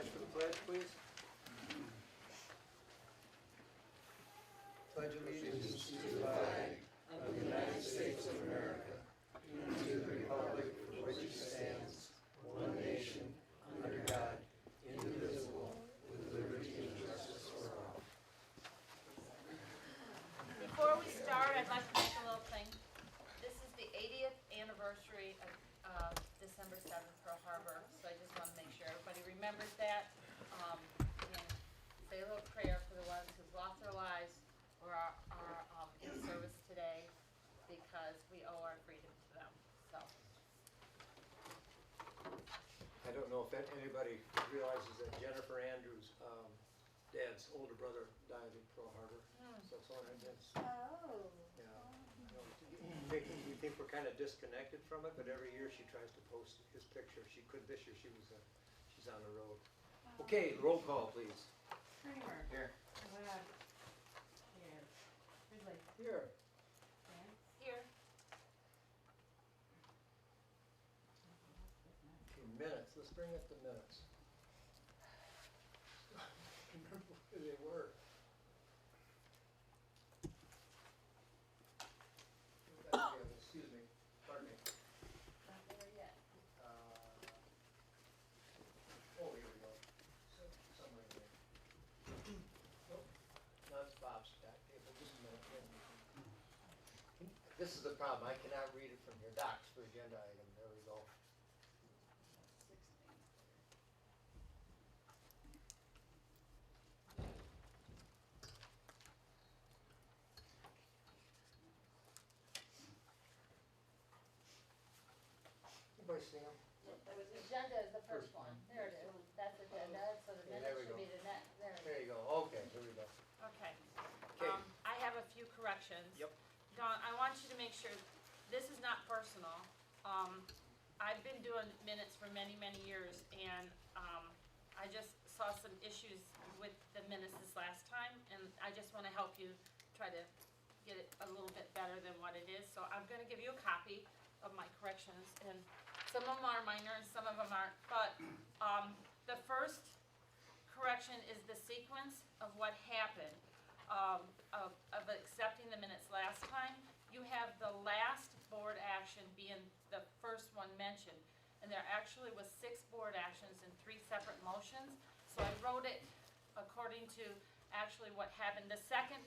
rise for the pledge, please. Pledge allegiance to the flag of the United States of America and to the republic for which it stands, one nation, under God, indivisible, with liberty and justice for all. Before we start, I'd like to make a little thing. This is the 80th anniversary of December 7th, Pearl Harbor, so I just want to make sure everybody remembers that. And say a little prayer for the ones who've lost their lives or are in service today, because we owe our freedom to them. So. I don't know if anybody realizes that Jennifer Andrews' dad's older brother died in Pearl Harbor. So it's on events. Oh. Yeah. You think we're kind of disconnected from it, but every year she tries to post his picture. She couldn't this year. She's on the road. Okay, roll call, please. Kramer. Here. Webb. Here. Ridley. Here. Vance. Here. Okay, minutes. Let's bring up the minutes. Remember where they were. Excuse me. Pardon me. Not there yet. Oh, here we go. Somewhere in there. Nope. No, it's Bob's back table. Just a minute. This is the problem. I cannot read it from here. Docs for agenda item. There we go. Anybody see them? Agenda is the first one. There it is. That's agenda, so the Okay, there minutes we should be go. the next. There it is. There you go. Okay, here we go. Okay. Okay. I have a few corrections. Yep. Dawn, I want you to make sure, this is not personal. I've been doing minutes for many, many years, and I just saw some issues with the minutes this last time, and I just want to help you try to get it a little bit better than what it is. So I'm going to give you a copy of my corrections, and some of them are minor and some of them aren't. But the first correction is the sequence of what happened of accepting the minutes last time. You have the last board action being the first one mentioned, and there actually was 6 board actions and 3 separate motions. So I wrote it according to actually what happened. The second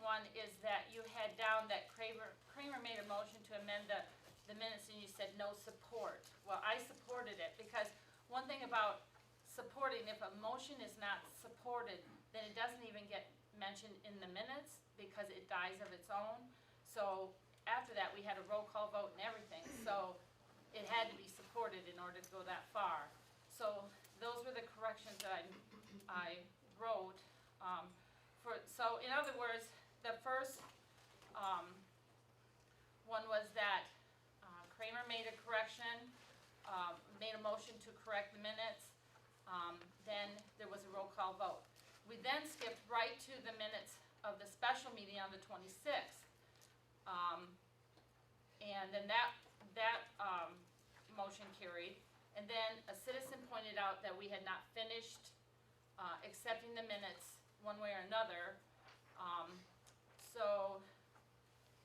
one is that you had down that Kramer made a motion to amend the minutes, and you said no support. Well, I supported it, because one thing about supporting, if a motion is not supported, then it doesn't even get mentioned in the minutes because it dies of its own. So after that, we had a roll call vote and everything. So it had to be supported in order to go that far. So those were the corrections that I wrote. So in other words, the first one was that Kramer made a correction, made a motion to correct the minutes. Then there was a roll call vote. We then skipped right to the minutes of the special meeting on the 26th. And then that motion carried. And then a citizen pointed out that we had not finished accepting the minutes one way or another. So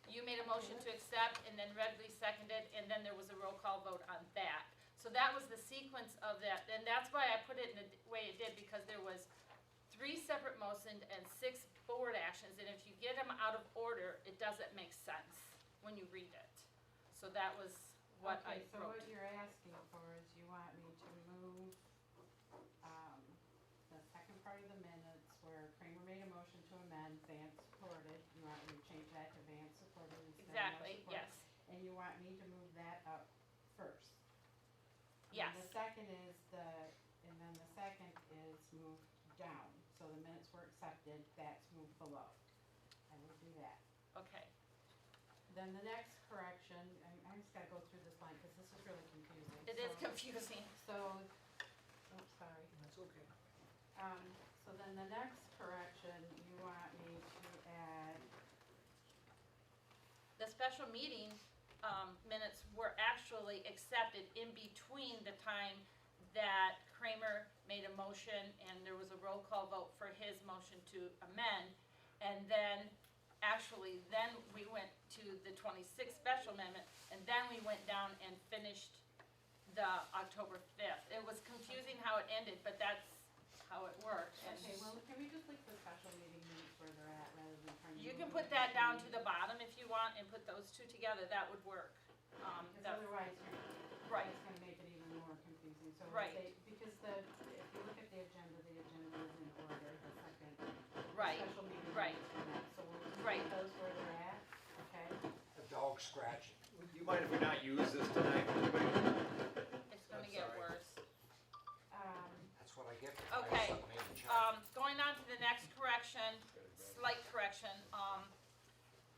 you made a motion to accept, and then Redley seconded, and then there was a roll call vote on that. So that was the sequence of that, and that's why I put it in the way it did, because there was 3 separate motions and 6 board actions, and if you get them out of order, it doesn't make sense when you read it. So that was what I Okay, so wrote. what you're asking for is you want me to move the second part of the minutes where Kramer made a motion to amend, Vance supported. You want me to change that to Vance supported instead of no Exactly, support? yes. And you want me to move that up first? Yes. And the second is moved down. So the minutes were accepted, that's moved below. I will do that. Okay. Then the next correction, I just gotta go through this line because this is really confusing. It is confusing. So, oops, sorry. That's okay. So then the next correction, you want me to add, The special meeting minutes were actually accepted in between the time that Kramer made a motion and there was a roll call vote for his motion to amend. And then, actually, then we went to the 26th special amendment, and then we went down and finished the October 5th. It was confusing how it ended, but that's how it worked. And Okay, well, can we just leave the special meeting minutes where they're at rather than trying to? you can move put it that down to meeting? the bottom if you want and put those two together, that would work. Because otherwise, Right. it's gonna make it even more confusing, so Right. because if you look at the agenda is in order, the second. Right, Special meeting. right. minutes are not, so we'll just Right. leave those where they're at, okay? A dog scratching. Do you mind if we not use this tonight? It's gonna I'm get sorry. worse. That's what I get for trying Okay, something in the chat. going on to the next correction, slight correction,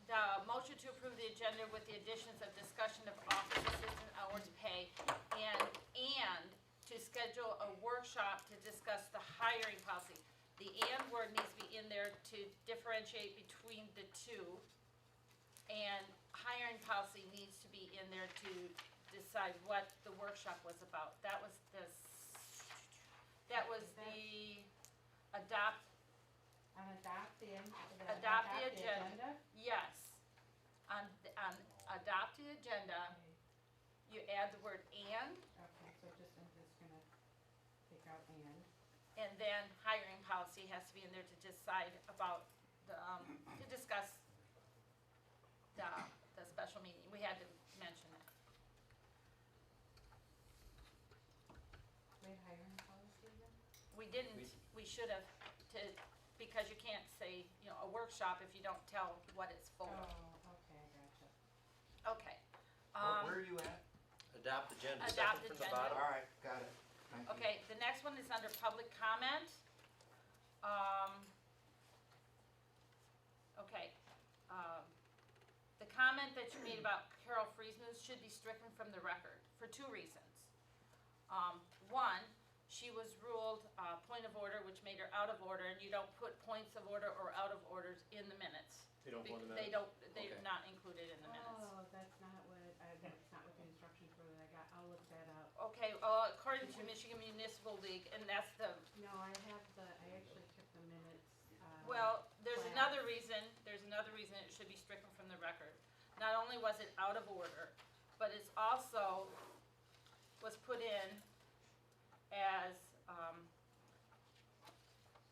the motion to approve the agenda with the additions of discussion of office assistant hours pay and to schedule a workshop to discuss the hiring policy. The "and" word needs to be in there to differentiate between the two. And hiring policy needs to be in there to decide what the workshop was about. That was the adopt, Adopt the agenda. Yes. On adopt the agenda, Okay, you add the word "and," okay, so I'm just gonna take out and then hiring policy has to be in there to decide about to discuss the special meeting. We had to mention it. Wait, hiring policy then? We didn't, we should have, because you can't say, a workshop if you don't tell what it's for. Oh, okay, I gotcha. Okay. Where are you at? Adopt agenda, Adopt second from the agenda. bottom. All right, got it. Thank you. Okay, the next one is under public comment. Okay, the comment that you made about Carol Friesmuth should be stricken from the record for two reasons. One, she was ruled, point of order, which made her out of order, and you don't put points of order or out of orders in the minutes. They don't go in the They minutes? they're Okay. not included in the minutes. Oh, that's not what the instructions were that I got, I'll look that up. Okay, according to Michigan Municipal League, and that's the, No, I actually took the minutes, well, there's Plan. another reason it should be stricken from the record. Not only was it out of order, but it's also was put in as,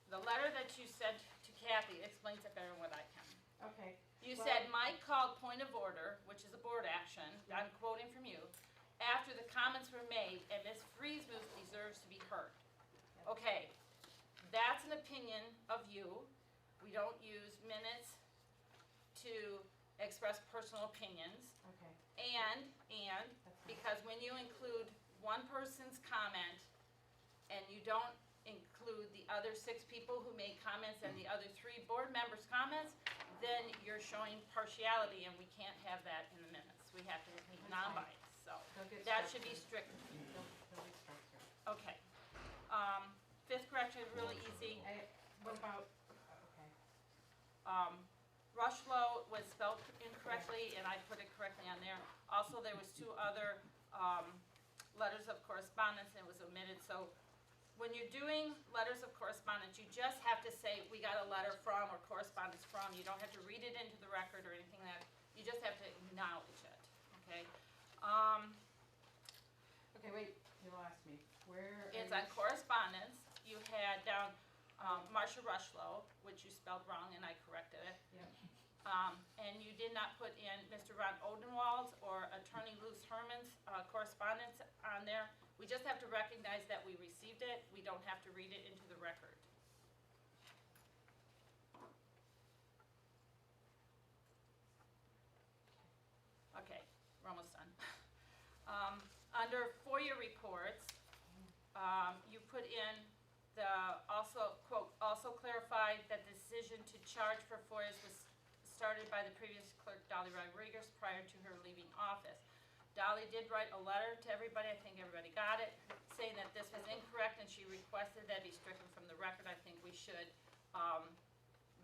the letter that you sent to Kathy explains it better than what I can. okay, You Well- said Mike called point of order, which is a board action, I'm quoting from you, after the comments were made, and Ms. Friesmuth deserves to be heard. Okay, that's an opinion of you. We don't use minutes to express personal opinions. okay, And that's fine. because when you include one person's comment and you don't include the other 6 people who made comments and the other 3 board members' comments, then you're showing partiality, and we can't have that in the minutes. We have to be That's fine. non-biased, so They'll get that should be structured. strict. They'll be structured. Okay. 5th correction is really easy. What about, okay, Rushlow was spelled incorrectly, and I put it correctly on there. Also, there was 2 other, letters of correspondence, and it was omitted, so when you're doing letters of correspondence, you just have to say, we got a letter from, or correspondence from. You don't have to read it into the record or anything like that. You just have to acknowledge it, okay? okay, wait, you lost me, where? It's on correspondence. You had down, Marcia Rushlow, which you spelled wrong, and I corrected it. Yep, And you did not put in Mr. Ron Odenwald's or Attorney Luce Herman's correspondence on there. We just have to recognize that we received it. We don't have to read it into the record. Okay, we're almost done. Under FOIA reports, you put in the, also, quote, also clarified that the decision to charge for FOIAs was started by the previous clerk, Dolly Rodriguez, prior to her leaving office. Dolly did write a letter to everybody, I think everybody got it, saying that this was incorrect, and she requested that it be stricken from the record. I think we should,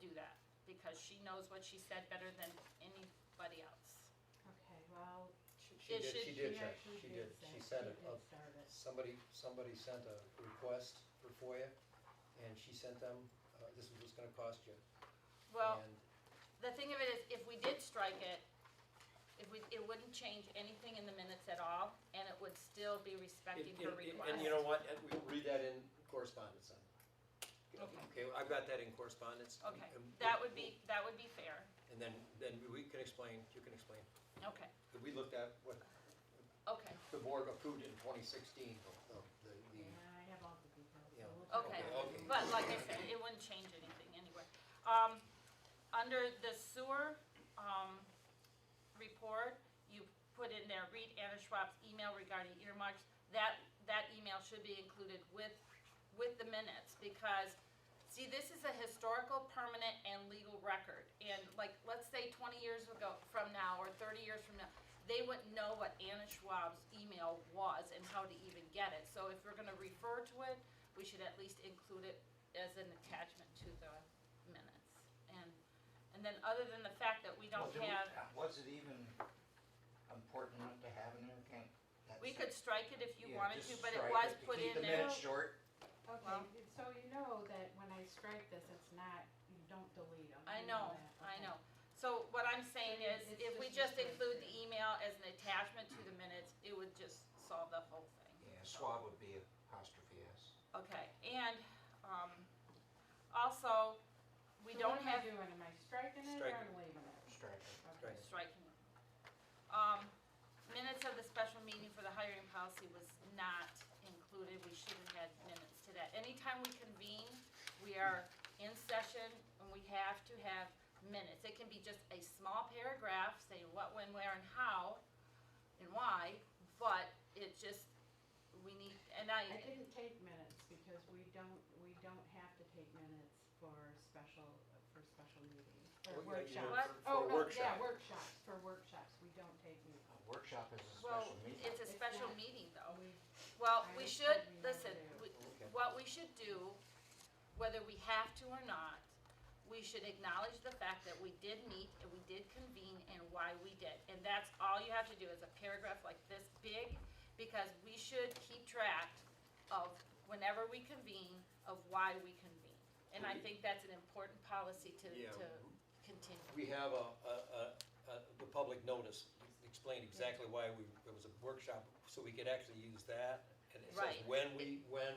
do that, because she knows what she said better than anybody else. okay, well, issued? She did check, actually she did, say- she sent it, start it. somebody sent a request for FOIA, and she sent them, this is what's gonna cost you. Well, And the thing of it is, if we did strike it, it wouldn't change anything in the minutes at all, and it would still be respecting her request. And you know what, and we'll read that in correspondence then. Okay. Okay, I've got that in correspondence. Okay, And that would be fair, And then we can explain, you can explain. okay, We looked at what okay, the board approved in 2016, the, Yeah, I have all the details, so Yeah. we'll talk okay. about it. Okay. But like I said, it wouldn't change anything anyway. Under the sewer, report, you put in there, read Anna Schwab's email regarding earmarks. That email should be included with the minutes, because, see, this is a historical, permanent, and legal record. And like, let's say 20 years ago, from now, or 30 years from now, they wouldn't know what Anna Schwab's email was and how to even get it. So if we're gonna refer to it, we should at least include it as an attachment to the minutes. And then other than the fact that we don't have, Was it even important enough to have in there? Can't. we could strike it if you Yeah, wanted just to, but it strike was to put in Keep the there. minutes short. Okay, Well- so you know that when I strike this, it's not, you don't delete them. I you know, that, I okay. know. So what I'm saying So is, it's if we just just include the restricted. email as an attachment to the minutes, it would just solve the whole thing. Yeah, Schwab would be apostrophe S. Okay, and, also, we So don't what am I have, doing, am I striking it or Strike I'm it. leaving it? Strike it. Okay. striking it. Minutes of the special meeting for the hiring policy was not included, we should have had minutes to that. Anytime we convene, we are in session, and we have to have minutes. It can be just a small paragraph saying what, when, where, and how, and why, but it just, we need, and I didn't take minutes because we don't have to take minutes for special meetings, or Well, yeah, you know, workshops. What? for Oh, no, workshop. yeah, workshops, we don't take meetings. A workshop is a well, special meeting. it's a It's special not. meeting though. We, Well, I we was should, told we never listen, do. Okay. what we should do, whether we have to or not, we should acknowledge the fact that we did meet and we did convene and why we did. And that's all you have to do, is a paragraph like this big, because we should keep track of whenever we convene, of why we convene. And I think that's an important policy to Yeah. continue. We have the public notice, explain exactly why it was a workshop, so we could actually use that. And it says Right. when,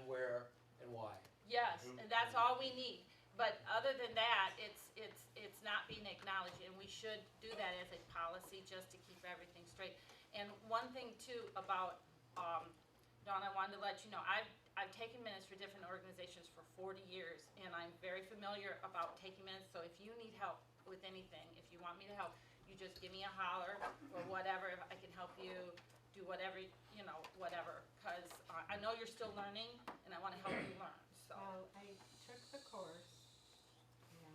where, and why. Yes, and that's all we need. But other than that, it's not being acknowledged, and we should do that as a policy just to keep everything straight. And one thing too about, Dawn, I wanted to let you know, I've taken minutes for different organizations for 40 years, and I'm very familiar about taking minutes, so if you need help with anything, if you want me to help, you just give me a holler or whatever, if I can help you do whatever, whatever, because I know you're still learning, and I want to help you learn, so. well, I took the course, and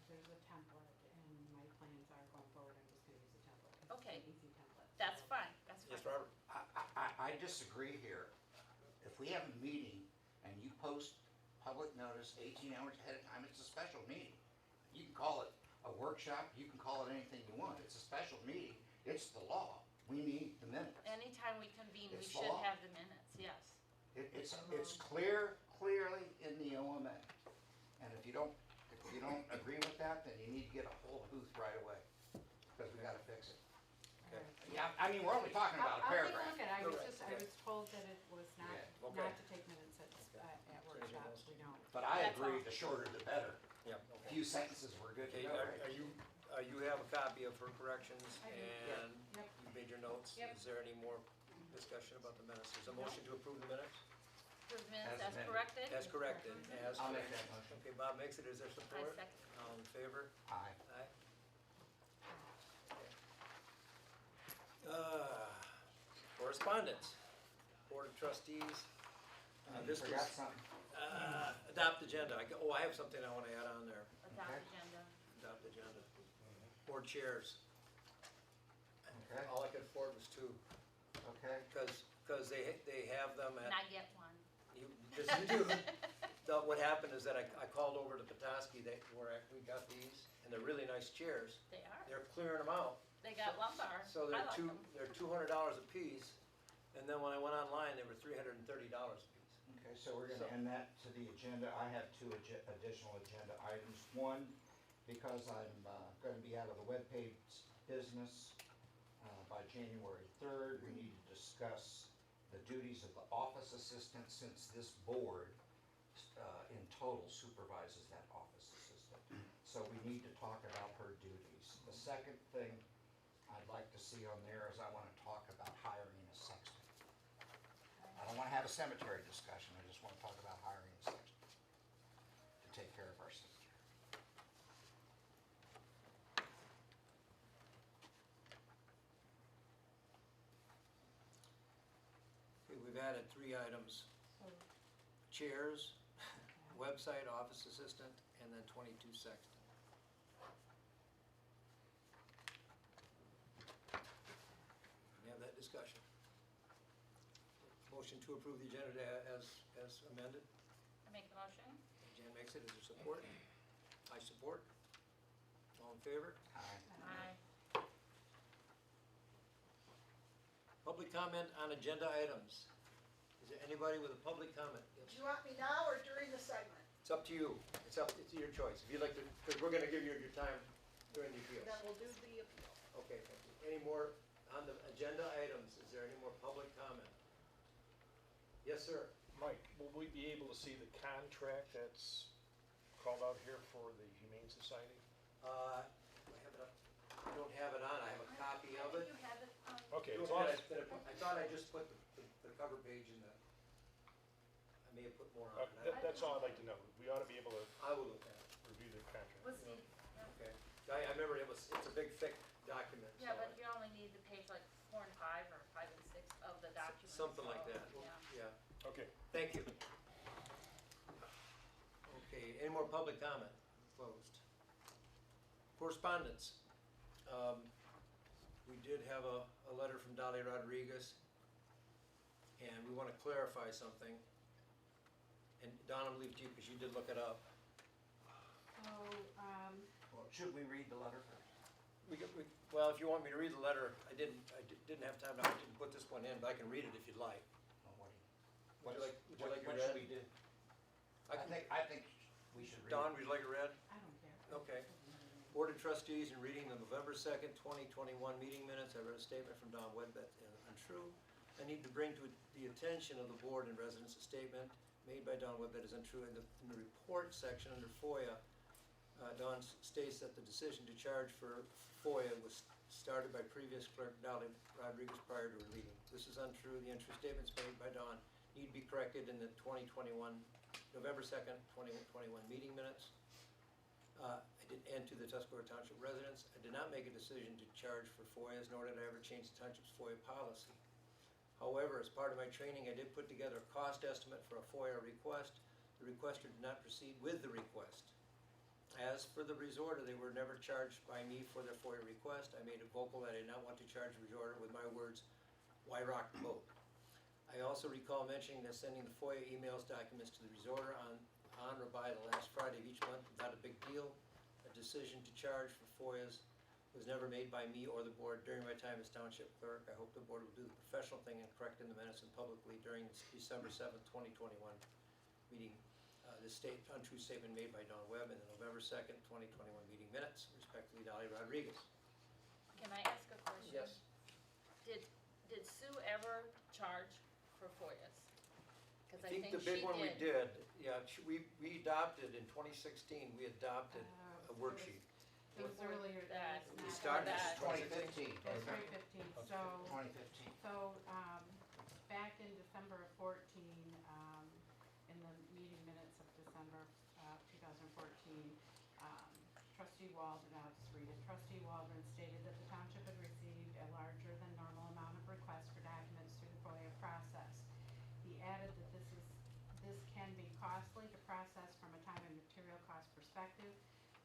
there's a template, and my plans are going forward, I'm just gonna use a template, 'cause Okay. it's an easy template. That's so- fine, that's fine. Yes, Robert? I disagree here. If we have a meeting and you post public notice 18 hours ahead of time, it's a special meeting. You can call it a workshop, you can call it anything you want. It's a special meeting, it's the law. We need the minutes. Anytime we convene, we It's should law. have the minutes, yes. It's clearly in the OMA. And if you don't agree with that, then you need to get a hold of Booth right away, because we gotta fix it. Okay. Alright. Yeah, I mean, we're only talking about a I'll take a paragraph. look at it, I was Correct. told that it was not, Yeah, okay. not to take minutes at anything workshops, else? we don't. But I That's agree, all. the shorter the better. Yeah, A okay. few sentences, we're good to Okay, go, right? you have a copy of her corrections, I do. and Yep. you made your notes. Yep. Is there any more discussion about the minutes? There's a motion to approve the minutes, Approve minutes As as amended. corrected? as corrected, as. I'll make corrected. that motion. Okay, Bob makes it, is there I support? second. All in favor? Aye. Aye. Correspondence, Board of Trustees. This was, Forgot something. adopt agenda. I have something I wanna add on there. Adopt Okay. agenda. Adopt agenda. Board chairs. Okay, All I could afford was two, okay. cause they have them at. Not yet one. Yes, you do. What happened is that I called over to Petoskey, we got these, and they're really nice chairs. They are. They're clearing them out. They got lumbar. So I like them. they're $200 a piece, and then when I went online, they were $330 a piece. Okay, so we're gonna So- end that to the agenda. I have two additional agenda items. One, because I'm gonna be out of the webpage business by January 3rd, we need to discuss the duties of the office assistant, since this board in total supervises that office assistant. So we need to talk about her duties. The second thing I'd like to see on there is I wanna talk about hiring a sexton. I don't wanna have a cemetery discussion, I just wanna talk about hiring a sexton to take care of our cemetery. Okay, we've added 3 items: So, chairs, website, office assistant, and then 22 sexton. We have that discussion. Motion to approve the agenda as amended. I make the motion. Jan makes it. Is there support? I support. All in favor? Aye. Aye. Public comment on agenda items. Is there anybody with a public comment? Yes. Do you want me now or during the segment? It's up to you. It's your choice. If you'd like to, because we're gonna give you your time during the appeals. Then we'll do the appeal. Okay, thank you. Any more on the agenda items? Is there any more public comment? Yes, sir. Mike, will we be able to see the contract that's called out here for the Humane Society? I have it up. I don't have it on. I have a copy of it. You have it, Okay, You as long had as, it- I thought I just put the cover page in the, I may have put more on it. that's all I'd like to know. We ought to be able to I will look at it. review the contract. was the, Okay. I remember it's a big thick document. yeah, so but you only need the page like 4 and 5 or 5 and 6 of the document. Something like so, that. Yeah. Yeah. Okay, Thank you. Okay, any more public comment? Closed. Correspondence. We did have a letter from Dolly Rodriguez, and we want to clarify something. And Don, I'm leaving to you because you did look it up. so, Well, should we read the letter first? Well, if you want me to read the letter, I didn't have time, I didn't put this one in, but I can read it if you'd like. Well, Would you like what it should read? we do? I can- I think we should read Don, it. would you like it read? I don't care. Okay. Board of Trustees, in reading the November 2nd, 2021 meeting minutes, I read a statement from Don Wedbett, untrue. I need to bring to the attention of the board and residents a statement made by Don Wedbett is untrue. In the report section under FOIA, Don states that the decision to charge for FOIA was started by previous clerk Dolly Rodriguez prior to her leaving. This is untrue. The untrue statements made by Don need to be corrected in the November 2nd, 2021 meeting minutes. And to the Tuscarora Township residents, I did not make a decision to charge for FOIAs, nor did I ever change the township's FOIA policy. However, as part of my training, I did put together a cost estimate for a FOIA request. The requester did not proceed with the request. As for the resorter, they were never charged by me for their FOIA request. I made it vocal that I did not want to charge the resorter with my words, "Why rock the boat?" I also recall mentioning that sending the FOIA emails documents to the resorter on or by the last Friday of each month was not a big deal. A decision to charge for FOIAs was never made by me or the board during my time as township clerk. I hope the board will do the professional thing and correct in the minutes and publicly during the December 7th, 2021 meeting. This untrue statement made by Don Webb in the November 2nd, 2021 meeting minutes. Respectfully, Dolly Rodriguez. Can I ask a question? Yes. Did Sue ever charge for FOIAs? Because I think the big one we did, yeah, we adopted in 2016, we adopted a worksheet. It was Before earlier than that. this, We not- started that. 2015. That's 2015, so, 2015. back in December of 14, in the meeting minutes of December 2014, trustee Waldron, I'll just read it. Trustee Waldron stated that the township had received a larger than normal amount of requests for documents through the FOIA process. He added that this can be costly to process from a time and material cost perspective,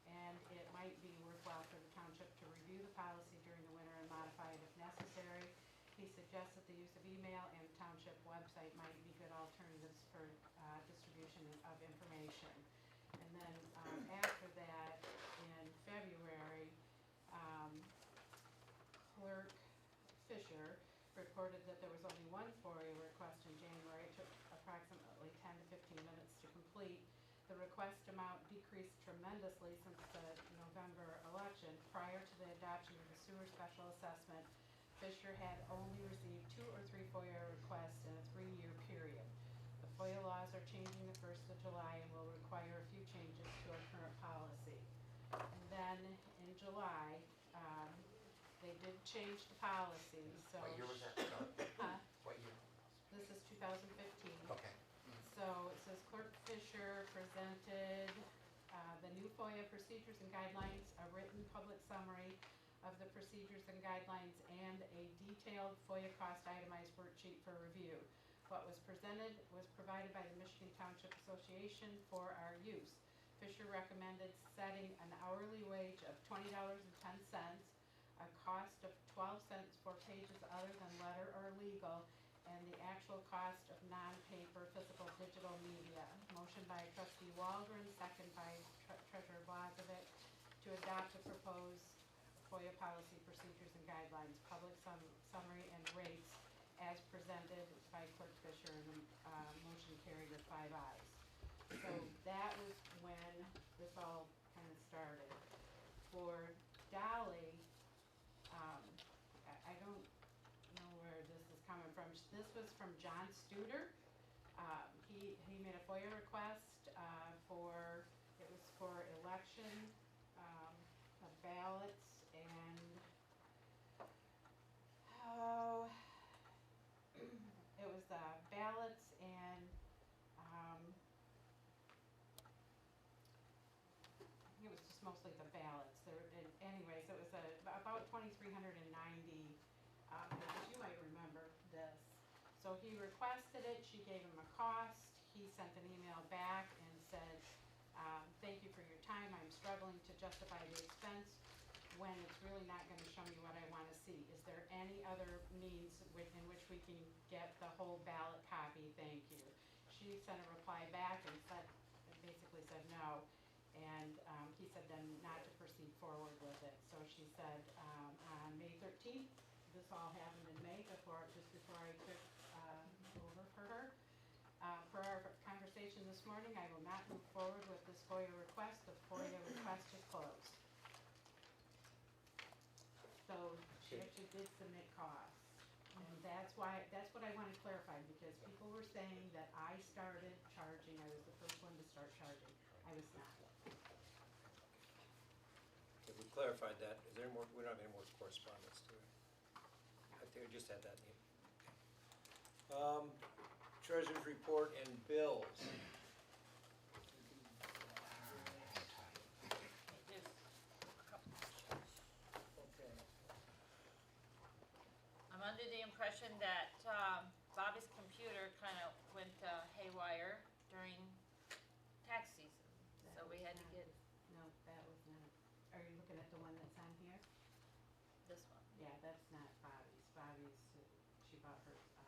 and it might be worthwhile for the township to review the policy during the winter and modify it if necessary. He suggests that the use of email and township website might be good alternatives for distribution of information. And then after that, in February, Clerk Fisher reported that there was only one FOIA request in January. It took approximately 10 to 15 minutes to complete. The request amount decreased tremendously since the November election. Prior to the adoption of the sewer special assessment, Fisher had only received 2 or 3 FOIA requests in a 3-year period. The FOIA laws are changing the 1st of July and will require a few changes to our current policy. And then in July, they did change the policy, so. What year was that? Huh? What year? This is 2015. Okay. So it says Clerk Fisher presented the new FOIA procedures and guidelines, a written public summary of the procedures and guidelines, and a detailed FOIA cost itemized worksheet for review. What was presented was provided by the Michigan Township Association for our use. Fisher recommended setting an hourly wage of $20.10, a cost of 12 cents for pages other than letter or legal, and the actual cost of non-paper physical digital media. Motion by Trustee Waldron, second by Treasurer Blazovic, to adopt the proposed FOIA policy procedures and guidelines, public summary and rates as presented by Clerk Fisher, and the motion carried with 5 ayes. So that was when this all kind of started. For Dolly, I don't know where this is coming from. This was from John Studer. He made a FOIA request it was for election, ballots, and it was ballots and I think it was just mostly the ballots. Anyways, it was about 2,390, because you might remember this. So he requested it, she gave him a cost, he sent an email back and said, thank you for your time, I'm struggling to justify the expense when it's really not gonna show me what I wanna see. Is there any other means in which we can get the whole ballot copy? Thank you. She sent a reply back and basically said no. And he said then not to proceed forward with it. So she said on May 13th, this all happened in May, just before I took over for her. Per our conversation this morning, I will not move forward with this FOIA request. The FOIA request is closed. So she actually did submit costs. And that's what I wanted clarified, because people were saying that I started charging, I was the first one to start charging. I was not. Okay, we clarified that. Is there any more, we don't have any more correspondence to it. I think we just had that name. Treasurer's report and bills. Okay. I'm under the impression that Bobby's computer kind of went haywire during tax season, so we had to get No, that was not. Are you looking at the one that's on here? this one. Yeah, that's not Bobby's. Bobby's, she bought hers a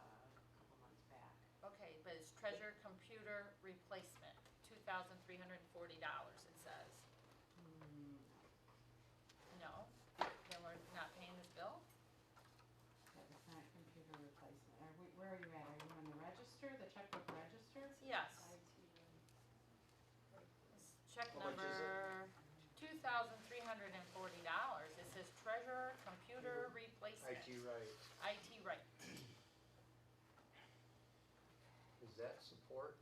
couple months back. Okay, but it's treasurer computer replacement, $2,340, it says. No, then we're not paying this bill? That was not computer replacement. Where are you at? Are you on the register, the checkbook register? Yes. Check How much is number $2,340. It says treasurer computer replacement. IT right. IT right. Is that support?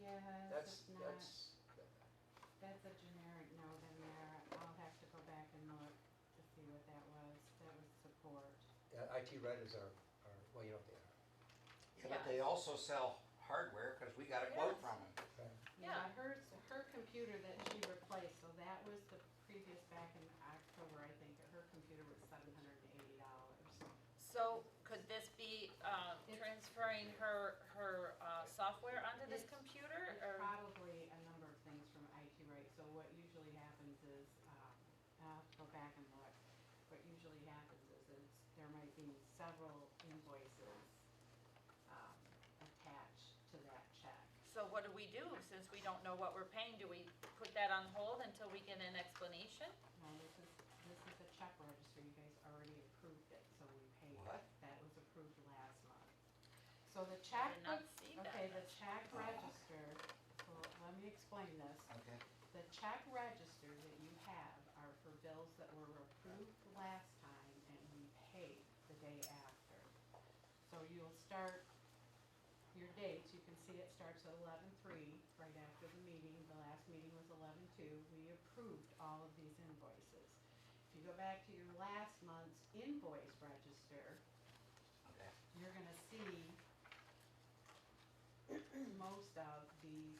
Yes, That's, it's not. that's, That's a generic note in there. I'll have to go back and look to see what that was. That was support. IT right is our, well, you know what they are. Yeah, but they also sell hardware, cause we got a quote Yes. from them. Yeah. Her computer that she replaced, so that was the previous back in October, I think. Her computer was $780. So could this be transferring her software onto this It's- computer, It's or? probably a number of things from IT right. So what usually happens is, I'll have to go back and look. What usually happens is there might be several invoices attached to that check. So what do we do, since we don't know what we're paying? Do we put that on hold until we get an explanation? No, this is a check register. You guys So the I check, did not see that. okay, the check register, so let me explain this. Okay. The check register that you have are for bills that were approved last time and we paid the day after. So you'll start your dates, you can see it starts at 11/3, right after the meeting. The last meeting was 11/2. We approved all of these invoices. If you go back to your last month's invoice register, Okay. you're gonna see most of these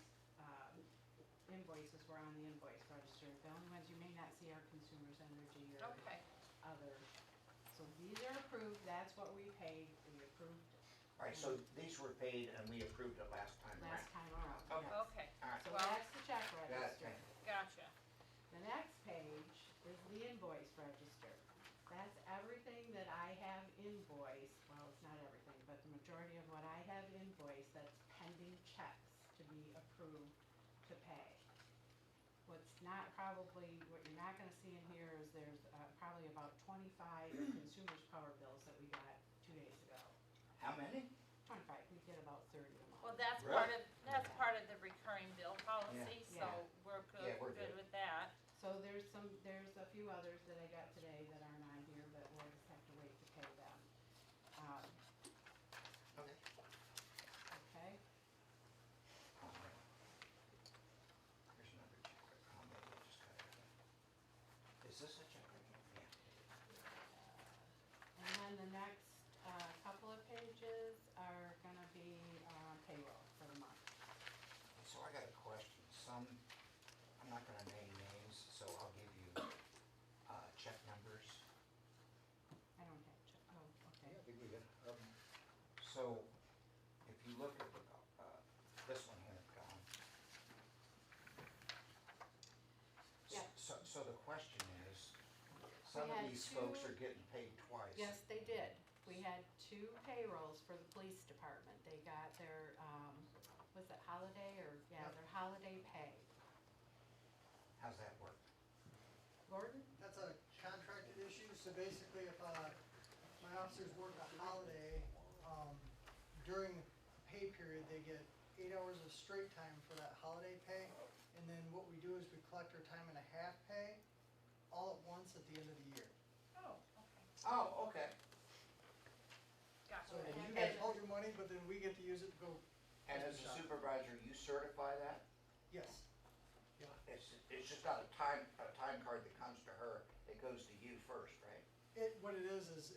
invoices were on the invoice register. The only ones you may not see are Consumers Energy or Okay, other. So these are approved, that's what we paid, we approved All right, so these were paid and we approved it last time around. last time around. Okay. yes. okay, All right. So Well- that's the check Got it, register. thank you. gotcha. The next page is the invoice register. That's everything that I have invoiced, well, it's not everything, but the majority of what I have invoiced that's pending checks to be approved to pay. What's not probably, what you're not gonna see in here is there's probably about 25 consumers power bills that we got 2 days ago. How many? 25, we get about 30 a month. Well, that's Really? part of the recurring bill policy, so Yeah. we're Yeah, we're good good. with that. So there's a few others that I got today that aren't on here, but we'll just have to wait to pay them. Okay. Okay, All right. Here's another check. Maybe I just got it. Is this a check? Yeah. and then the next couple of pages are gonna be payroll for the month. So I got a question. I'm not gonna name names, so I'll give you, check numbers. I don't have, okay. I think we got, So, if you look at the, this one here, Don. Yeah. So the question is, some of had these folks two- are getting paid twice. Yes, they did. We had 2 payrolls for the police department. They got their, was it holiday or, yeah, Yep. their holiday pay. How's that work? Gordon? That's a contracted issue, so basically if, my officers work a holiday, during pay period, they get 8 hours of straight time for that holiday pay. And then what we do is we collect our time and a half pay all at once at the end of the year. Oh, okay, Oh, okay. gotcha. So you And- guys hold your money, but then we get to use it to go, And as a supervisor, you certify that? yes. Yeah. It's just not a time card that comes to her, it goes to you first, right? What it is it's,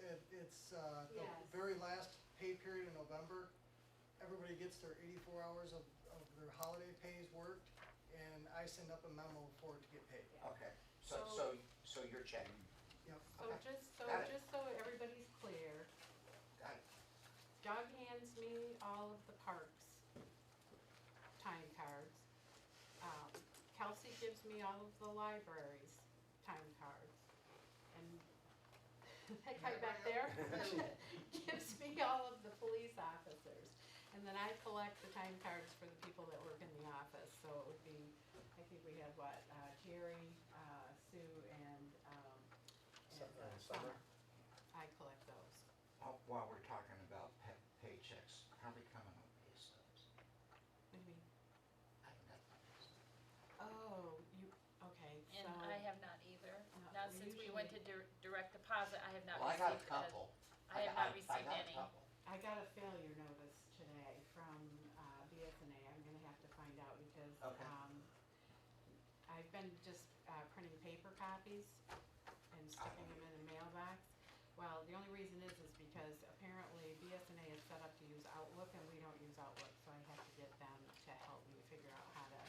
the Yes. very last pay period in November, everybody gets their 84 hours of their holiday pays worked, and I send up a memo for it to get paid. Okay, so you're checking, Yep. So Okay. just Got it. so everybody's clear, got it. Doug hands me all of the parks time cards. Kelsey gives me all of the library's time cards. And that guy back there gives me all of the police officers. And then I collect the time cards for the people that work in the office. So it would be, I think we have what, Jerry, Sue, and Summer. I collect those. While we're talking about paychecks, how are we coming on pay stubs? What do you mean? I haven't got my pay stub. Oh, okay, so. And I have not either, No, not we since we went to direct deposit, I have not Well, I got a received couple. I have not received got a any. couple. I got a failure notice today from BSNA. I'm gonna have to find out because Okay. I've been just printing paper copies and sticking them in a mailbox. Well, the only reason is because apparently BSNA is set up to use Outlook and we don't use Outlook, so I have to get them to help me figure out how to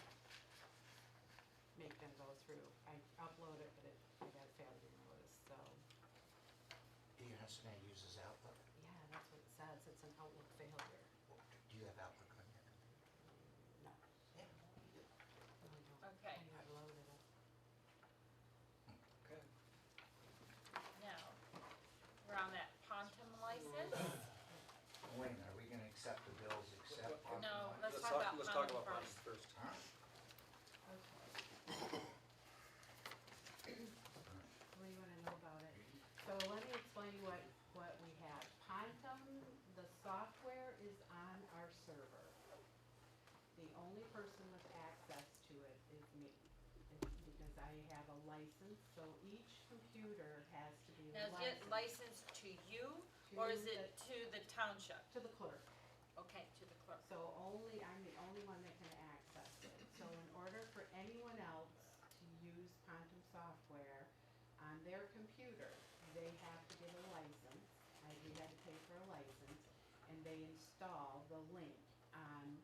make them go through. I upload it, but I got a failure notice, so, BSNA uses Outlook. yeah, that's what it says. It's an Outlook failure. Do you have Outlook on your computer? No, Yeah. you do. no, I don't. Okay. I need to load it up. okay. Now, we're on that Pontum license. Wait a minute, are we gonna accept the bills except on? No, let's talk about Let's talk Pontum about first. Pontum first. Huh? Okay. What do you wanna know about it? So let me explain what we have. Pontum, the software is on server. The only person with access to it is me, because I have a license, so each computer has to be Now, is it licensed licensed to you, or is it the- to the township? to the clerk. Okay, to the clerk. So I'm the only one that can access it. So in order for anyone else to use quantum software on their computer, they have to get a license. We had to pay for a license, and they install the link on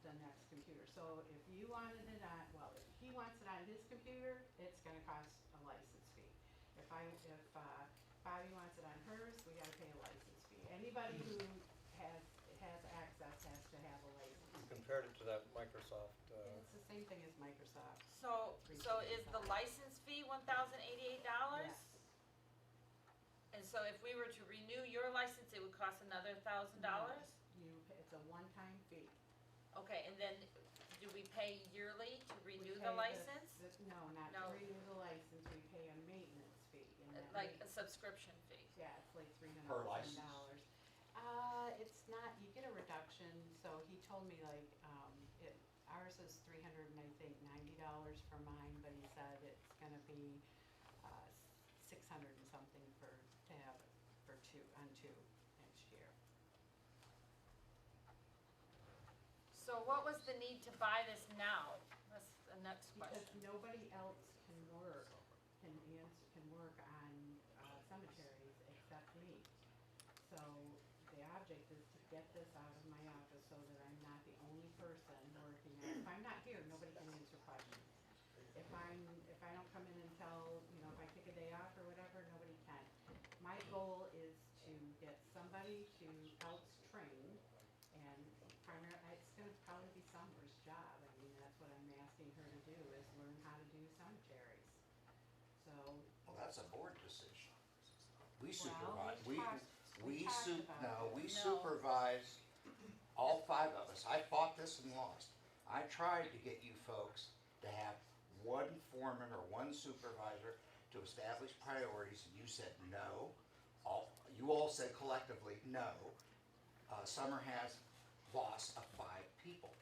the next computer. So if you wanted it on, well, if he wants it on his computer, it's gonna cost a license fee. If Bobby wants it on hers, we gotta pay a license fee. Anybody who has access has to have a license. Compared it to that Microsoft, It's the same thing as Microsoft. So is the license fee $1,088? Yes. And so if we were to renew your license, it would cost another $1,000? It's a one-time fee. Okay, and then do we pay yearly to We renew pay the license? No, not No. to renew the license, we pay a maintenance fee. And that Like a subscription fee? Yeah, it's like Per $310. license? It's not, you get a reduction, so he told me like, ours is $390 for mine, but he said it's gonna be, 600 and something to have it for two next year. So what was the need to buy this now? That's the next Because question. nobody else can work on cemeteries except me. So the object is to get this out of my office so that I'm not the only person working on it. If I'm not here, nobody can answer questions. If I don't come in until, if I take a day off or whatever, nobody can. My goal is to get somebody to else train, and it's gonna probably be Summer's job. I mean, that's what I'm asking her to do, is learn how to do cemeteries. So, Well, that's a board decision. We Well, supervise, we talked- we talked about we No. supervise, all five of us. I fought this and lost. I tried to get you folks to have one foreman or one supervisor to establish priorities, and you said no. You all said collectively, no. Summer has boss of 5 people.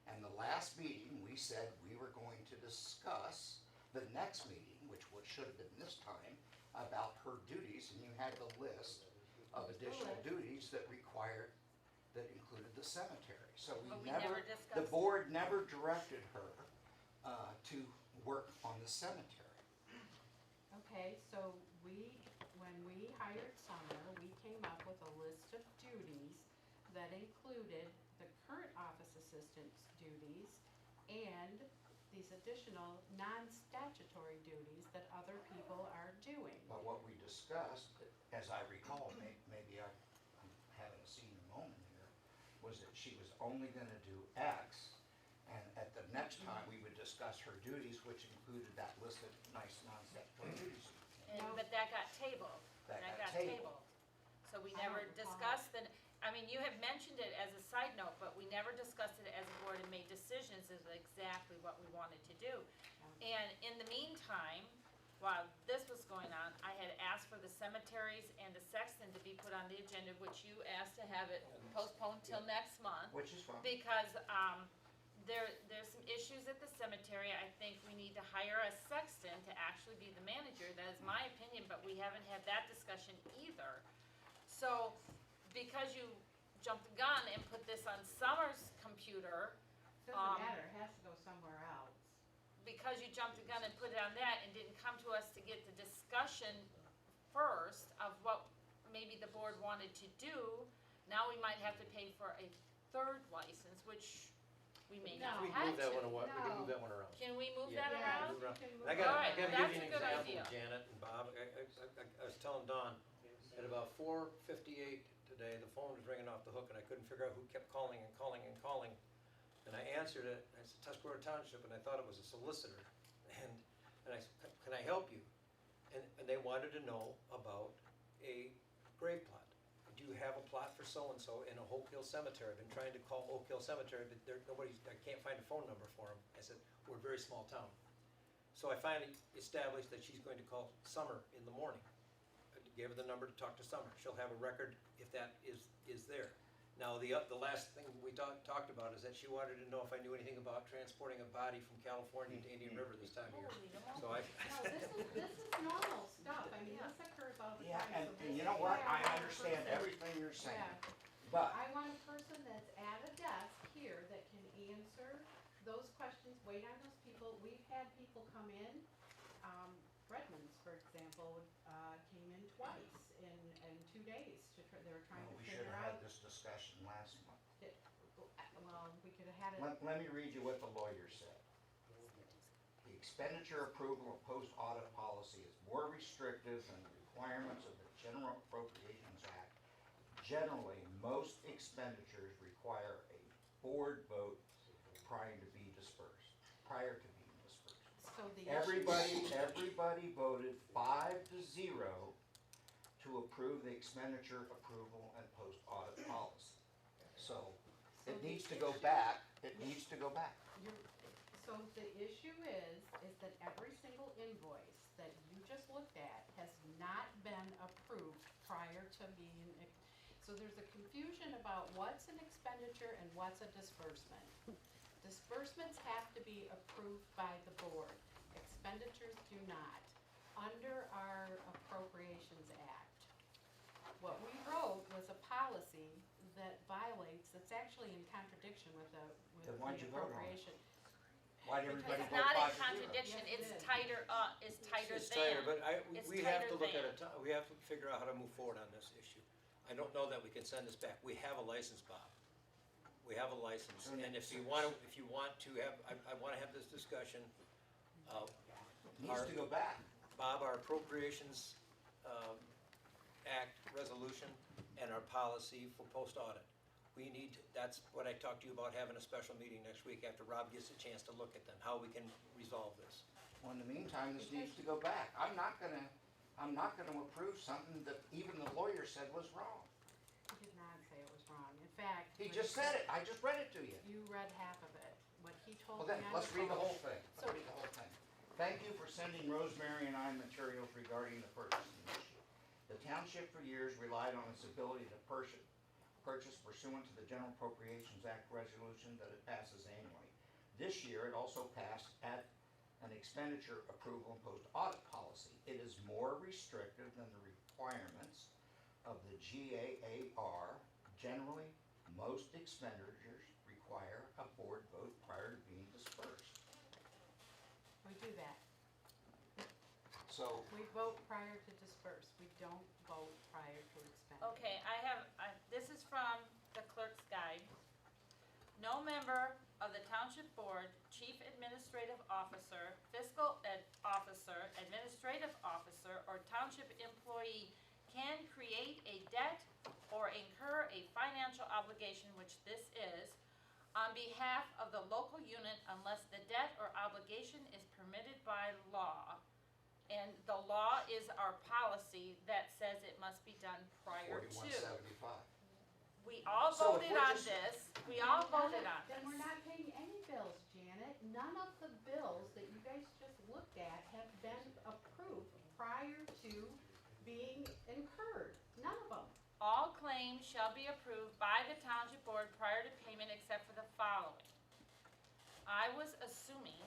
And the last meeting, we said we were going to discuss the next meeting, which should have been this time, about her duties, and you had the list of additional duties that included the cemetery. So But we never discussed the it. board never directed her to work on the cemetery. okay, so when we hired Summer, we came up with a list of duties that included the current office assistant's duties and these additional non-statutory duties that other people are doing. But what we discussed, as I recall, maybe I'm having a senior moment here, was that she was only gonna do X, and at the next time, we would discuss her duties, which included that list of nice non-statutory duties. But that got tabled. That got tabled. So we I never don't recall. discussed you have mentioned it as a side note, but we never discussed it as a board and made decisions as exactly what we wanted to do. And in the meantime, while this was going on, I had asked for the cemeteries and the sexton to be put on the agenda, which you asked to have it postponed till next month. Which is fine. Because, there's some issues at the cemetery. I think we need to hire a sexton to actually be the manager. That is my opinion, but we haven't had that discussion either. So, because you jumped the gun and put this on Summer's computer, Doesn't matter, it has to go somewhere else. because you jumped the gun and put it on that and didn't come to us to get the discussion first of what maybe the board wanted to do, now we might have to pay for a third license, which we may not No. we have can move that one to. away, we can move that one around. Can we move Yeah. that Yeah, around? you can move I it. gotta, I Alright, gotta that's give you a an good example, idea. Janet and Bob. I was telling Don, at about 4:58 today, the phone was ringing off the hook and I couldn't figure out who kept calling and calling and calling. And I answered it, I said Tuscarora Township, and I thought it was a solicitor. And I said, can I help you? And they wanted to know about a grave plot. Do you have a plot for so-and-so in a Oak Hill Cemetery? I've been trying to call Oak Hill Cemetery, but I can't find a phone number for them. I said, we're a very small town. So I finally established that she's going to call Summer in the morning. I gave her the number to talk to Summer. She'll have a record if that is there. Now, the last thing we talked about is that she wanted to know if I knew anything about transporting a body from California to Indian River this time of year. Holy moly. So I, No, this is normal stuff, I mean, this occurs all the Yeah, time. and, so and this you know is what, why I want a understand person- everything you're saying, Yeah, but I want a person that's at a desk here that can answer those questions, wait on those people. We've had people come in, Redmond's, for example, came in twice in 2 days they were trying to we should figure have had out. this discussion last month. Well, we could have had it, Let me read you what the lawyer said. The expenditure approval of post-audit policy is more restrictive than the requirements of the General Appropriations Act. Generally, most expenditures require a board vote prior to being dispersed. so the issue. Everybody voted 5-0 to approve the expenditure approval and post-audit policy. So, it needs to go back, So the issue is that every single invoice that you just looked at has not been approved prior to being, so there's a confusion about what's an expenditure and what's a disbursement. Disbursements have to be approved by the board, expenditures do not, under our Appropriations Act. What we wrote was a policy that violates, that's actually in contradiction with the Then why'd you vote on it? appropriation. Why did everybody It's vote not in 5-0? contradiction, Yes, it it's is. tighter, it's tighter it's tighter, than. but It's we have to tighter look at than. we have to figure out how to move forward on this issue. I don't know that we can send this back. We have a license, Bob. We have a license, and if you want to have, I wanna have this discussion. Needs to go back. Bob, our appropriations, act resolution and our policy for post-audit. We need, that's what I talked to you about, having a special meeting next week after Rob gets a chance to look at them, how we can resolve this. Well, in the meantime, this needs to go back. I'm not gonna approve something that even the lawyer said was wrong. He did not say it was wrong, in fact. He when just said it, I just read it to you. You read half of it, what he told Well me then, on let's read the phone. whole thing. So- Thank you for sending Rosemary and I materials regarding the purchasing issue. The township for years relied on its ability to purchase pursuant to the General Appropriations Act resolution that it passes annually. This year, it also passed at an expenditure approval and post-audit policy. It is more restrictive than the requirements of the GAAR. Generally, most expenditures require a board vote prior to being dispersed. We do that. So, We vote prior to disperse, we don't vote prior to expend. Okay, this is from the clerk's guide. No member of the township board, chief administrative officer, fiscal officer, administrative officer, or township employee can create a debt or incur a financial obligation, which this is, on behalf of the local unit unless the debt or obligation is permitted by law. And the law is our policy that says it must be done prior to. 4175. We all So if voted we're on just- this, we all voted on Then we're this. not paying any bills, Janet. None of the bills that you guys just looked at have been approved prior to being incurred. None of them. All claims shall be approved by the township board prior to payment except for the following. I was assuming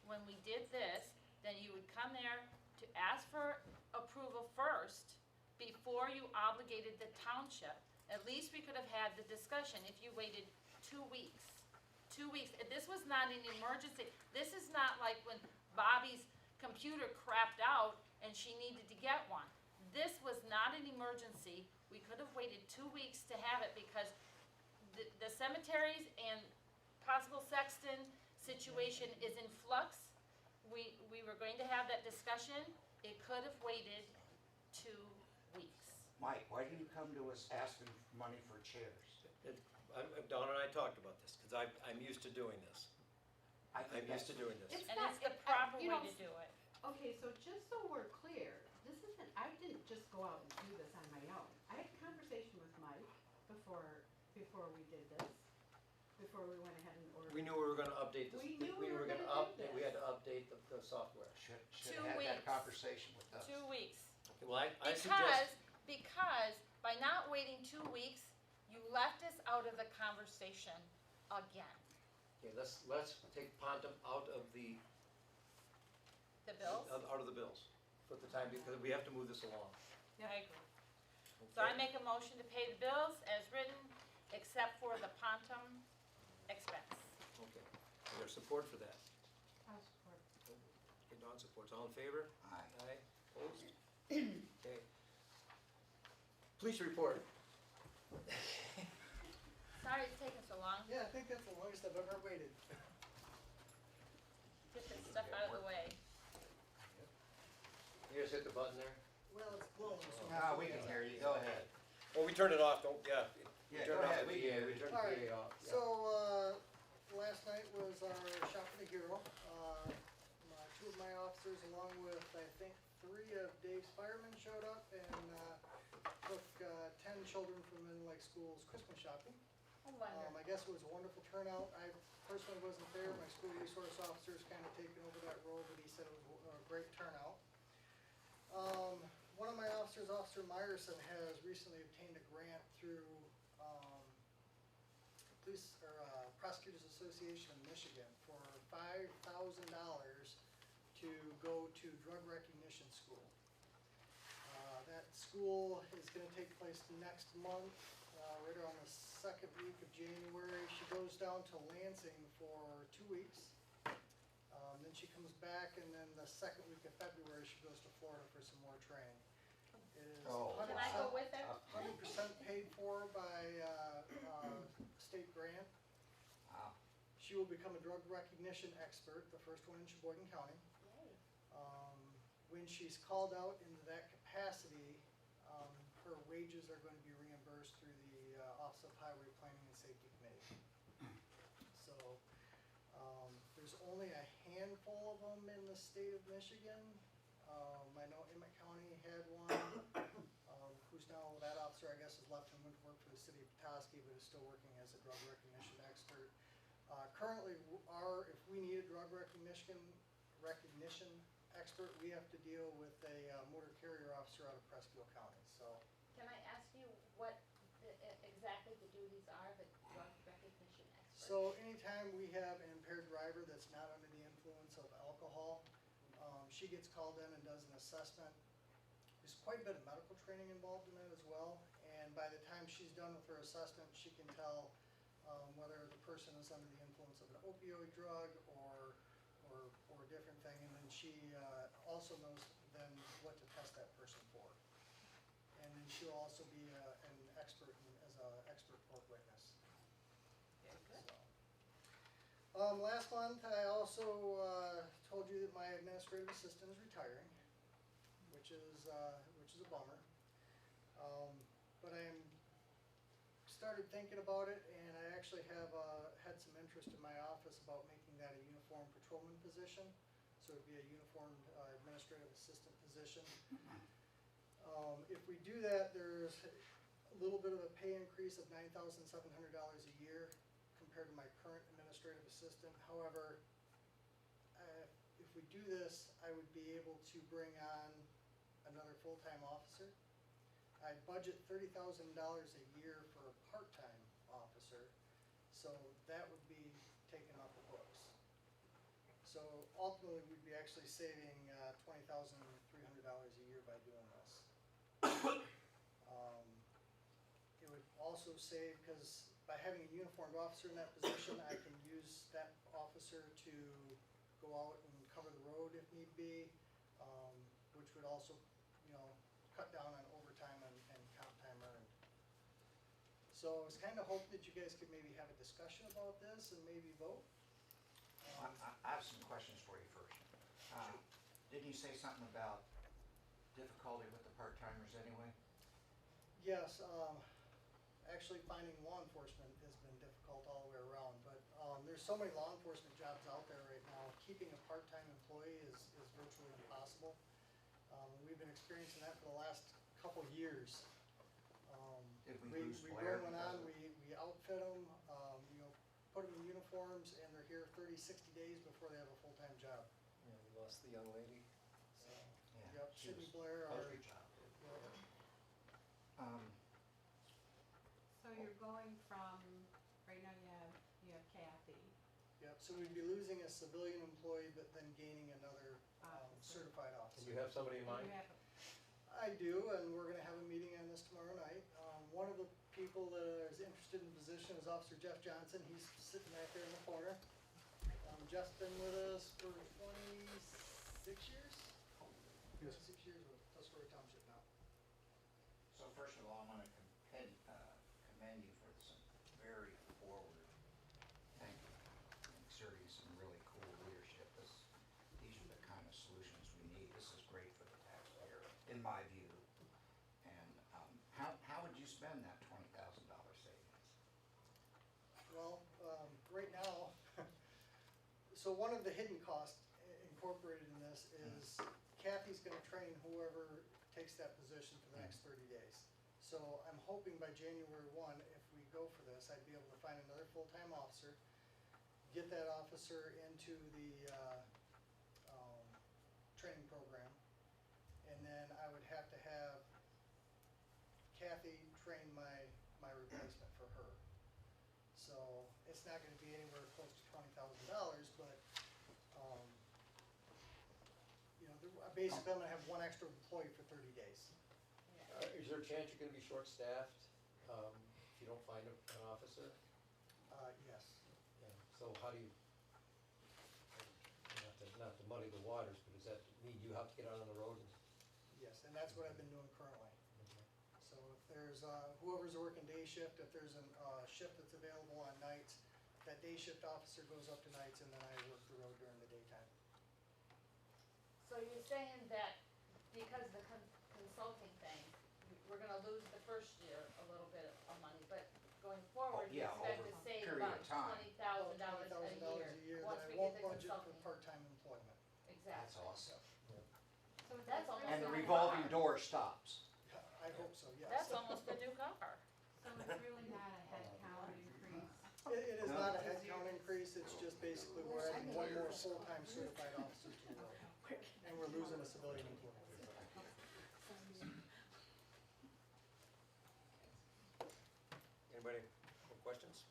when we did this, then you would come there to ask for approval first before you obligated the township. At least we could have had the discussion if you waited 2 weeks. 2 weeks. This was not an emergency. This is not like when Bobby's computer crapped out and she needed to get one. This was not an emergency. We could have waited 2 weeks to have it because the cemeteries and possible sexton situation is in flux. We were going to have that discussion. It could have waited 2 weeks. Mike, why didn't you come to us asking for money for chairs? Dawn and I talked about this, because I'm used to doing this. I I'm think used to that's, doing this. It's And not- it's the it- proper you way know, to do it. Okay, so just so we're clear, this isn't, I didn't just go out and do this on my own. I had a conversation with Mike before we did this, before we went ahead and ordered. We knew we were gonna update this. We knew we were gonna do update. We had this. to update the software. should 2 have had that weeks. conversation with us. 2 weeks. Okay, well, I suggest, Because by not waiting 2 weeks, You left us out of the conversation again. Okay, let's take Pontum out of the, The bills? out of the bills for the time, because we have to move this along. I agree. So I Okay? make a motion to pay the bills as written, except for the Pontum expense. Okay. Is there support for that? I'll support. Okay, Dawn supports. All in favor? Aye. Aye, opposed? Okay. Police report. Sorry it's taking so long. Yeah, I think that's the longest I've ever waited. Get this stuff out of the way. You just hit the button there? Well, it's blowing, so. No, we can hear you, go ahead. Well, we turned it off, don't, yeah. We Yeah, turned go off ahead, the we can PA, hear we you. turned the Alright, PA off. yeah. So, last night was our Shop for the Hero. Two of my officers, along with, I think, 3 of Dave's firemen showed up and, took, 10 children from Middle Lake Schools Christmas shopping. Oh, wonder. I guess it was a wonderful turnout. I personally wasn't there. My school resource officer's kind of taken over that role, but he said it was a great turnout. One of my officers, Officer Meyerson, has recently obtained a grant through, Prosecutors Association of Michigan for $5,000 to go to drug recognition school. That school is gonna take place next month, right around the second week of January. She goes down to Lansing for 2 weeks. Then she comes back, and then the second week of February, she goes to Florida for some more training. It is Oh, Can I go 100% with it? 100% paid for by, state grant. Wow. She will become a drug recognition expert, the first one in Sheboygan County. Yay. When she's called out into that capacity, her wages are going to be reimbursed through the Office of Highway Planning and Safety Committee. So, there's only a handful of them in the state of Michigan. I know Emmett County had one, who's now, that officer, I guess, has left and went to work for the city of Petoskey, but is still working as a drug recognition expert. Currently, if we need a drug recognition expert, we have to deal with a motor carrier officer out of Presqu'île County, so. Can I ask you what exactly the duties are, the drug recognition expert? So anytime we have an impaired driver that's not under the influence of alcohol, she gets called in and does an assessment. There's quite a bit of medical training involved in that as well, and by the time she's done with her assessment, she can tell whether the person is under the influence of an opioid drug or a different thing, and then she also knows then what to test that person for. And then she'll also be an expert as an expert court witness. Very good. So. Last month, I also told you that my administrative assistant is retiring, which is a bummer. But I started thinking about it, and I actually have had some interest in my office about making that a uniform patrolman position. So it'd be a uniformed administrative assistant position. If we do that, there's a little bit of a pay increase of $9,700 a year compared to my current administrative assistant. However, if we do this, I would be able to bring on another full-time officer. I budget $30,000 a year for a part-time officer, so that would be taken off the books. So ultimately, we'd be actually saving $20,300 a year by doing this. It would also save, because by having a uniformed officer in that position, I can use that officer to go out and cover the road if need be, which would also, cut down on overtime and comp time earned. So I was kind of hoping that you guys could maybe have a discussion about this and maybe vote. I have some questions for you first. Didn't you say something about difficulty with the part-timers anyway? Yes, actually finding law enforcement has been difficult all the way around, but there's so many law enforcement jobs out there right now. Keeping a part-time employee is virtually impossible. We've been experiencing that for the last couple years. Did we lose We Blair bring one because on, of- we outfit them, put them in uniforms, and they're here 30, 60 days before they have a full-time job. Yeah, we lost the young lady. So, Yeah, yep, she Sydney was Blair, our, poster child. yep. So you're going from, right now you have Kathy. Yep, so we'd be losing a civilian employee, but then gaining another Officer. certified And officer. you have somebody in And mind? you have, I do, and we're gonna have a meeting on this tomorrow night. One of the people that is interested in the position is Officer Jeff Johnson. He's sitting right there in the corner. Jeff's been with us for 26 years? 26 years with Tuscarora Township now. So first of all, I want to commend you for some very forward thinking, exerting some really cool leadership. These are the kind of solutions we need. This is great for the taxpayer, in my view. And how would you spend that $20,000 savings? Well, right now, so one of the hidden costs incorporated in this is Kathy's gonna train whoever takes that position for the next 30 days. So I'm hoping by January 1, if we go for this, I'd be able to find another full-time officer, get that officer into the training program, and then I would have to have Kathy train my replacement for her. So it's not gonna be anywhere close to $20,000, but, you know, basically I'm gonna have one extra employee for 30 days. Is there a chance you're gonna be short-staffed, if you don't find an officer? Yes. Yeah. So how do you, not to muddy the waters, but does that mean you have to get out on the road? Yes, and that's what I've been doing currently. So if there's, whoever's working day shift, if there's a shift that's available on nights, that day shift officer goes up to nights and then I work the road during the daytime. So you're saying that because of the consulting thing, we're gonna lose the first year a little bit of money, but going forward, you yeah, expect over to a save period about of time. $20,000 $20,000 a year, once that we I won't get the budget for consulting. part-time employment. That's Exactly. awesome. so it's That's really almost And the not a- revolving door stops. I hope so, yes. That's almost a new car. So it's really not a headcount increase. It is No. not a headcount increase, it's just basically we're adding one more full-time certified officer to the road. And we're losing a civilian employee. Anybody, more questions?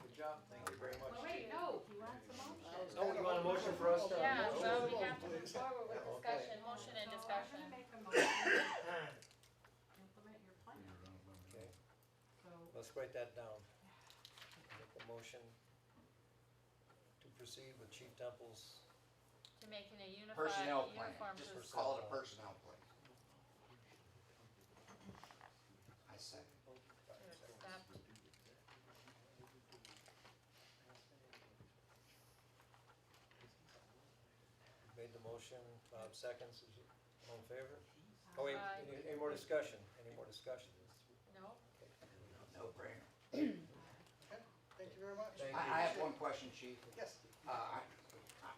Good job, thank you very much. Well, wait, no. He wants a motion. Oh, you want a motion for us to? Yeah, motion. well, we have to move forward with Okay. discussion, motion and discussion. So I'm gonna make a motion to implement your plan. Okay, So, let's write that down. Make a motion to proceed with Chief Temple's, To making a Personnel unified, plan, uniform just system. call it a personnel plan. I second. To accept. made the motion, Bob seconds, is it all in favor? Oh, wait, Aye. any more discussion, any more discussion? No? No brainer. Okay, thank you very much. Thank I have one question, Chief. Yes,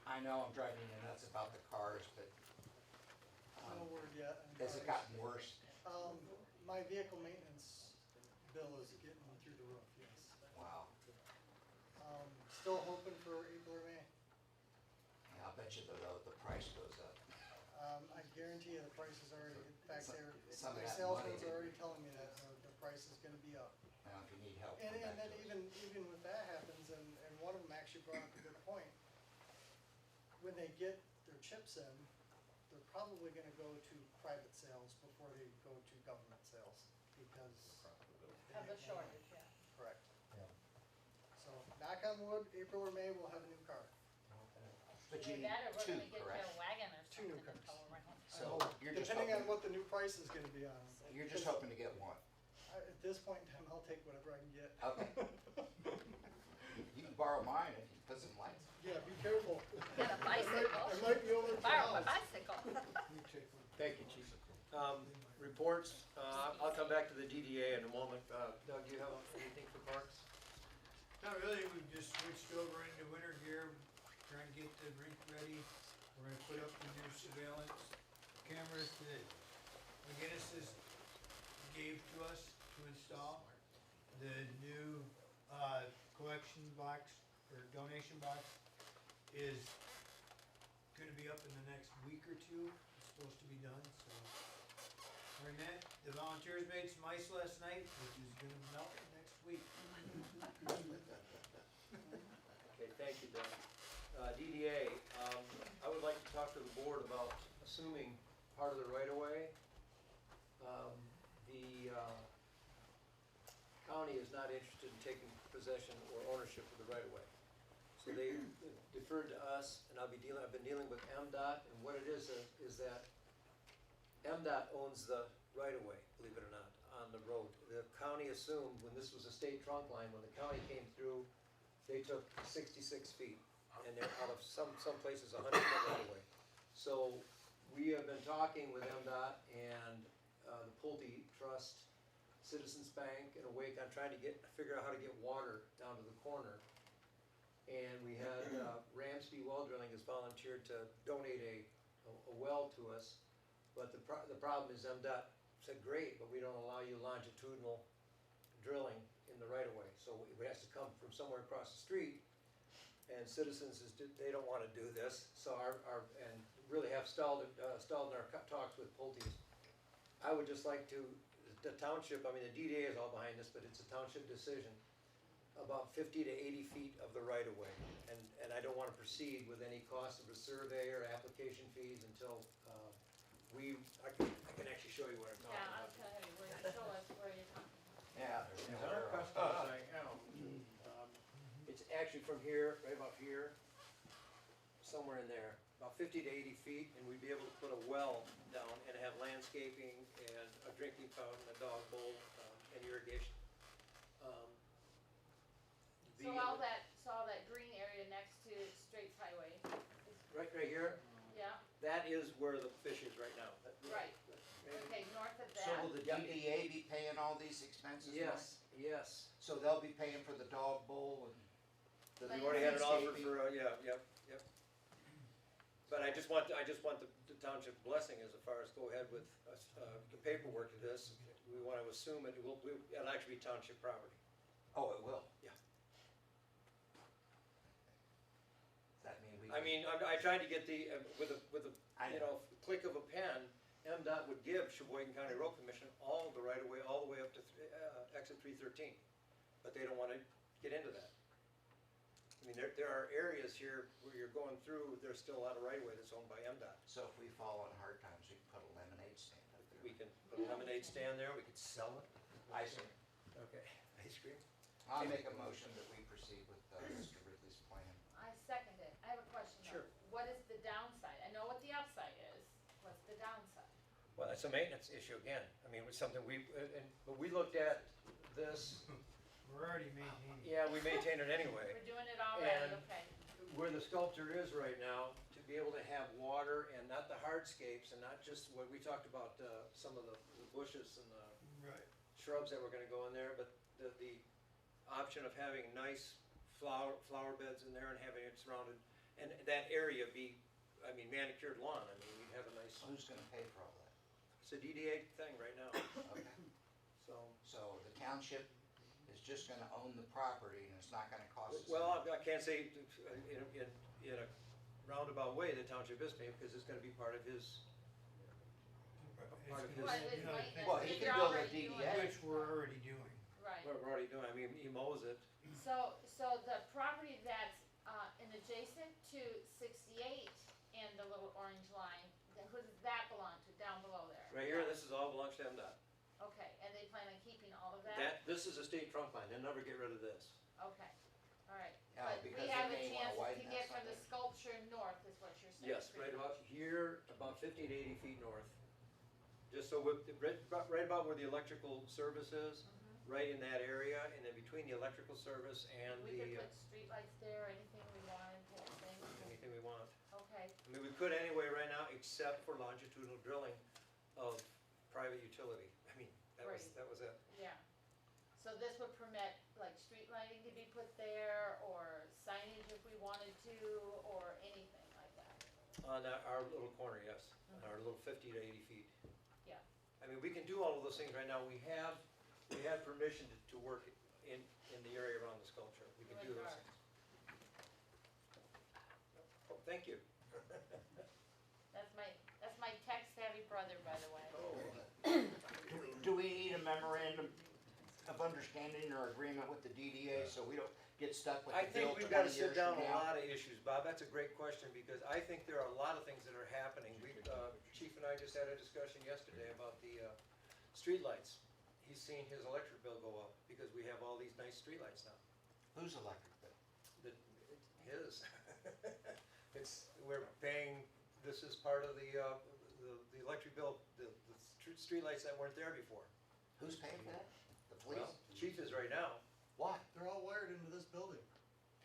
I know I'm driving you nuts about the cars, but no word yet. has it gotten worse? My vehicle maintenance bill is getting through the roof, yes. Wow. Still hoping for April or May. Yeah, I'll bet you the price goes up. I guarantee you the price is already, in fact, Some of their that salesman's money- already telling me that the price is gonna be up. Now, if you need help, And come back then to us. even with that happens, and one of them actually brought up a good point, when they get their chips in, they're probably gonna go to private sales before they go to government sales, because. Of the shortage, yeah. Correct. Yeah. So, knock on wood, April or May, we'll have a new car. But you Either need that or we're two, gonna get you correct? a wagon or Two new something to cars. tow around. So you're just Depending on hoping, what the new price is gonna be on them. you're just hoping to get one. At this point in time, I'll take whatever I can get. Okay. You can borrow mine if you put some lights. Yeah, be careful. Get a bicycle. I might be over the Borrow a house. bicycle. Thank you, Chief. Reports, I'll come back to the DDA in a moment. Doug, do you have anything for parks? Not really, we've just switched over into winter gear, trying to get the rink ready. We're gonna put up the new surveillance cameras that McGinnis's gave to us to install. The new, collection box, or donation box, is gonna be up in the next week or two. It's supposed to be done, so The volunteers made some ice last night, which is gonna melt next week. Okay, thank you, Doug. DDA, I would like to talk to the board about assuming part of the right-of-way. The county is not interested in taking possession or ownership of the right-of-way. So they deferred to us, and I've been dealing with MDOT, and what it is that MDOT owns the right-of-way, believe it or not, on the road. The county assumed, when this was a state trunk line, when the county came through, they took 66 feet, and they're out of some places 100 foot right-of-way. So we have been talking with MDOT and the Pulte Trust, Citizens Bank, and Awake on trying to figure out how to get water down to the corner. And we had Ramsby Well Drilling has volunteered to donate a well to us. But the problem is MDOT said, great, but we don't allow you longitudinal drilling in the right-of-way. So it has to come from somewhere across the street. And Citizens they don't want to do this. So and really have stalled in our talks with Pulte's. I would just like to, the township, I mean, the DDA is all behind this, but it's a township decision, about 50 to 80 feet of the right-of-way. And I don't want to proceed with any cost of a survey or application fees until I can actually show you what I'm talking Yeah, I about. was gonna have you, show us where you're talking. Yeah, there's Is no our arrow. custom saying, It's actually from here, right about here, somewhere in there, about 50 to 80 feet, and we'd be able to put a well down and have landscaping and a drinking fountain, a dog bowl, and irrigation. So all that green area next to Straits Highway, Right here, yeah, that is where the fish is right now. right, okay, north of So will that, the DDA be paying all these expenses? Mike? Yes. So they'll be paying for the dog bowl and the We already had an offer landscaping? for, yep. But I just want the township blessing as far as go ahead with the paperwork to this. We want to assume it'll actually be township property. Oh, it will? Yeah. Does that mean we? I mean, I tried to get with a I you know, click of a pen, MDOT would give Sheboygan County Road Commission all the right-of-way, all the way up to exit 313. But they don't want to get into that. I mean, there are areas here where you're going through, there's still a lot of right-of-way that's owned by MDOT. So if we fall on hard times, we can put a lemonade stand up there. We can put a lemonade stand there, we could sell it. Ice cream. Okay, ice cream. I'll make a motion that we proceed with Mr. Ridley's plan. I second it, I have a question though. Sure. What is the downside? I know what the upside is, what's the downside? Well, it's a maintenance issue again. I mean, it's something but we looked at this, We're already maintaining. yeah, we maintain it anyway. We're doing it already, And- okay, Where the sculpture is right now, to be able to have water and not the hardscapes and not just what we talked about, some of the bushes and the Right. shrubs that were gonna go in there, but the option of having nice flower beds in there and having it surrounded, and that area be, I mean, manicured lawn, I mean, we'd have a nice, Who's gonna pay for all that? it's a DDA thing right now, Okay. so. So the township is just gonna own the property and it's not gonna cost us? Well, anything? I can't say in a roundabout way the township is paying, because it's gonna be part of his, part of his. Well, it's maintenance. Well, he You're can build a already doing DDA. it. Which we're already doing. Right, We're already doing, I mean, he mows it. so the property that's, in adjacent to 68 and the little orange line, who does that belong to, down below there? Right here, this is all belongs to MDOT. Okay, and they plan on keeping all of that? This is a state trunk line, they'll never get rid of this. Okay, all right. Yeah, But because we they have a may wanna chance to widen that get from the someday. sculpture north, is what you're saying? Yes, right pretty about much. here, about 50 to 80 feet north. Just so, right about where the electrical service is, right in that area, and then between the electrical service and We could the, put streetlights there, anything we wanted, type of thing? anything we want. Okay, I mean, we could anyway right now, except for longitudinal drilling of private utility. I mean, that was it. yeah. So this would permit, like, street lighting to be put there, or signage if we wanted to, or anything like that? On our little corner, yes, on our little 50 to 80 feet. Yeah. I mean, we can do all of those things right now. We have permission to work in the area around the sculpture. We can do those Right. things. Oh, thank you. That's my tech savvy brother, by the way. Oh, memorandum of understanding or agreement with the DDA, so we don't get stuck with I the bill think 20 we've gotta years sit down from on a now? lot of issues, Bob, that's a great question, because I think there are a lot of things that are happening. Chief and I just had a discussion yesterday about the, streetlights. He's seen his electric bill go up, because we have all these nice streetlights now. Who's electric bill? His. We're paying, this is part of the electric bill, the streetlights that weren't there before. Who's paying for that? The police? Well, Chief is right now. Why? They're all wired into this building.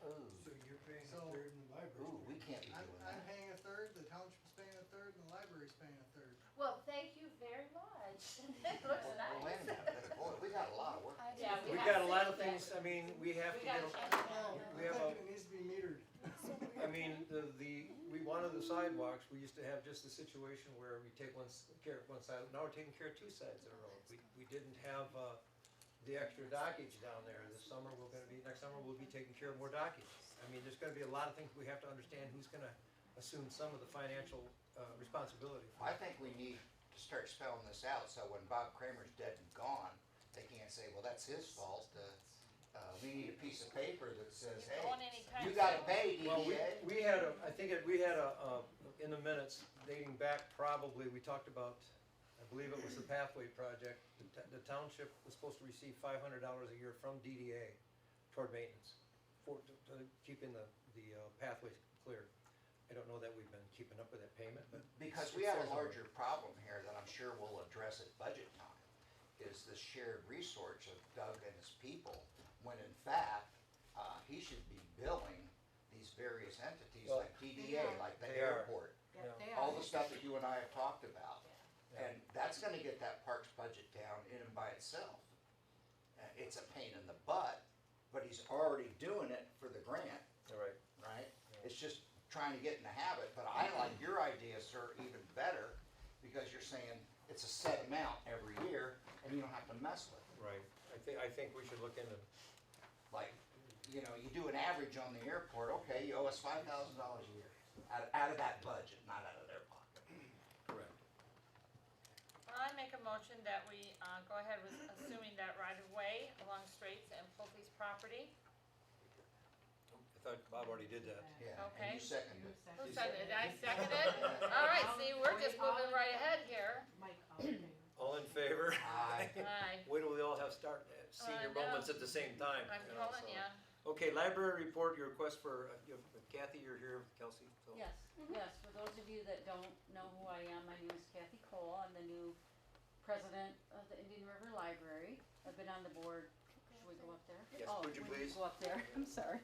Ooh, So you're paying a So- third in the library. ooh, we can't be I'm, doing I'm that. paying a third, the township's paying a third, and the library's paying a third. Well, thank you very much. It looks Well, wait a nice. minute, boy, we got a lot of work. Yeah, We've have got a lot of to- things, I mean, we have to We get, gotta check it out. we I'm have a, thinking it needs to be metered. I mean, we wanted the sidewalks, we used to have just the situation where we take care of one side, now we're taking care of two sides of the road. We didn't have, the extra dockage down there. Next summer we'll be taking care of more dockage. I mean, there's gonna be a lot of things we have to understand who's gonna assume some of the financial, responsibility. I think we need to start spelling this out, so when Bob Kramer's dead and gone, they can't say, well, that's his fault. We need a piece of paper that says, hey, Going anytime you gotta soon? pay Well, DDA. we had in the minutes dating back probably, we talked about, I believe it was the pathway project. The township was supposed to receive $500 a year from DDA toward maintenance, to keeping the pathways cleared. I don't know that we've been keeping up with that payment, but. Because it we have a says on it. larger problem here that I'm sure we'll address at budget time, is the shared resource of Doug and his people, when in fact, he should be billing these various entities Well, like DDA, like the they are. airport, Yeah, they all are. the stuff that you and I have talked about. Yeah. And that's gonna get that parks budget down in and by itself. It's a pain in the butt, but he's already doing it for the grant, All right. right? It's just trying to get in the habit, but I like your idea, sir, even better, because you're saying it's a set amount every year, and you don't have to mess with it. Right. I think we should look into, Like, you know, you do an average on the airport, okay, you owe us $5,000 a year, out of that budget, not out of their pocket. correct. I make a motion that we, go ahead with assuming that right of way along Straits and Pulte's property. I thought Bob already did that. Yeah, Okay. and you second You it. Who second. seconded? I seconded? All right, see, we're just moving right ahead here. Mike, all in favor? All in favor? Aye. Aye, Wait till we all have senior know. moments at the same time. I'm you know, telling so. ya. Okay, library report, your request for, Kathy, you're here, Kelsey, so. Yes, yes, for those of you that don't know who I am, my name is Kathy Cole, I'm the new president of the Indian River Library. I've been on the board, should we go up there? Yes, Oh, would you we please? Go up there, I'm sorry.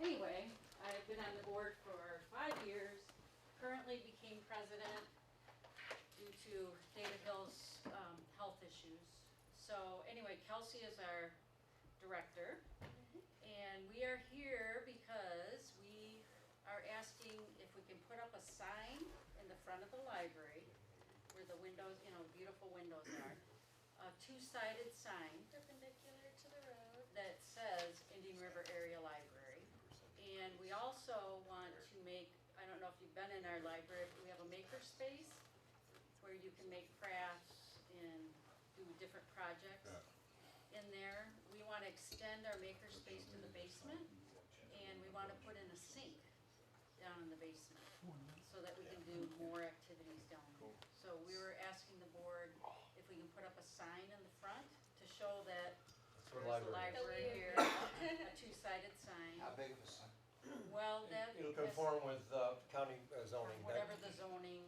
Anyway, I've been on the board for 5 years, currently became president due to David Hill's, health issues. So anyway, Kelsey is our director. And we are here because we are asking if we can put up a sign in the front of the library where the windows, beautiful windows are. A two-sided sign Perpendicular to the road. that says Indian River Area Library. And we also want to make, I don't know if you've been in our library, but we have a maker space where you can make crafts and do different projects in there. We want to extend our maker space to the basement, and we want to put in a sink down in the basement so that we can do more activities down there. So we were asking the board if we can put up a sign in the front to show that For there's a library. library here, a two-sided sign. How big of a sign? Well, that. It'll that's conform with, county zoning. Whatever the zoning,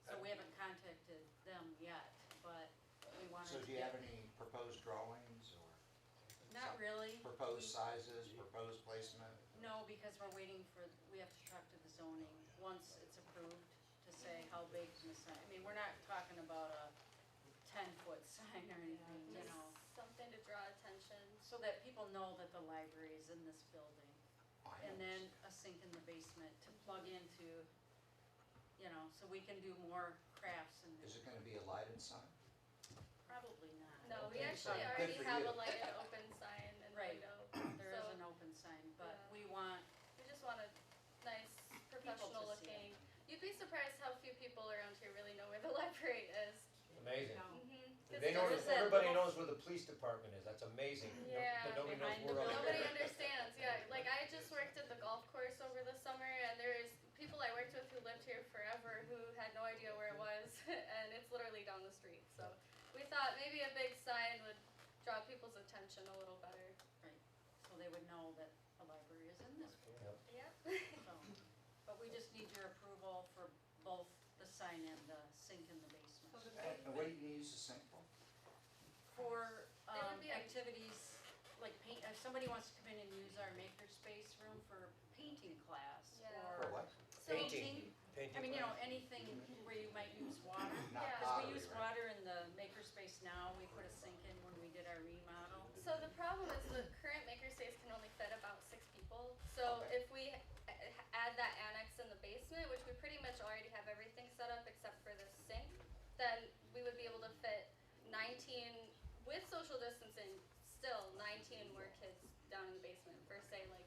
so we haven't contacted them yet, but we wanted So to do you get. have any proposed drawings or Not really. proposed We- sizes, proposed placement? No, because we're waiting for, we have to talk to the zoning, once it's approved, to say how big the sign, I mean, we're not talking about a 10-foot sign or anything, you know, Something to draw attention. so that people know that the library is in this building. I And know. then a sink in the basement to plug into, so we can do more crafts and Is it gonna be a lighted sign? probably not. No, we Okay, actually so good already for have you. a lighted open sign and Right. window. There is So an open sign, but Yeah. we want, we just want a nice, professional see it. looking. You'd be surprised how few people around here really know where the library is. Amazing. No. Mhm. They know, Is that everybody little- knows where the police department is, that's amazing. Yeah. But nobody knows Behind the where other. Nobody understands, yeah. Like I just worked at the golf course over the summer and there's people I worked with who lived here forever who had no idea where it was and it's literally down the street. So we thought maybe a big sign would draw people's attention a little better. So they would know that a library is in this school. Yep. So, but we just need your approval for both the sign and the sink in the basement. And what do you use the sink for? For, It would be a- activities, like paint, if somebody wants to come in and use our makerspace room for painting class Yeah. For or what? So Painting. I mean, you know, anything where you might use water. Not Yeah. Cause we pottery, use right? water in the makerspace now, we put a sink in when we did our remodel. So the problem is the current makerspace can only fit about 6 people. So if we add that annex in the basement, which we pretty much already have everything set up except for the sink, then we would be able to fit 19, with social distancing, still 19 more kids down in the basement for say like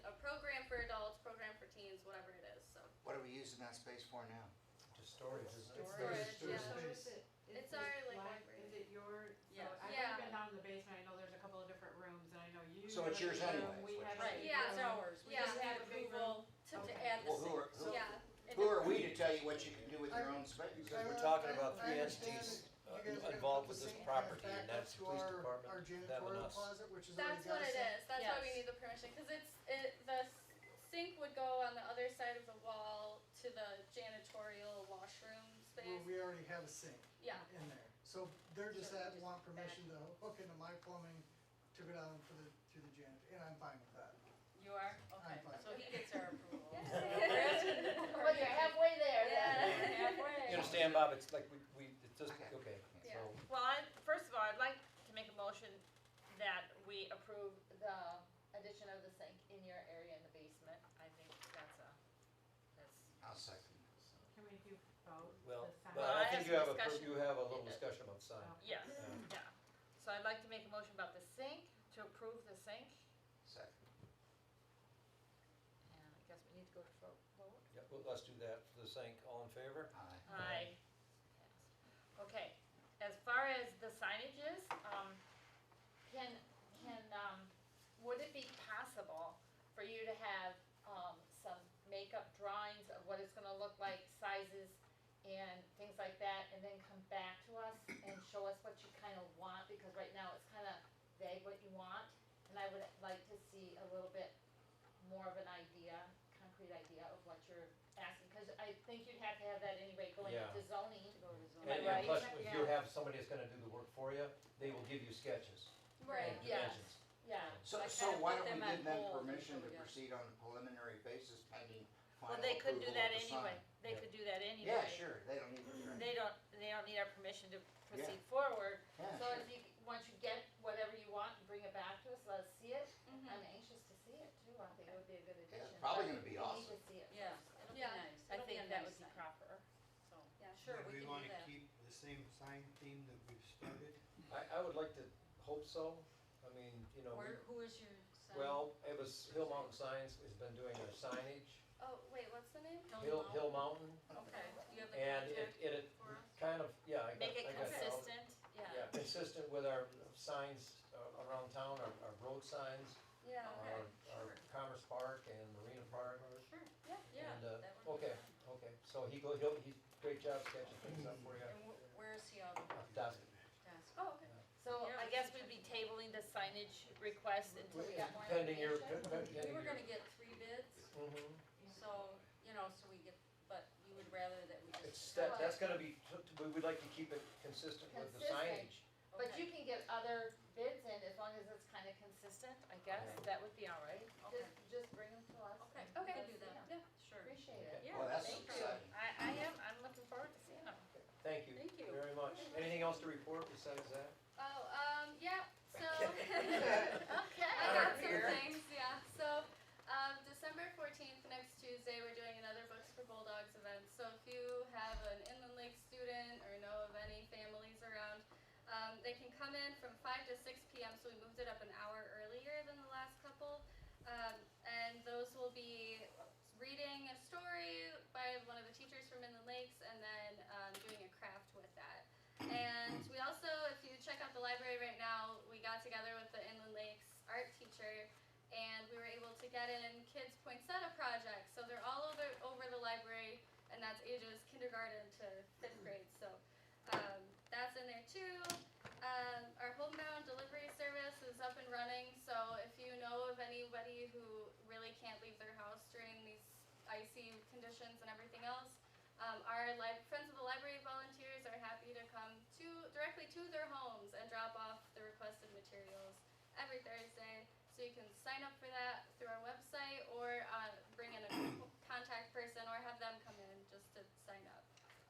a program for adults, program for teens, whatever it is, so. What are we using that space for now? Just storage, isn't it? Storage, yeah. So is it, is It's this our, like, black- library. Is it your, so Yes. I've Yeah. already been down in the basement, I know there's a couple of different rooms, and I know you. So it's have a yours big room, anyways, We what have you're a saying. big Yeah. It's room. ours, we Yeah. just need Have a big approval room. to Okay. add the Well, sink. Yeah. Who are we to tell you what you can do with your own space? Because we're talking about I three understand entities that you guys are gonna involved put with the this sink kind of property, back and up that's to police our department, them and janitorial us. closet, which is already That's got what a it sink. is, that's why we Yes. need the permission, cause the sink would go on the other side of the wall to the janitorial washroom Well, space. we already have a sink Yeah, in there, so they're just So we that just want add- permission to hook into my plumbing to go down to the janitor, and I'm fine with that. You are? Okay, fine. so he gets our approval. Yes. We're asking for Well, you're halfway there Yeah. then. halfway. You understand, Bob, it's like we, it's just, Okay. okay, Yeah. so, Well, first of all, I'd like to make a motion that we approve the addition of the sink in your area in the basement. I think that's I'll second. Can we do both? well, The sign- but Well, I I think have you some have discussion. you have a little discussion about sign. Oh. yes, yeah. So I'd like to make a motion about the sink, to approve the sink, Second. and I guess we need to go to vote. Yeah, well, let's do that for the sink, all in favor? Aye. Aye. Yes. Okay, as far as the signage is, would it be possible for you to have, some makeup drawings of what it's gonna look like, sizes and things like that, and then come back to us and show us what you kinda want, because right now it's kinda vague what you want, and I would like to see a little bit more of an idea, concrete idea of what you're asking, cause I think you'd have to have that anyway going Yeah. into zoning. To go to And, zoning. Right. and plus, if you Yeah. have somebody that's gonna do the work for you, they will give you sketches right, and Yes. dimensions. Yeah, So, I so kinda why put don't we them on give them hold permission until to we get- proceed on a preliminary basis pending well, final they could do approval that of the anyway, sign? they Yeah. could do that anyway. Yeah, sure, they don't need to. They don't need our permission to proceed Yeah. forward, Yeah, so sure. if you, once you get whatever you want, you bring it back to us, let us see it. Mhm. I'm anxious to see it too, I think it would be a good Yeah, addition. it's probably but gonna be we awesome. need to see it Yeah, first. it'll be Yeah. nice. I It'll be think a that nice would be sign. proper. So, Yeah. sure, Would we we can wanna do that. keep the same sign theme that we've started? I would like to hope so, I mean, you know, Who is your sign? well, it was Hill Mountain Signs has been doing their signage, Oh, wait, what's the name? Hill Mountain, Okay, do you have the and contact it for us? kind of, yeah, I got, Make it I got that. consistent, yeah. Yeah, consistent with our signs around town, our road signs, Yeah, Okay, our sure. Commerce Park and Marina Park. Sure, Yeah. yeah, And, that would be okay, fine. okay, so he's, great job sketching things up for you. And where is he on the Does task? oh, okay. So Yeah, I we guess can we'd be tabling the signage request until we got more Pending your, information. We were gonna get 3 bids, Mhm. so, so we get, but you would rather that we just. It's, that's gonna be, we would like to keep it consistent with the Consistent. signage. But Okay. you can get other bids in as long as it's kinda consistent, I guess, Okay. that would be all right. Okay. Just bring them to us. Okay, and we Okay. can do that, Yeah. sure. Appreciate it. Yeah, Well, that's thank you. exciting. I'm looking forward to seeing them. Thank you Thank you. very much. Anything else to report besides that? Oh, yeah, so. Okay. I got some things, yeah. So, December 14th, next Tuesday, we're doing another Books for Bulldogs event. So if you have an Inland Lake student or know of any families around, they can come in from 5 to 6 p.m. So we moved it up an hour earlier than the last couple. And those will be reading a story by one of the teachers from Inland Lakes and then doing a craft with that. And we also got together with the Inland Lakes art teacher, and we were able to get in kids' poinsettia projects. So they're all over the library, and that's ages kindergarten to 5th grade. So that's in there too. Our homebound delivery service is up and running. So if you know of anybody who really can't leave their house during these icy conditions and everything else, our Friends of the Library volunteers are happy to come directly to their homes and drop off the requested materials every Thursday. So you can sign up for that through our website, or bring in a contact person, or have them come in just to sign up.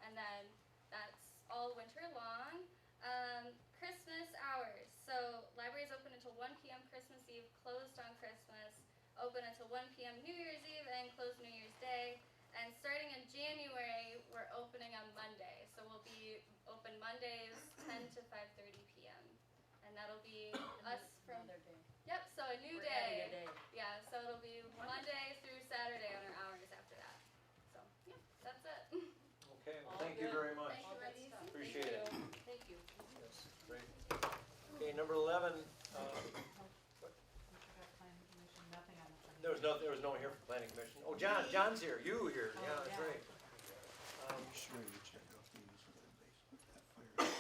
And then that's all winter long. Christmas hours. So library's open until 1 p.m. Christmas Eve, closed on Christmas, open until 1 p.m. New Year's Eve, and closed New Year's Day. And starting in January, we're opening on Monday. So we'll be open Mondays 10 to 5:30 p.m. And that'll be us from... Another day. Yep, so a new We're adding day. a day. Yeah, so it'll be Monday through Saturday on our hours after that. So, yeah, that's it. Okay, well, All thank you good. very much. Thank you, ladies. Appreciate it. Thank you. Yes, great. Okay, number 11, We should have planning commission, nothing on the planning. there was no one here from planning commission. Oh, John's here, you here, yeah, that's yeah. right. Sure, you check off the use of the basement, that fire, it's not,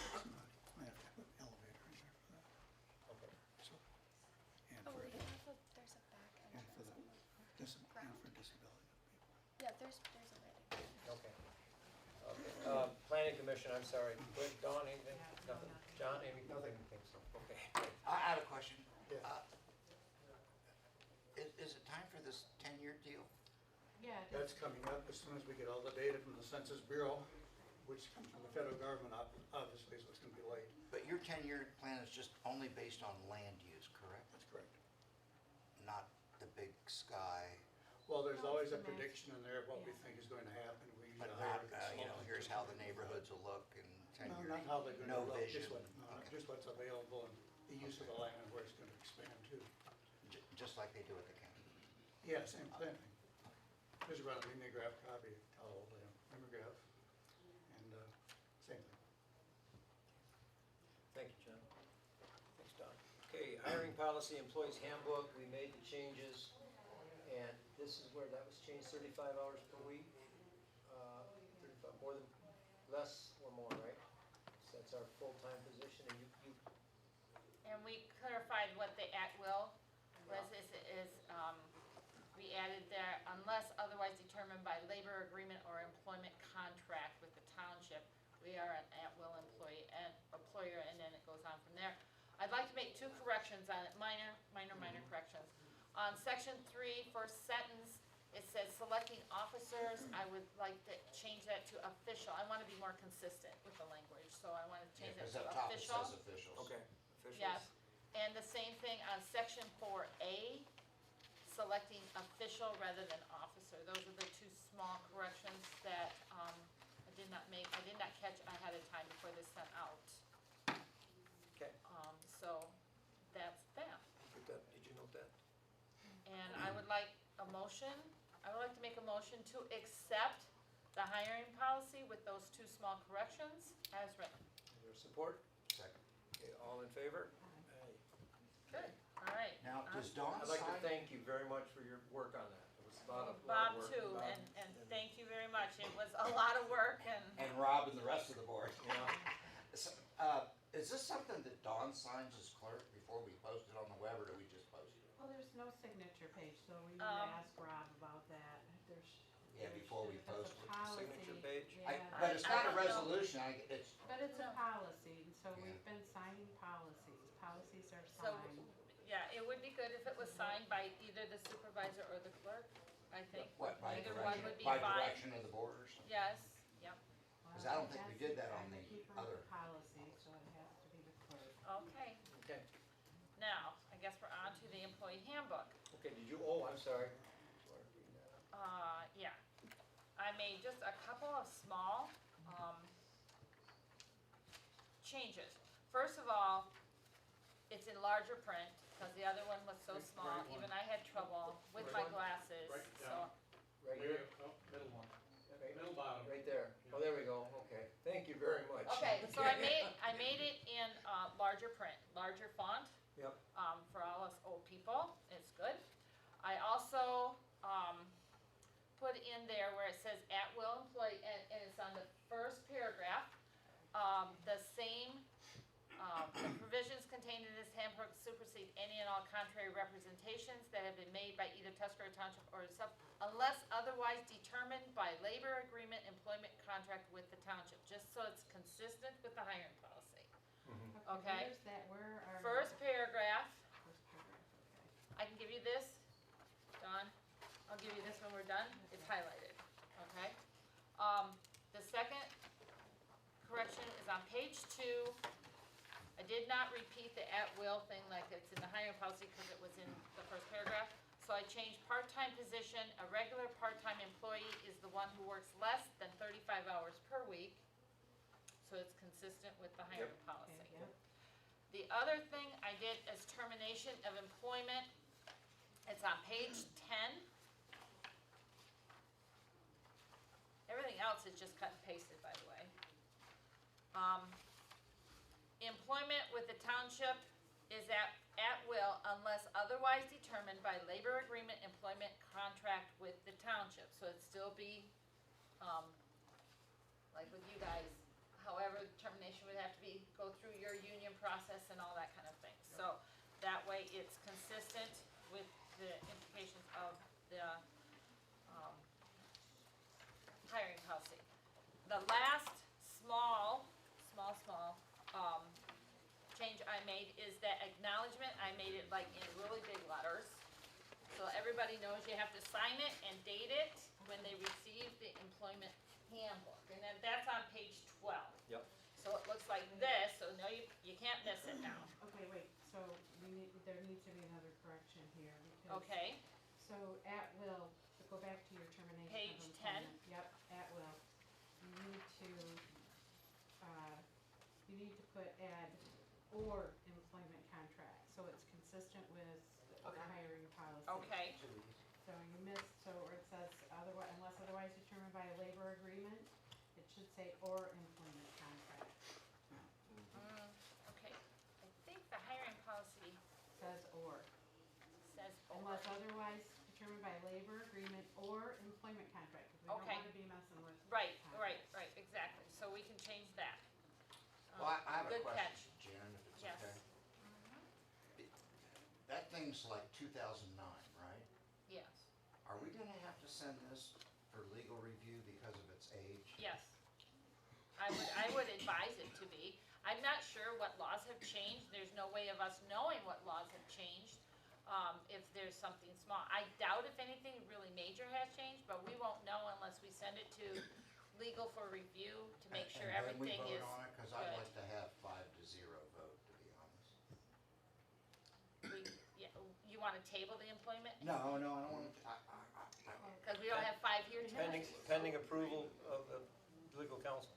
I have to put an elevator in there for that, Okay. so. And Oh, for, we have and there's a back for entrance the, on the, and for disability people. yeah, there's a wedding. Okay. Okay, planning commission, I'm sorry, Quick, Dawn, anything? Yeah, no, Nothing? nothing. John, Amy, nothing, think so, okay. I have a question. Yeah. Is it time for this 10-year deal? Yeah, it is. That's coming up as soon as we get all the data from the Census Bureau, which comes from the federal government, obviously, so it's gonna be late. But your 10-year plan is just only based on land use, correct? That's correct. Not the big sky, Well, there's No, always it's a the max. prediction in there of what we Yeah. think is going to happen. We but usually hire not, a here's consultant. how the neighborhoods will look in 10 No, years. not how they're No gonna look, vision. just what, Okay. just what's available and the use of the land and where it's gonna expand to. Just like they do at the county. Yeah, same thing. Just run a mimeograph copy, mimeograph, and, same thing. Thank you, John. Thanks, Don. Okay, hiring policy, employees handbook, we made the changes, and this is where that was changed, 35 hours per week. 35, more than, less or more, right? So that's our full-time position, and you, And we clarified what the at-will was, we added there, unless otherwise determined by labor agreement or employment contract with the township, we are an at-will employer, and then it goes on from there. I'd like to make 2 corrections on it, minor corrections. On section 3, first sentence, it says selecting officers, I would like to change that to official. I wanna be more consistent with the language, so I wanna change that Because to up top it official. says officials. okay, officials? Yes, and the same thing on section 4A, selecting official rather than officer. Those are the 2 small corrections that, I did not catch ahead of time before this sent out. Okay, So, that's that. did you note that? And I would like to make a motion to accept the hiring policy with those 2 small corrections as written. Is there support? Second. Okay, all in favor? Good, all right. Now, does Dawn I'd like to sign? thank you very much for your work on that. It was a lot of Bob work. too, Bob, and thank you very much. It was a lot of work and. And Rob and the rest of the board. Yeah. Is this something that Dawn signs as clerk before we post it on the web, or do we just post it? Well, there's no signature page, so we need to ask Rob about that. Yeah, before we There's post a it. policy, Signature page? yeah. But it's not a I don't know. resolution, it's, But it's a policy, and so Yeah. we've been signing policies. Policies are So, signed. yeah, it would be good if it was signed by either the supervisor or the clerk, I think. what, by Either one direction, would be by fine. direction of the board or something? Yes, yep, Because I don't think we did that on I'm the keeper of other. policy, so it has to be the clerk. okay. Okay, Now, I guess we're on to the employee handbook. okay, I'm sorry. Yeah. I made just a couple of small, changes. First of all, it's in larger print, because the other one was so small, even I had trouble with my glasses, so. Right here? Middle one. Right- Middle bottom. Right there. Oh, there we go, okay. Thank you very much. Okay, so I made it in, larger print, larger font, Yep. For all us old people, it's good. I also, put in there where it says at-will employee, and it's on the first paragraph. The same, the provisions contained in this handbook supersede any and all contrary representations that have been made by either Tuscarora Township or itself, unless otherwise determined by labor agreement, employment contract with the township, just so it's consistent with the hiring policy. Okay. Where's that, where are? First paragraph, First paragraph, okay. I can give you this, Dawn, I'll give you this when we're done, it's highlighted, okay? The second correction is on page 2. I did not repeat the at-will thing like it's in the hiring policy because it was in the first paragraph. So I changed part-time position, a regular part-time employee is the one who works less than 35 hours per week. So it's consistent with the hiring policy. Okay, yep. The other thing I did is termination of employment. It's on page 10. Everything else is just cut and pasted, by the way. Employment with the township is at will unless otherwise determined by labor agreement, employment contract with the township. So it'd still be, like with you guys, however, termination would have to be, go through your union process and all that kind of thing. So that way it's consistent with the implications of the hiring policy. The last small change I made is that acknowledgement, I made it like in really big letters. So everybody knows you have to sign it and date it when they receive the employment handbook. And then that's on page 12. Yep. So it looks like this, so no, you can't miss it now. Okay, wait, so there needs to be another correction here, because. Okay, So at will, go back to your termination of Page 10. employment. Yep, at will. You need to put add or employment contract, so it's consistent with the Okay. hiring policy. okay, So you missed, so where it says otherwise, unless otherwise determined by a labor agreement, it should say or employment contract. okay. I think the hiring policy Says or. says Unless otherwise determined by labor agreement or employment contract, because we don't Okay. wanna be messing with. Right, contracts. exactly. So we can change that. Well, I have a Good question, catch. Jen, if it's Yes. okay. That thing's like 2009, right? Yes, Are we gonna have to send this for legal review because of its age? yes. I would advise it to be. I'm not sure what laws have changed. There's no way of us knowing what laws have changed. If there's something small. I doubt if anything really major has changed, but we won't know unless we send it to legal for review to make sure everything is And then we vote on it, cause I'd good. like to have 5-0 vote, to be honest. You wanna table the employment? No, I don't wanna, Cause we don't have 5 here tonight. Pending approval of legal counsel.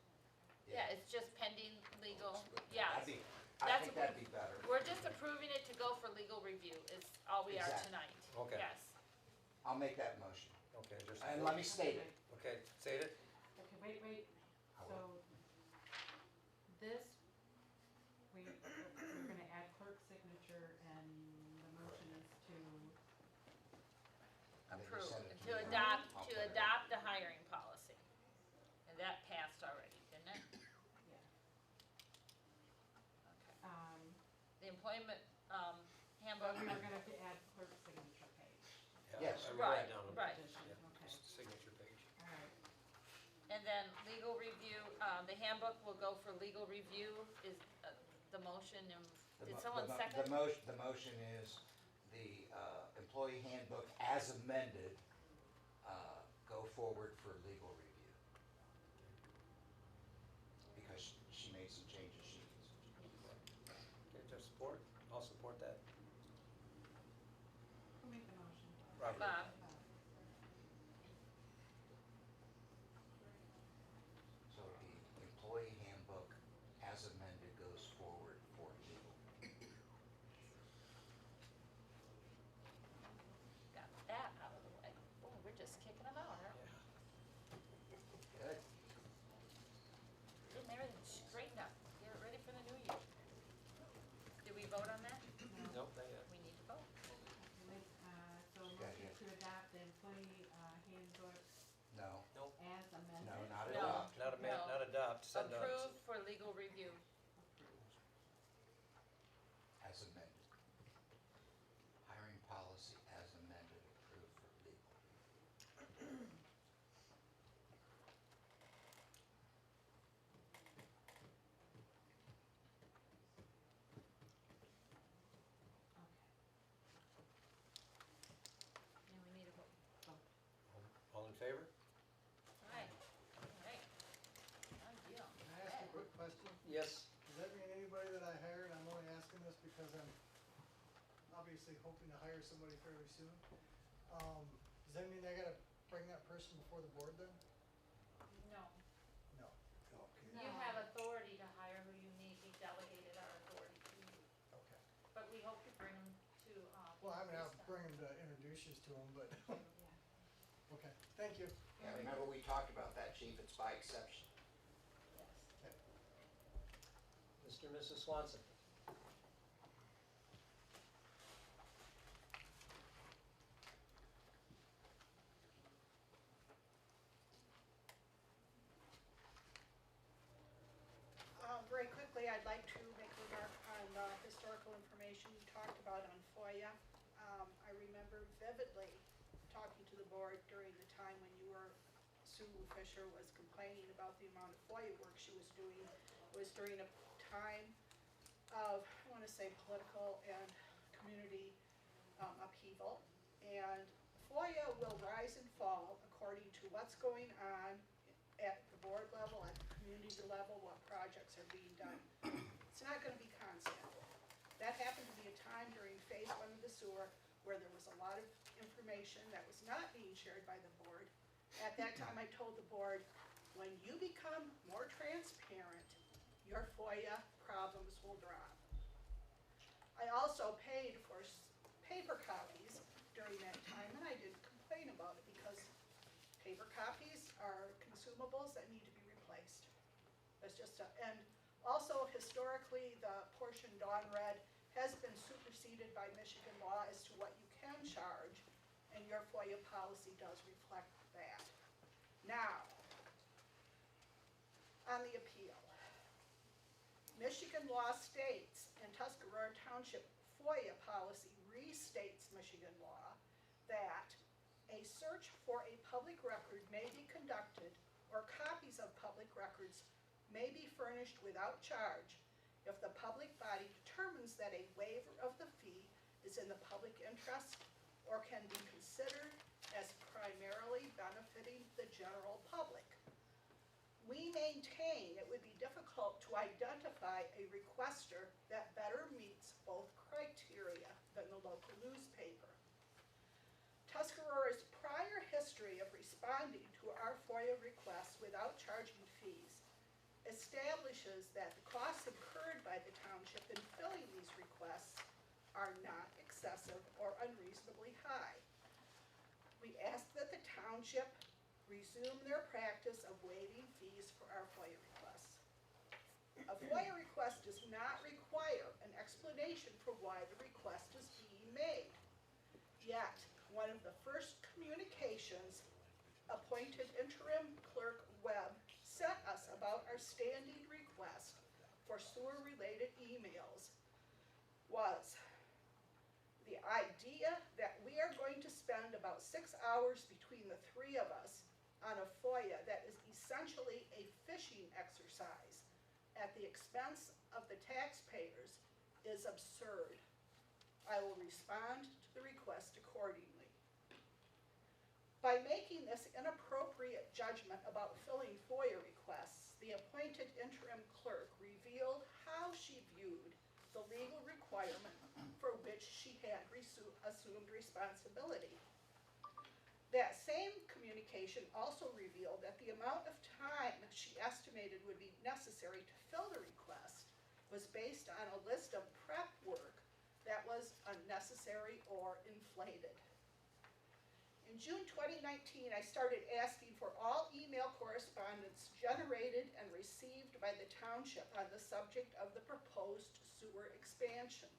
Yeah, it's just pending legal, yeah. I That's think a- that'd be better. We're just approving it to go for legal review is all we are Exactly. tonight. Okay. Yes. I'll make that motion. Okay, just. And let me state it. Okay, say it. Okay, wait, so this, we're gonna add clerk's signature and the motion is to, And they just Approve, send it to me. adopt, I'll to put it in. adopt the hiring policy. And that passed already, didn't it? yeah. Okay. The employment, But handbook. we were gonna have to add clerk's signature page. Yeah, Yes. I wrote Right, that down. right. Addition, Yeah, okay, just signature page. alright. And then legal review, the handbook will go for legal review is the motion and, The did mo- someone the mo- second? The motion is the employee handbook as amended, go forward for legal review. Because she made some changes she needs. Okay, just support, I'll support that. Who made the motion? Robert. Bob. So the employee handbook as amended goes forward for legal. Got that out of the way. Boy, we're just kicking them out, aren't we? Good. Getting everything straightened up, get it ready for the new year. Did we vote on that? Send out. Approve for legal review. As amended. Hiring policy as amended, approved for legal. Now we need a vote. All in favor? Alright, alright. Done deal. Can I ask a quick question? Yes. Does that mean anybody that I hired, I'm only asking this because I'm obviously hoping to hire somebody fairly soon. Does that mean I gotta bring that person before the board then? No. No. Okay. You have authority to hire who you need, we delegated our authority to you, Okay. but we hope to bring them to, Well, I mean, I'll this time. bring them to introduce you to them, but, Yeah. okay, thank you. Yeah, remember we talked about that, chief, it's by exception. Yes. Mr. and Mrs. Swanson? Very quickly, I'd like to make a remark on the historical information you talked about on FOIA. I remember vividly talking to the board during the time when Sue Fisher was complaining about the amount of FOIA work she was doing. It was during a time of, I wanna say, political and community upheaval. And FOIA will rise and fall according to what's going on at the board level, at the community level, what projects are being done. It's not gonna be constant. That happened to be a time during phase 1 of the sewer where there was a lot of information that was not being shared by the board. At that time, I told the board, when you become more transparent, your FOIA problems will drop. I also paid for paper copies during that time, and I didn't complain about it because paper copies are consumables that need to be replaced. That's just and also historically, the portion Dawn read has been superseded by Michigan law as to what you can charge, and your FOIA policy does reflect that. Now, on the appeal. Michigan law states, and Tuscarora Township FOIA policy restates Michigan law, that a search for a public record may be conducted, or copies of public records may be furnished without charge if the public body determines that a waiver of the fee is in the public interest or can be considered as primarily benefiting the general public. We maintain it would be difficult to identify a requester that better meets both criteria than the local newspaper. Tuscarora's prior history of responding to our FOIA requests without charging fees establishes that the costs incurred by the township in filling these requests are not excessive or unreasonably high. We ask that the township resume their practice of waiving fees for our FOIA requests. A FOIA request does not require an explanation for why the request is being made. Yet, one of the first communications appointed interim clerk Webb sent us about our standing request for sewer-related emails was the idea that we are going to spend about 6 hours between the three of us on a FOIA that is essentially a fishing exercise at the expense of the taxpayers is absurd. I will respond to the request accordingly. By making this inappropriate judgment about filling FOIA requests, the appointed interim clerk revealed how she viewed the legal requirement for which she had assumed responsibility. That same communication also revealed that the amount of time she estimated would be necessary to fill the request was based on a list of prep work that was unnecessary or inflated. In June 2019, I started asking for all email correspondence generated and received by the township on the subject of the proposed sewer expansion.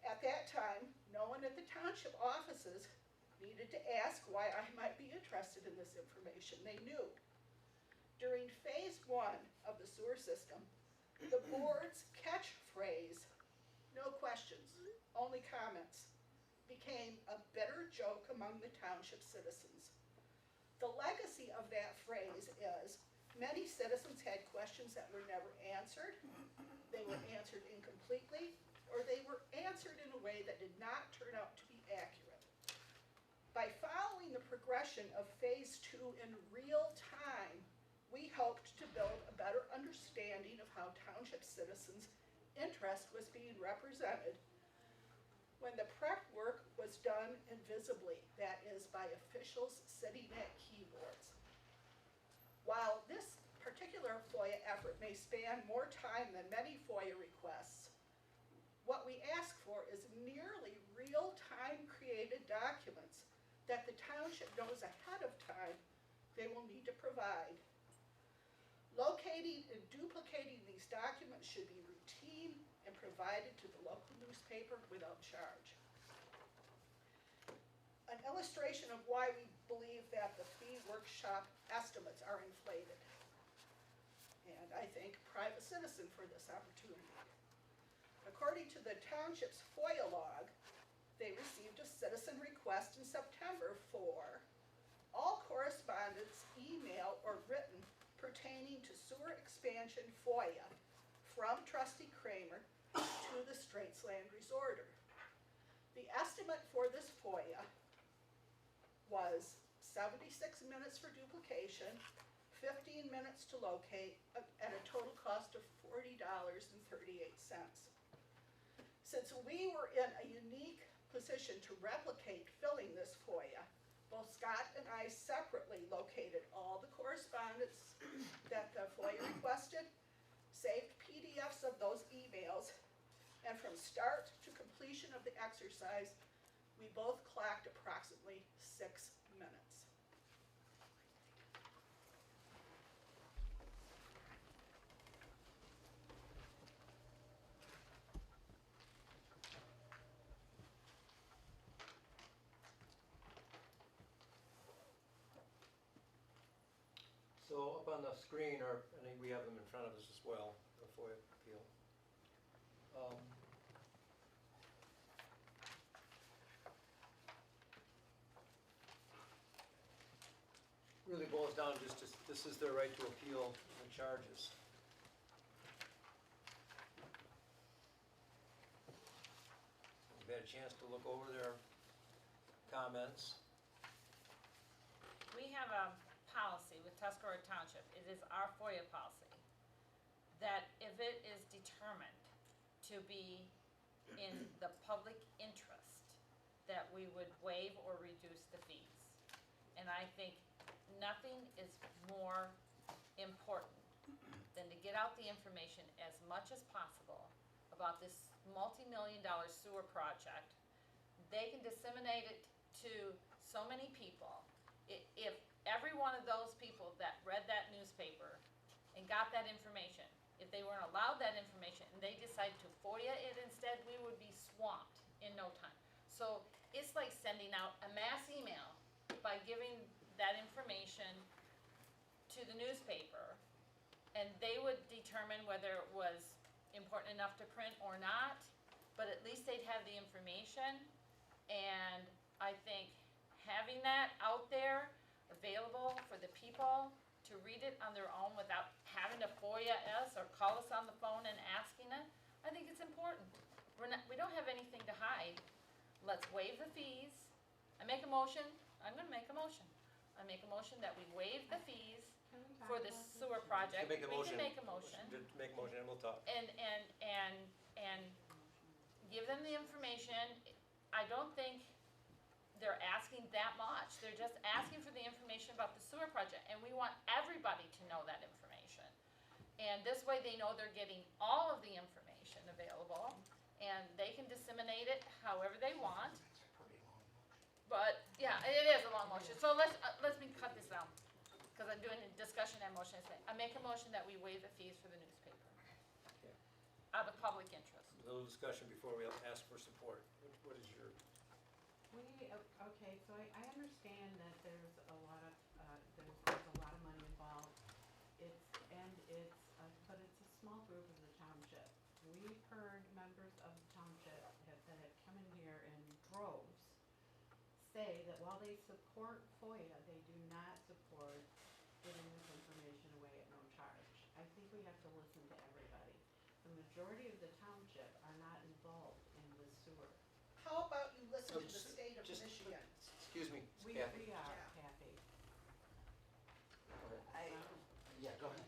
At that time, no one at the township offices needed to ask why I might be interested in this information. They knew. During phase 1, of the sewer system, the board's catchphrase, "No questions, only comments," became a bitter joke among the township citizens. The legacy of that phrase is many citizens had questions that were never answered, they were answered incompletely, or they were answered in a way that did not turn out to be accurate. By following the progression of Phase 2 in real time, we hoped to build a better understanding of how township citizens' interest was being represented when the prep work was done invisibly, that is, by officials sitting at keyboards. While this particular FOIA effort may span more time than many FOIA requests, what we ask for is nearly real-time created documents that the township knows ahead of time they will need to provide. Locating and duplicating these documents should be routine and provided to the local newspaper without charge. An illustration of why we believe that the fee workshop estimates are inflated. And I thank Private Citizen for this opportunity. According to the township's FOIA log, they received a citizen request in September for all correspondence, email or written, pertaining to sewer expansion FOIA from Trustee Kramer to the Straitsland Resorter. The estimate for this FOIA was 76 minutes for duplication, 15 minutes to locate, at a total cost of $40.38. Since we were in a unique position to replicate filling this FOIA, both Scott and I separately located all the correspondence that the FOIA requested, saved PDFs of those emails, and from start to completion of the exercise, we both clocked approximately 6 minutes. So up on the screen, or, I think we have them in front of us as well, the FOIA appeal. Really boils down just to, this is their right to appeal the charges. You've had a chance to look over their comments. We have a policy with Tuscarora Township, it is our FOIA policy, that if it is determined to be in the public interest, that we would waive or reduce the fees. And I think nothing is more important than to get out the information as much as possible about this multi-million-dollar sewer project. They can disseminate it to so many people. If every one of those people that read that newspaper and got that information, if they weren't allowed that information and they decided to FOIA it instead, we would be swamped in no time. So it's like sending out a mass email by giving that information to the newspaper, and they would determine whether it was important enough to print or not, but at least they'd have the information. And I think having that out there available for the people to read it on their own without having to FOIA us or call us on the phone and asking it, I think it's important. We don't have anything to hide. Let's waive the fees. I'm gonna make a motion. I make a motion that we waive the fees for the sewer project. Make a We motion. can make a motion. Make a motion and we'll talk. And give them the information. I don't think they're asking that much. They're just asking for the information about the sewer project, and we want everybody to know that information. And this way they know they're getting all of the information available, and they can disseminate it however they want. But, yeah, it is a long motion, so let me cut this down, because I'm doing a discussion and motion. I make a motion that we waive the fees for the newspaper, Okay. out of public interest. A little discussion before we ask for support. What is your? Okay, so I understand that there's a lot of, there's a lot of money involved. It's small group of the township. We've heard members of the township that have come in here in droves say that while they support FOIA, they do not support giving this information away at no charge. I think we have to listen to everybody. The majority of the township are not involved in the sewer. How about you listen to the Just- state of just- Michigan? Excuse me, We Kathy. are, Yeah. Kathy. Yeah, go ahead.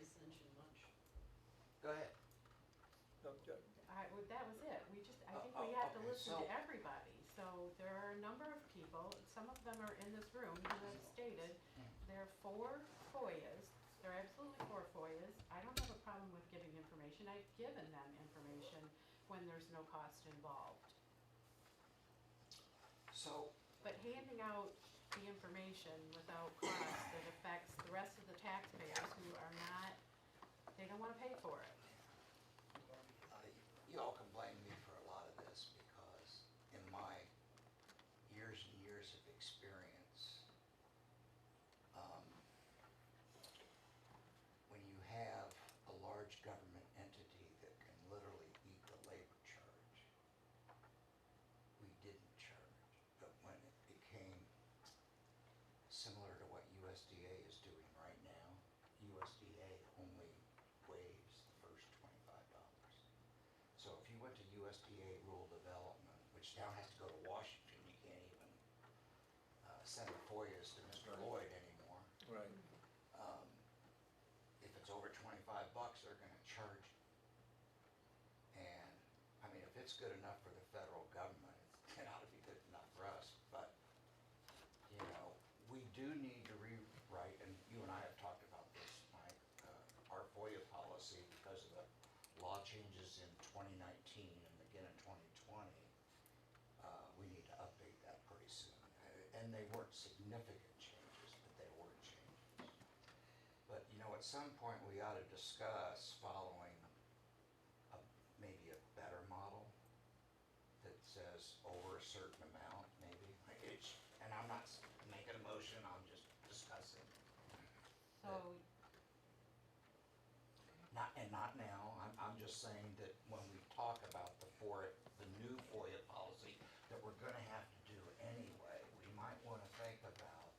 Go ahead. No, That was it. We just, I think Oh, we have to okay, listen so- to everybody. So there are a number of people, some of them are in this room, who have stated there are 4 FOIAs. There are absolutely 4 FOIAs. I don't have a problem with giving information. I've given them information when there's no cost involved. So, But handing out the information without cost that affects the rest of the taxpayers who are not, they don't wanna pay for it. you all can blame me for a lot of this because in my years and years of experience, when you have a large government entity that can literally eat the labor charge, we didn't charge. But when it became similar to what USDA is doing right now, USDA only waives the first $25. So if you went to USDA rural development, which now has to go to Washington, you can't even send FOIAs to Mr. Lloyd anymore. Right. If it's over $25, they're gonna charge you. And, I mean, if it's good enough for the federal government, it ought to be good enough for us. But, you know, we do need to rewrite, and you and I have talked about this, Mike, our FOIA policy, because of the law changes in 2019 and again in 2020, we need to update that pretty soon. And they weren't significant changes, but they were changes. But, you know, at some point, we ought to discuss following maybe a better model that says over a certain amount, maybe. And I'm not making a motion, I'm just discussing. So, Not now, I'm just saying that when we talk about the new FOIA policy that we're gonna have to do anyway, we might wanna think about,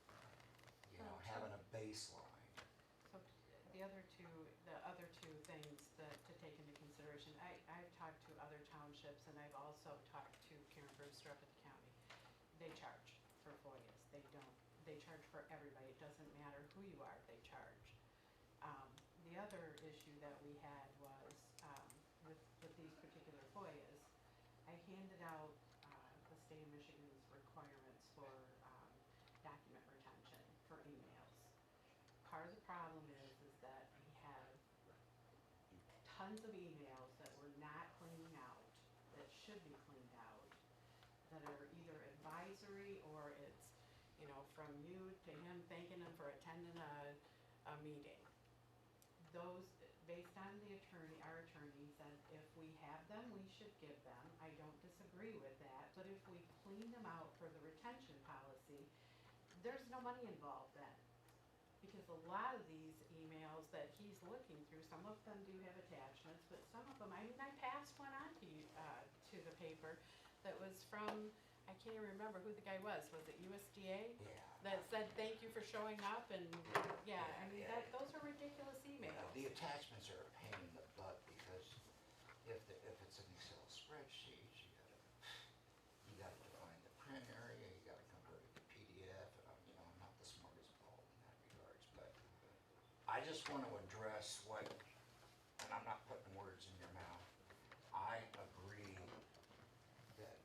you know, having a baseline. so the other two things to take into consideration, I've talked to other townships and I've also talked to Karen Brewster up at the county. They charge for FOIAs. They charge for everybody. It doesn't matter who you are, they charge. The other issue that we had was, with these particular FOIAs, I handed out, the state of Michigan's requirements for, document retention for emails. Part of the problem is that we have tons of emails that we're not cleaning out, that should be cleaned out, that are either advisory or it's, you know, from you to him thanking him for attending a meeting. Those, based on our attorney said if we have them, we should give them. I don't disagree with that, but if we clean them out for the retention policy, there's no money involved then. Because a lot of these emails that he's looking through, some of them do have attachments, but some of them, I mean, I passed one on to you, to the paper that was from, I can't even remember who the guy was it USDA? Yeah. That said, thank you for showing up, and, yeah, I mean, those are ridiculous emails. The attachments are a pain in the butt because if it's an Excel spreadsheet, you gotta define the print area, you gotta convert it to PDF, and I'm not the smartest ball in that regards, but I just wanna address and I'm not putting words in your mouth, I agree that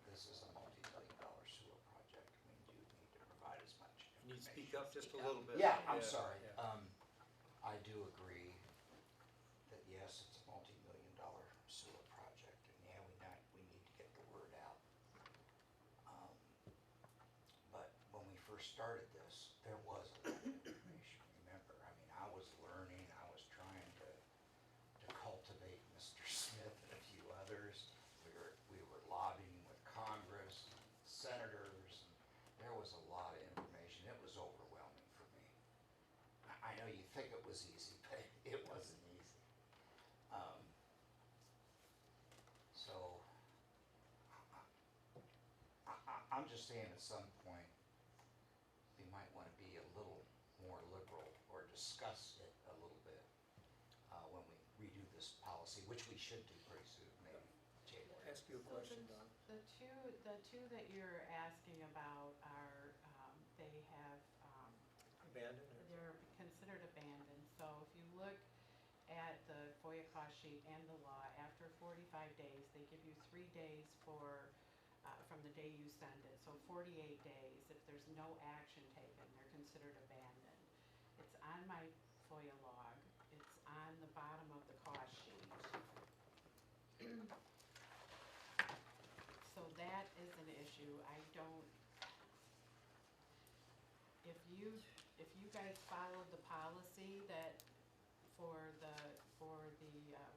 this is a multi-million-dollar sewer project, we do need to provide as much Can you information. speak up just a little bit? Yeah, I'm sorry. yeah. I do agree that yes, it's a multi-million-dollar sewer project, and yeah, we need to get the word out. But when we first started this, there was a lot of information, remember? I mean, I was learning, I was trying to cultivate Mr. Smith and a few others. We were lobbying with Congress, senators, and there was a lot of information. It was overwhelming for me. I know you think it was easy, but it wasn't easy. I'm just saying at some point, we might wanna be a little more liberal or discuss it a little bit, when we redo this policy, which we should do pretty soon, maybe January. Ask you a question, Don. The two that you're asking about are, they have, Abandoned or? they're considered abandoned. So if you look at the FOIA cost sheet and the law, after 45 days, they give you 3 days for, from the day you send it. So 48 days, if there's no action taken, they're considered abandoned. It's on my FOIA log. It's on the bottom of the cost sheet. So that is an issue. I don't, if you guys followed the policy that for the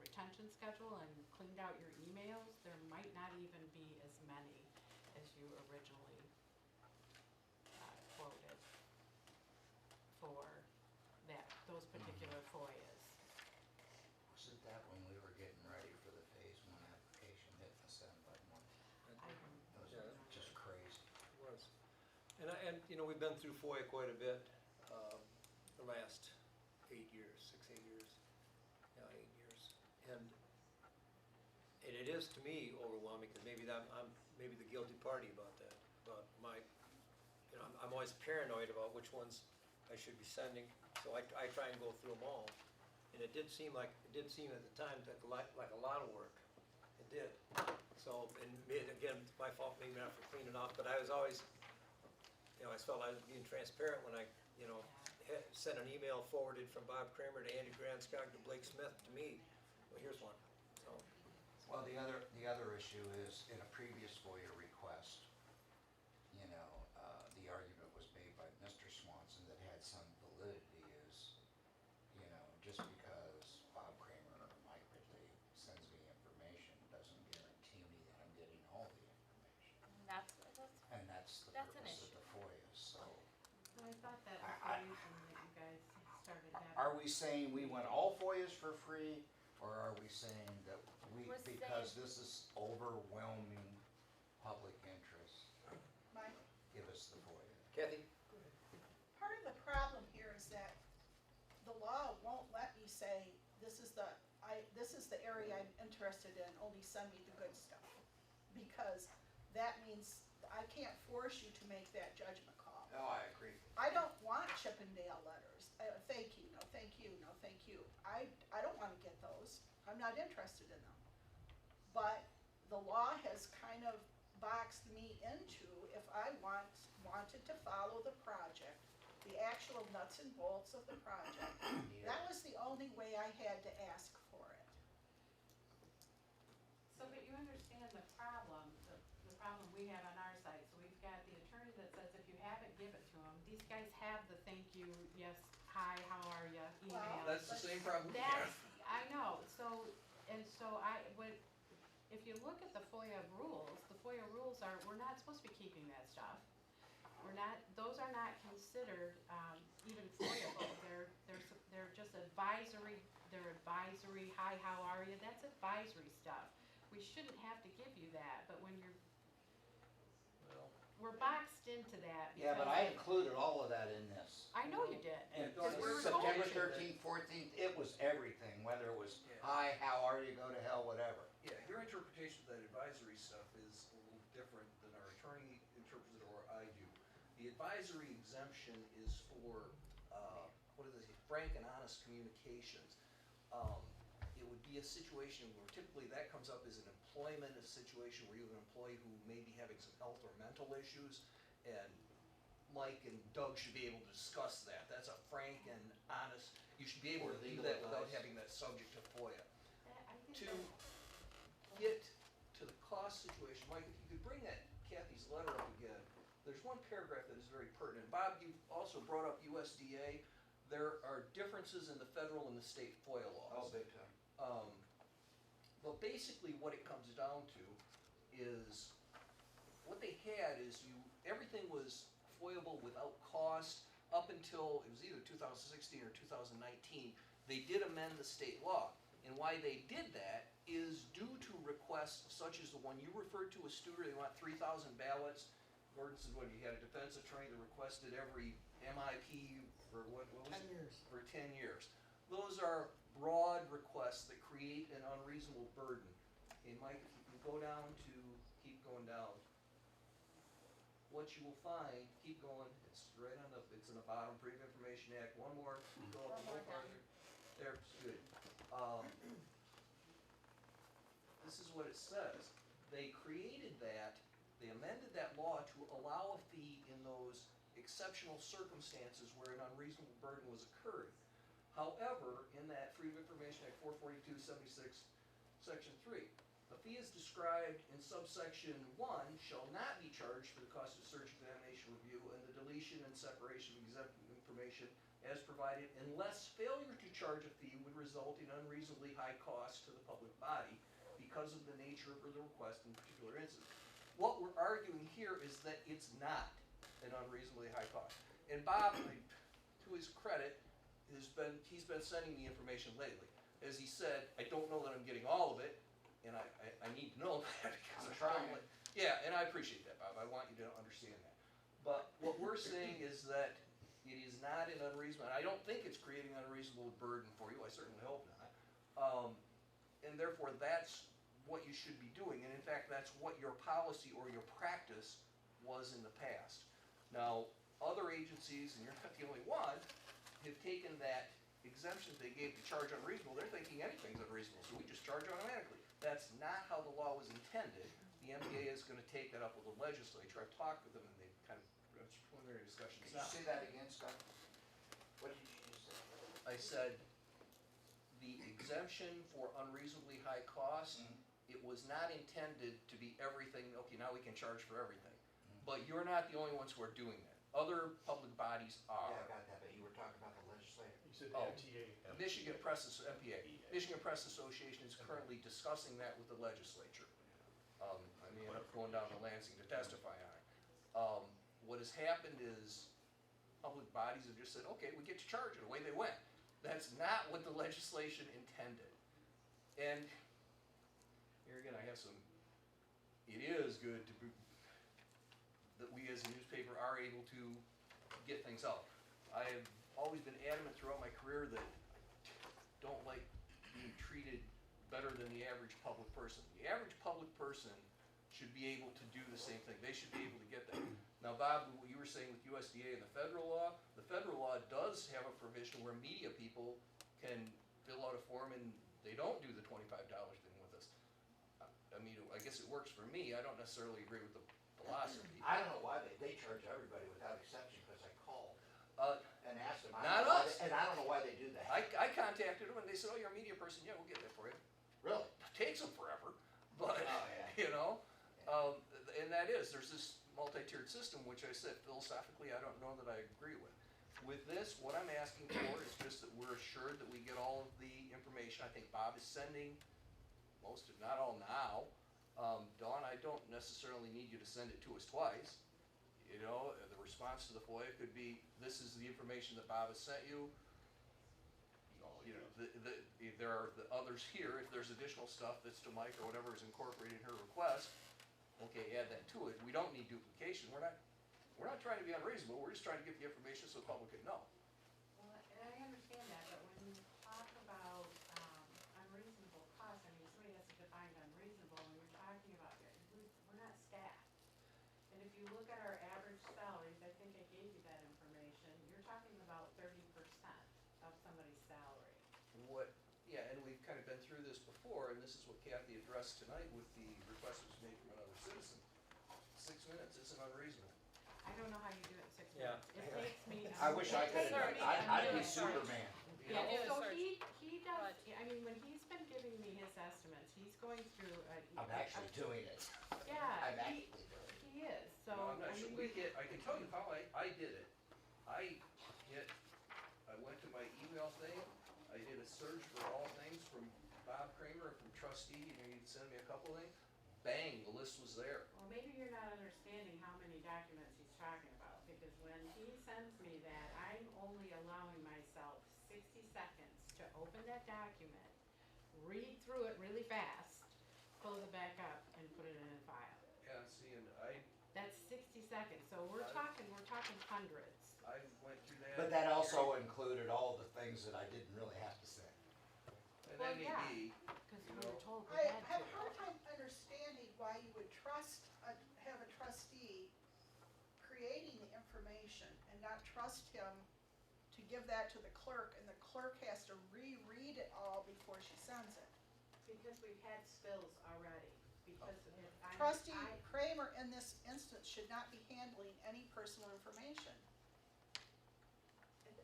retention schedule and cleaned out your emails, there might not even be as many as you originally quoted for those particular FOIAs. Wasn't that when we were getting ready for the phase 1 application, hitting the send button? I don't It was Yeah. just crazy. It was. And you know, we've been through FOIA quite a bit, the last 8 years, 6, 8 years. Yeah, 8 years. And it is to me overwhelming, because maybe I'm maybe the guilty party about that. About my, you know, I'm always paranoid about which ones I should be sending, so I try and go through them all. And it did seem at the time like a lot of work. It did. So, and again, it's my fault maybe not for cleaning up, but I was always, you know, I felt I was being transparent when I, you know, sent an email forwarded from Bob Kramer to Andy Granskog to Blake Smith to me. Well, here's one. So, Well, the other issue is, in a previous FOIA request, you know, the argument was made by Mr. Swanson that had some validity is, you know, just because Bob Kramer or Mike Ridley sends me information doesn't guarantee me that I'm getting all the information. And that's And that's the That's an purpose of issue. the FOIA, so. So I thought that was I- the reason that you guys started having. Are we saying we want all FOIAs for free, or are we saying that We're because this is overwhelming public interest, Mike? give us the FOIA? Kathy? Part of the problem here is that the law won't let me say, this is the area I'm interested in, only send me the good stuff. Because that means I can't force you to make that judgment call. No, I agree. I don't want Chippendale letters, thank you, no thank you, no thank you. I don't wanna get those, I'm not interested in them. But the law has kind of boxed me into, if I wanted to follow the project, the actual nuts and bolts of the project, that was the only way I had to ask for it. So, but you understand the problem we have on our side. So we've got the attorney that says if you haven't, give it to them. These guys have the thank you, yes, hi, how are ya, email. Well, That's the same problem we That's, have. I know, if you look at the FOIA rules are, we're not supposed to be keeping that stuff. Those are not considered, even FOIA-able, they're just advisory, hi, how are you, that's advisory stuff. We shouldn't have to give you that, but when we're boxed into that. Yeah, but I included all of that in this. I know you did. And because we were told September to. 13th, 14th, it was everything, whether it was, Yeah. hi, how are you, go to hell, whatever. Yeah, your interpretation of that advisory stuff is a little different than our attorney interprets it or I do. The advisory exemption is for, frank and honest communications. It would be a situation where typically that comes up as an employment, a situation where you have an employee who may be having some health or mental issues, and Mike and Doug should be able to discuss that. That's a frank and honest, you should be able Or to do legal that without advice. having that subject to FOIA. I think To that- get to the cost situation, Mike, if you could bring that Kathy's letter up again, there's one paragraph that is very pertinent. Bob, you also brought up USDA. There are differences in the federal and the state FOIA laws. big time. But basically what it comes down to is, what they had is everything was FOIAble without cost up until, it was either 2016 or 2019. They did amend the state law. And why they did that is due to requests such as the one you referred to as Studer. They want 3,000 ballots. Gordon said, what, you had a defense attorney that requested every MIP for what was it? 10 years. For 10 years. Those are broad requests that create an unreasonable burden. And Mike, if you can go down to, keep going down, what you will find, keep going, it's right on the, it's in the bottom, Freedom of Information Act, one more, go up a little farther. There, good. This is what it says. They created that, they amended that law to allow a fee in those exceptional circumstances where an unreasonable burden was occurring. However, in that Freedom of Information Act 442-76, Section 3, a fee is described in subsection 1 shall not be charged for the cost of search, examination, review, and the deletion and separation of exempt information as provided unless failure to charge a fee would result in unreasonably high cost to the public body because of the nature of the request in particular instance. What we're arguing here is that it's not an unreasonably high cost. And Bob, to his credit, he's been sending me information lately. As he said, I don't know that I'm getting all of it, and I need to know that because I'm I'm trying. probably, yeah, and I appreciate that, Bob. I want you to understand that. But what we're saying is that it is not an unreasonable, I don't think it's creating an unreasonable burden for you. I certainly hope not. And therefore, that's what you should be doing. And in fact, that's what your policy or your practice was in the past. Now, other agencies, and you're not the only one, have taken that exemption they gave to charge unreasonable. They're thinking anything's unreasonable, so we just charge automatically. That's not how the law was intended. The MBA is going to take that up with the legislature. I've talked with them, and they've kind of, it's preliminary discussions Could you now. say that again, Scott? What did you just say? I said, the exemption for unreasonably high cost, it was not intended to be everything, okay, now we can charge for everything. But you're not the only ones who are doing that. Other public bodies are. Yeah, I got that, but you were talking about the legislature. You said Oh. MTA. Michigan Press, MPA, Michigan Press Association is currently discussing that with the legislature. I may end up going down to Lansing to testify on it. What has happened is public bodies have just said, okay, we get to charge it, away they went. That's not what the legislation intended. And here again, I have some, it is good to be, that we as a newspaper are able to get things out. I have always been adamant throughout my career that I don't like being treated better than the average public person. The average public person should be able to do the same thing. They should be able to get that. Now, Bob, what you were saying with USDA and the federal law does have a provision where media people can fill out a form and they don't do the $25 thing with us. I mean, I guess it works for me. I don't necessarily agree with the philosophy. I don't know why they charge everybody without exception, because I called and asked them. Not us. And I don't know why they do that. I contacted them and they said, oh, you're a media person. Yeah, we'll get that for you. Really? Takes them forever, but, Oh, yeah. you know, and that is, there's this multi-tiered system, which I said philosophically, I don't know that I agree with. With this, what I'm asking for is just that we're assured that we get all of the information. I think Bob is sending most, if not all now. Dawn, I don't necessarily need you to send it to us twice. You know, the response to the FOIA could be, this is the information that Bob has sent you. You know, there are the others here, if there's additional stuff that's to Mike or whatever is incorporated in her request, okay, add that to it. We don't need duplication. We're not trying to be unreasonable. We're just trying to get the information so the public can know. Well, and I understand that, but when you talk about unreasonable costs, I mean, somebody has to define unreasonable, and you're talking about, we're not staffed. And if you look at our average salaries, I think I gave you that information, you're talking about 30% of somebody's salary. Yeah, and we've kind of been through this before, and this is what Kathy addressed tonight with the request that was made from another citizen. 6 minutes isn't unreasonable. I don't know how you do it in 6 Yeah. minutes. It takes me. I wish I could have done it. I'd be Sorry. Superman. You know? Yeah, So search. he does, But- I mean, when he's been giving me his estimates, he's going through I'm actually doing it. Yeah, I'm he, actually doing it. he is, so. No, I'm not I sure. mean, I can tell you how I did it. I went to my email thing, I did a search for all things from Bob Kramer, from trustee, you know, you'd send me a couple things. Bang, the list was there. Well, maybe you're not understanding how many documents he's talking about, because when he sends me that, I'm only allowing myself 60 seconds to open that document, read through it really fast, close it back up, and put it in a file. Yeah, see, and That's 60 22nd, so we're talking hundreds. I went through that. But that also included all the things that I didn't really have to say. And Well, MED, yeah. you Because we know, were told we I had have a to. hard time understanding why you would have a trustee creating the information and not trust him to give that to the clerk, and the clerk has to reread it all before she sends it. Because we've had spills already, because if I'm. Trustee Kramer in this instance should not be handling any personal information.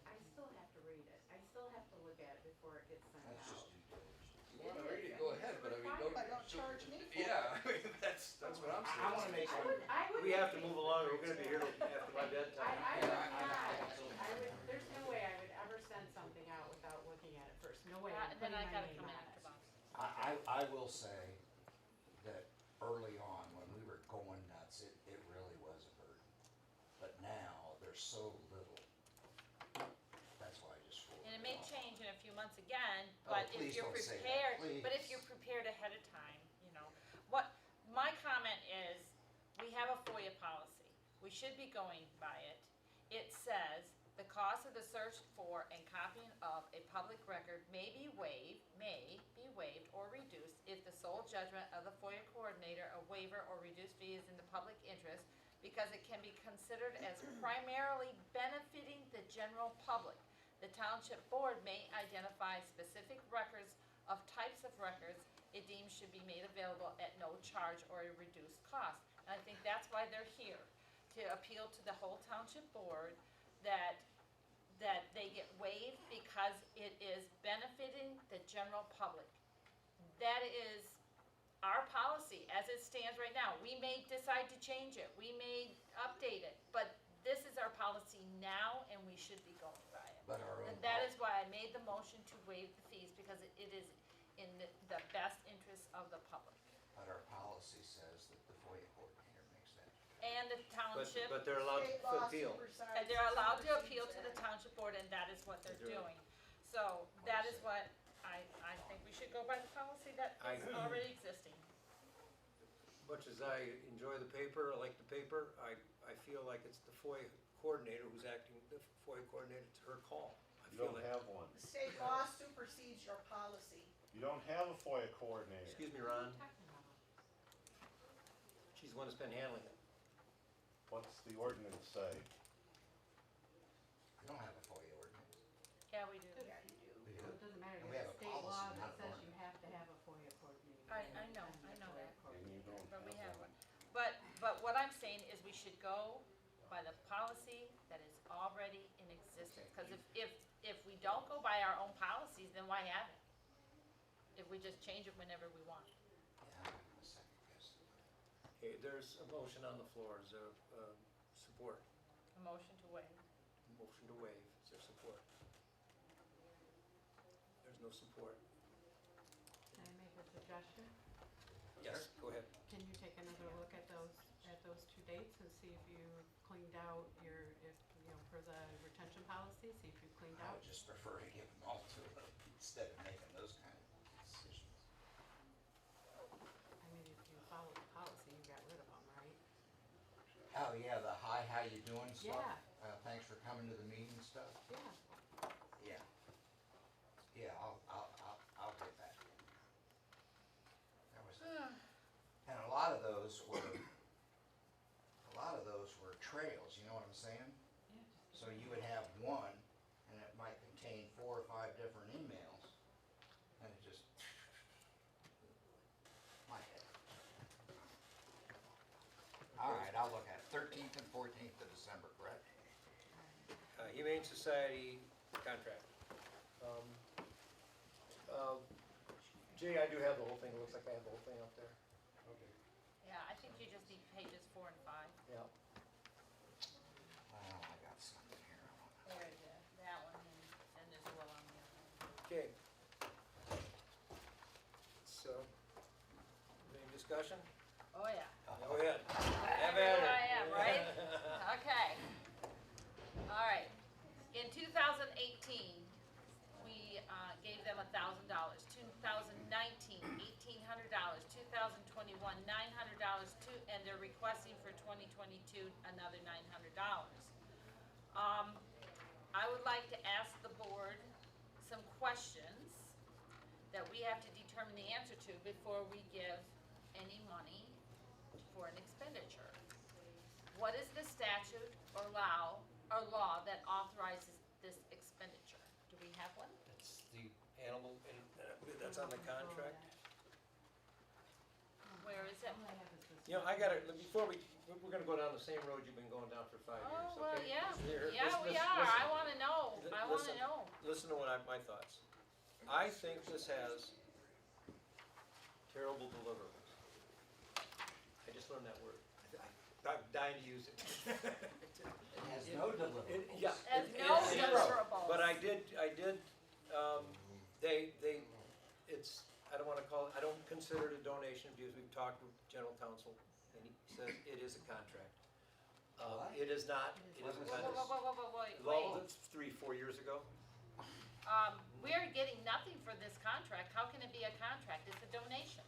I still have to read it, I still have to look at it before it gets sent That's just out. due diligence. you wanna read it, go ahead, but I mean, don't. But don't charge me for it. Yeah, I mean, that's what I'm saying. I wanna make sure. I would. We have to move along, or we're gonna be here after my bedtime. I Yeah, would I- not, I would, there's no way I would ever send something out without looking at it first, no way I'm And then putting I my gotta name come on in it. after Bob. I will say that early on, when we were going nuts, it really was a burden. But now, there's so little. That's why I just forwarded And it may all. change in a few months again, Oh, but if please you're don't say that, prepared, but if please. you're prepared ahead of time, you know. What, my comment is, we have a FOIA policy. We should be going by it. It says, the cost of the search for and copying of a public record may be waived or reduced if the sole judgment of the FOIA coordinator, a waiver or reduced fee is in the public interest because it can be considered as primarily benefiting the general public. The township board may identify specific records of types of records it deems should be made available at no charge or a reduced cost. And I think that's why they're here, to appeal to the whole township board that they get waived because it is benefiting the general public. That is our policy as it stands right now. We may decide to change it, we may update it, but this is our policy now and we should be going by it. But our own. And that is why I made the motion to waive the fees, because it is in the best interest of the public. But our policy says that the FOIA coordinator makes that. And the township, But they're allowed State to law appeal. supersedes- and they're allowed to appeal to the supersedes that. township board, and that is what they're They're doing. doing. So that is what I think we should go by the policy that is already existing. Much as I enjoy the paper, I like the paper, I feel like it's the FOIA coordinator who's acting, the FOIA coordinator, it's her call. I You feel don't like, have one. The state law supersedes your policy. You don't have a FOIA coordinator. excuse me, What are Ron, you talking about? she's the one that's been handling it. What's the ordinance say? We don't have a FOIA ordinance. Yeah, we do. Yeah, you do. We do. Well, it doesn't matter, And we there's have a a state policy, law not that an says ordinance. you have to have a FOIA coordinator. I and know a that. FOIA And coordinator. you don't But we have one. one. But what I'm saying is we should go by the policy that is already in existence. Because if we don't go by our own policies, then why have it? If we just change it whenever we want. Yeah, I'm gonna second guess. Okay, there's a motion on the floor, is there, support? A motion to waive. Motion to waive, is there support? There's no support. Can I make a suggestion? Yes, go ahead. Can you take another look at those 2 dates and see if you cleaned out for the retention policy, see if you cleaned I out? would just prefer to give them all to her instead of making those kind of decisions. I mean, if you followed the policy, you got rid of them, right? Oh, yeah, the hi, how you doing stuff? Yeah. Thanks for coming to the meeting stuff? Yeah. Yeah. Yeah, I'll get that. That was, and a lot of those were trails, you know what I'm saying? Yeah. So you would have one, and it might contain 4 or 5 different emails, and it just, my head. All right, I'll look at it. 13th and 14th of December, correct? Humane Society contract. Jay, I do have the whole thing, it looks like I have the whole thing up there. Okay. Yeah, I think you just need pages 4 and 5. Yeah. Oh, I got something here. There it is, that one, and there's one on the other. Okay. So, any discussion? Oh, yeah. Go ahead. Have There at it. I am, right? Okay. All right. In 2018, we gave them $1,000. 2019, $1,800. $900, 2021, $900, and they're requesting for 2022, another $900. I would like to ask the board some questions that we have to determine the answer to before we give any money for an expenditure. What is the statute or law that authorizes this expenditure? Do we have one? It's the animal, that's on the contract. Where is it? All I have is this You know, I gotta, before we're gonna go down the same road you've been going down for 5 years, Oh, well, okay? yeah, Here, yeah, listen- we listen- are, listen. I wanna know, I wanna Listen. know. Listen to my thoughts. I think this has terrible deliverables. I just learned that word. I'm dying to use it. It has no deliverables. Yeah. As it- no it's zero. deliverables. But I did, it's, I don't wanna call it, I don't consider it a donation because we've talked with general counsel and he says it is a contract. What? It is not, it is a Wait, contract. wait. That's 3-4 years ago. We're getting nothing for this contract, how can it be a contract? It's a donation.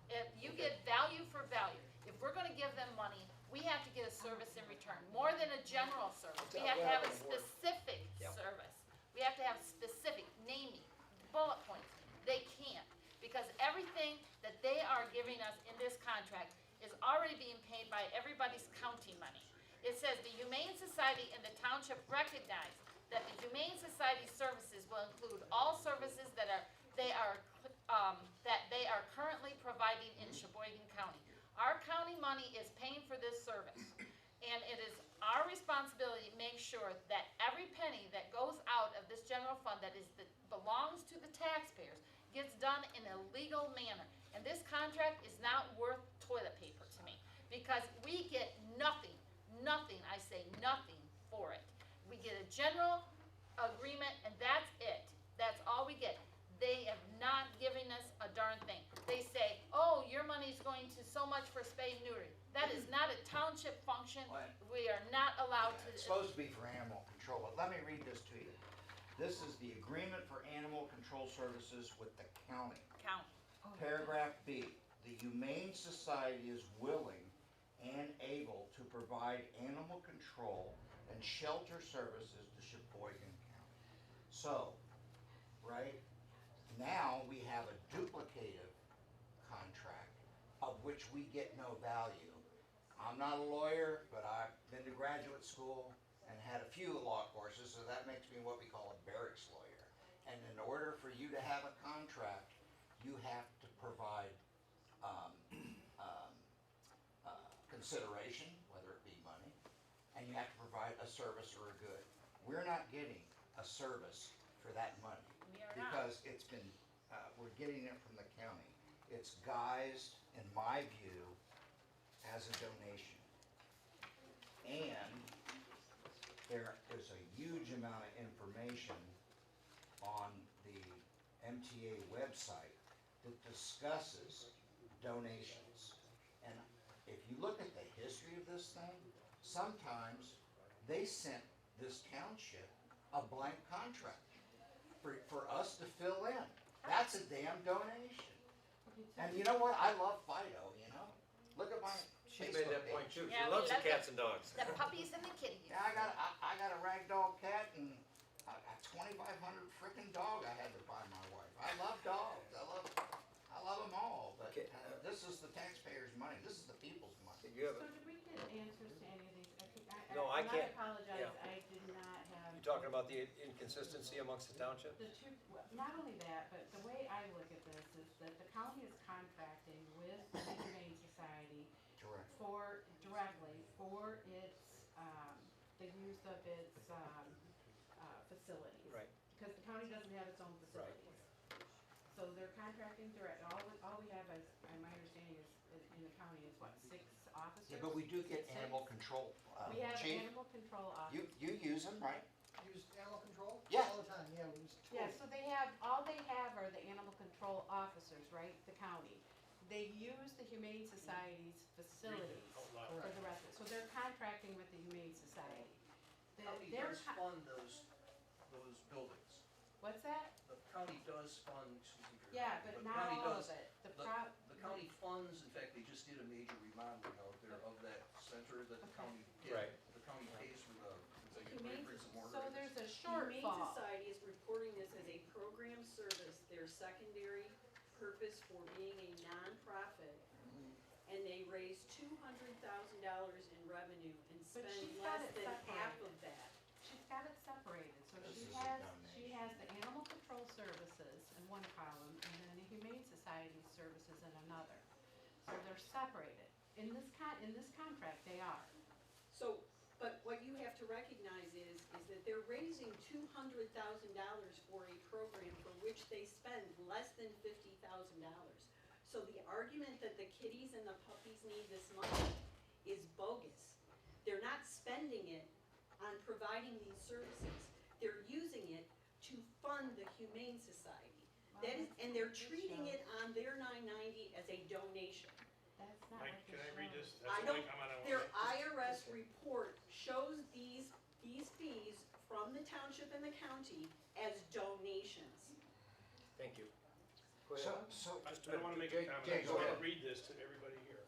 If you get value for value, if we're gonna give them money, we have to get a service in return, more than a general service. We have to have a specific Yep. service. We have to have specific naming, bullet points. They can't, because everything that they are giving us in this contract is already being paid by everybody's county money. It says the Humane Society and the township recognize that the Humane Society services will include all services that they are currently providing in Sheboygan County. Our county money is paying for this service, and it is our responsibility to make sure that every penny that goes out of this general fund that belongs to the taxpayers gets done in a legal manner. And this contract is not worth toilet paper to me, because we get nothing, I say nothing for it. We get a general agreement and that's it. That's all we get. They have not given us a darn thing. They say, oh, your money's going to so much for spay and neuter. That is not a township function. What? We are not allowed to. It's supposed to be for animal control, but let me read this to you. This is the agreement for animal control services with the county. Count. Paragraph B, the Humane Society is willing and able to provide animal control and shelter services to Sheboygan County. So, right, now we have a duplicative contract of which we get no value. I'm not a lawyer, but I've been to graduate school and had a few law courses, so that makes me what we call a barracks lawyer. And in order for you to have a contract, you have to provide consideration, whether it be money, and you have to provide a service or a good. We're not getting a service for that money We are not. because it's been, we're getting it from the county. It's guised, in my view, as a donation. And there is a huge amount of information on the MTA website that discusses donations. And if you look at the history of this thing, sometimes they sent this township a blank contract for us to fill in. That's a damn donation. And you know what? I love Fido, you know? Look at my She made Facebook that point page. too. She Yeah, we loves the love cats and dogs. The puppies and the kitties. Yeah, I got a ragdoll cat and a 2,500 frickin' dog I had to buy my wife. I love dogs. I love them all. But Okay. This is the taxpayers' money. This is the people's money. You have, So did we get answers to any of these? No, I can't- I apologize, yeah. I did not have. you talking about the inconsistency amongst the townships? The two, well, not only that, but the way I look at this is that the county is contracting with the Humane Society Correct. directly for its, the use of its, facilities. Right. Because the county doesn't have its own facilities. So they're contracting direct, all we have is, my understanding is, in the county is what, 6 officers? Yeah, but we do get 6? animal control. We have Chief, animal control officers. you use them, right? Use animal control? Yeah. All the time, yeah, we use Yeah, tools. so they have, all they have are the animal control officers, right, the county. They use the Humane Society's facilities for the rest of it, so they're contracting with the Humane Society. County Their does co- fund those buildings. What's that? The county does fund, excuse me. for Yeah, interrupting, but the not county all does- of it. The the county funds, in fact, they just did a major remodeling out there of that center that the county did. Right. The county pays for the, it's like Humane bricks and mortar. So there's a Humane shortfall. Society is reporting this as a program service, their secondary purpose for being a nonprofit. And they raise $200,000 in revenue and But spend she's got less it than half separated. of that. She's got it separated, so This she is a has the animal control services in one column and then the Humane Society services in another. So they're separated. In this contract, they are. So, but what you have to recognize is that they're raising $200,000 for a program for which they spend less than $50,000. So the argument that the kitties and the puppies need this money is bogus. They're not spending it on providing these services. They're using it to fund the Humane Society. That is, and they're treating it on their $9.90 as a donation. That's not Mike, what can this I read shows. this? That's I the only don't, comment I want to their make. IRS report shows these fees from the township and the county as donations. Thank you. Go So, ahead. so, I Just a don't wanna minute. make a Jay- comment, Jay, I just go wanna ahead. read this to everybody here.